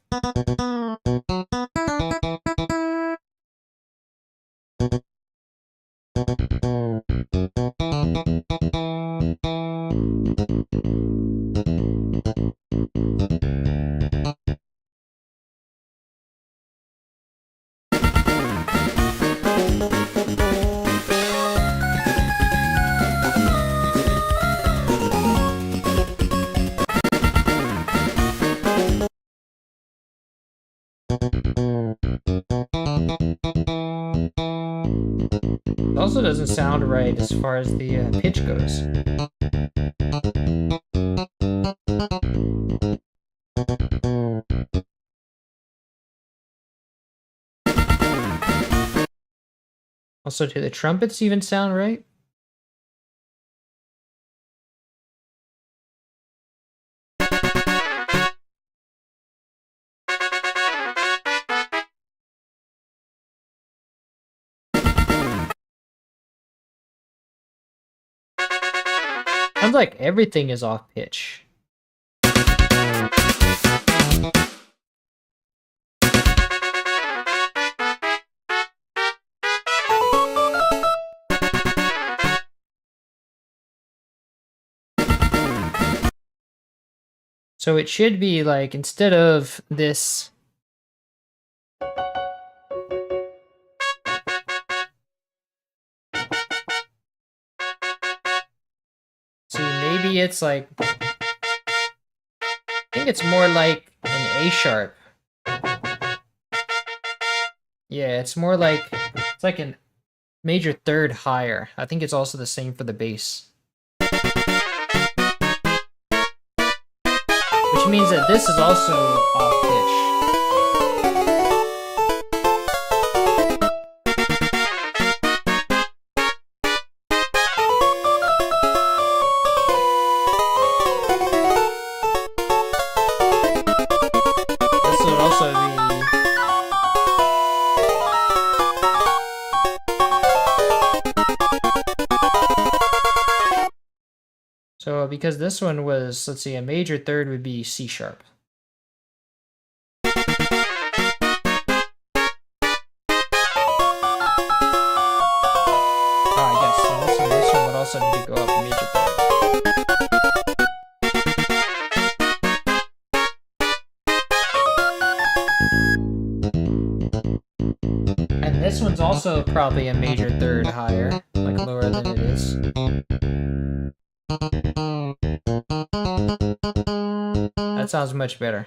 also doesn't sound right as far as the pitch goes. Also, do the trumpets even sound right? Sounds like everything is off pitch. So it should be like, instead of this... See, maybe it's like... I think it's more like an A sharp. Yeah, it's more like... It's like a major third higher. I think it's also the same for the bass. Which means that this is also off pitch. This would also be... So because this one was, let's see, a major third would be C sharp. Oh, I guess so this one would also need to go up a major third. And this one's also probably a major third higher, like lower than it is. That sounds much better.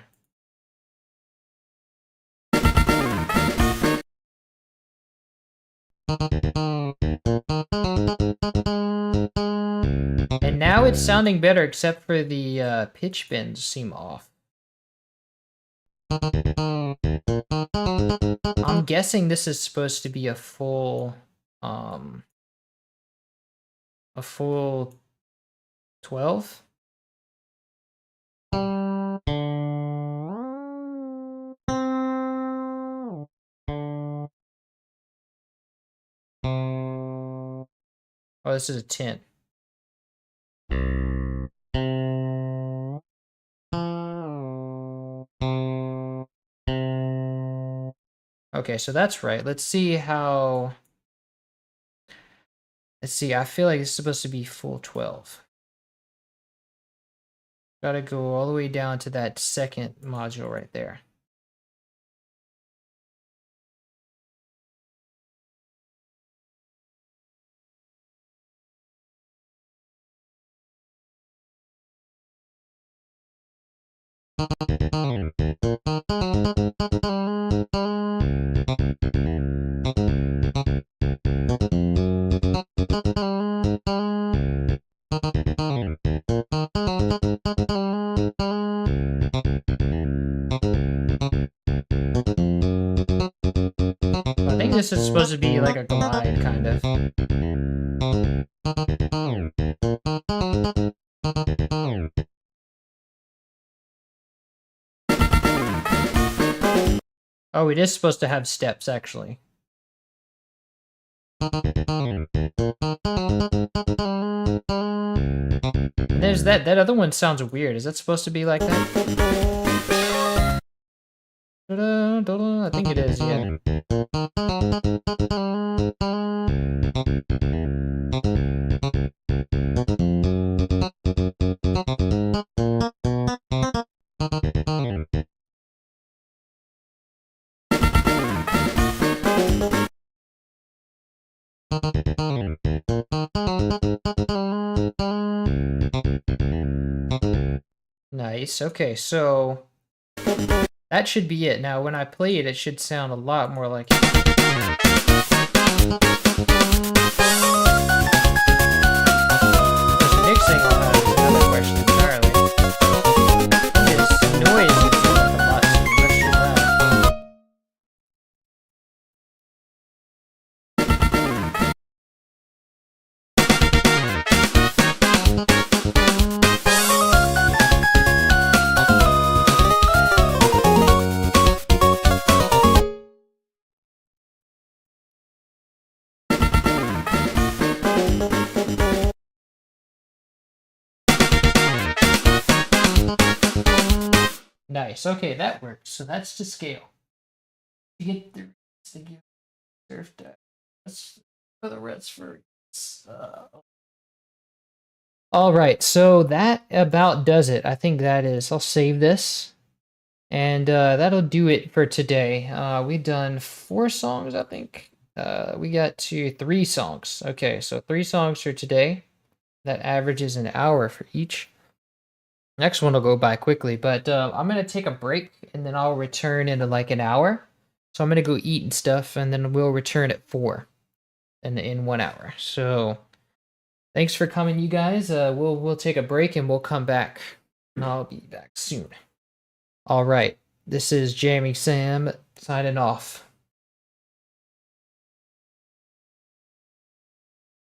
And now it's sounding better, except for the pitch bends seem off. I'm guessing this is supposed to be a full 12? Oh, this is a 10. Okay, so that's right. Let's see how... Let's see, I feel like it's supposed to be full 12. Gotta go all the way down to that second module right there. I think this is supposed to be like a glide, kind of. Oh, it is supposed to have steps, actually. And there's that other one sounds weird. Is that supposed to be like that? I think it is, yeah. Nice. Okay, so that should be it. Now, when I play it, it should sound a lot more like it. Nice. Okay, that works. So that's to scale. To get the to give surf deck. That's for the reds for. All right, so that about does it. I think that is. I'll save this. And that'll do it for today. We've done 4 songs, I think. We got to 3 songs. Okay, so 3 songs for today. That averages an hour for each. Next one will go by quickly, but I'm going to take a break and then I'll return in like an hour. So I'm going to go eat and stuff and then we'll return at 4 in 1 hour. So thanks for coming, you guys. We'll take a break and we'll come back. And I'll be back soon. All right. This is Jammy Sam signing off.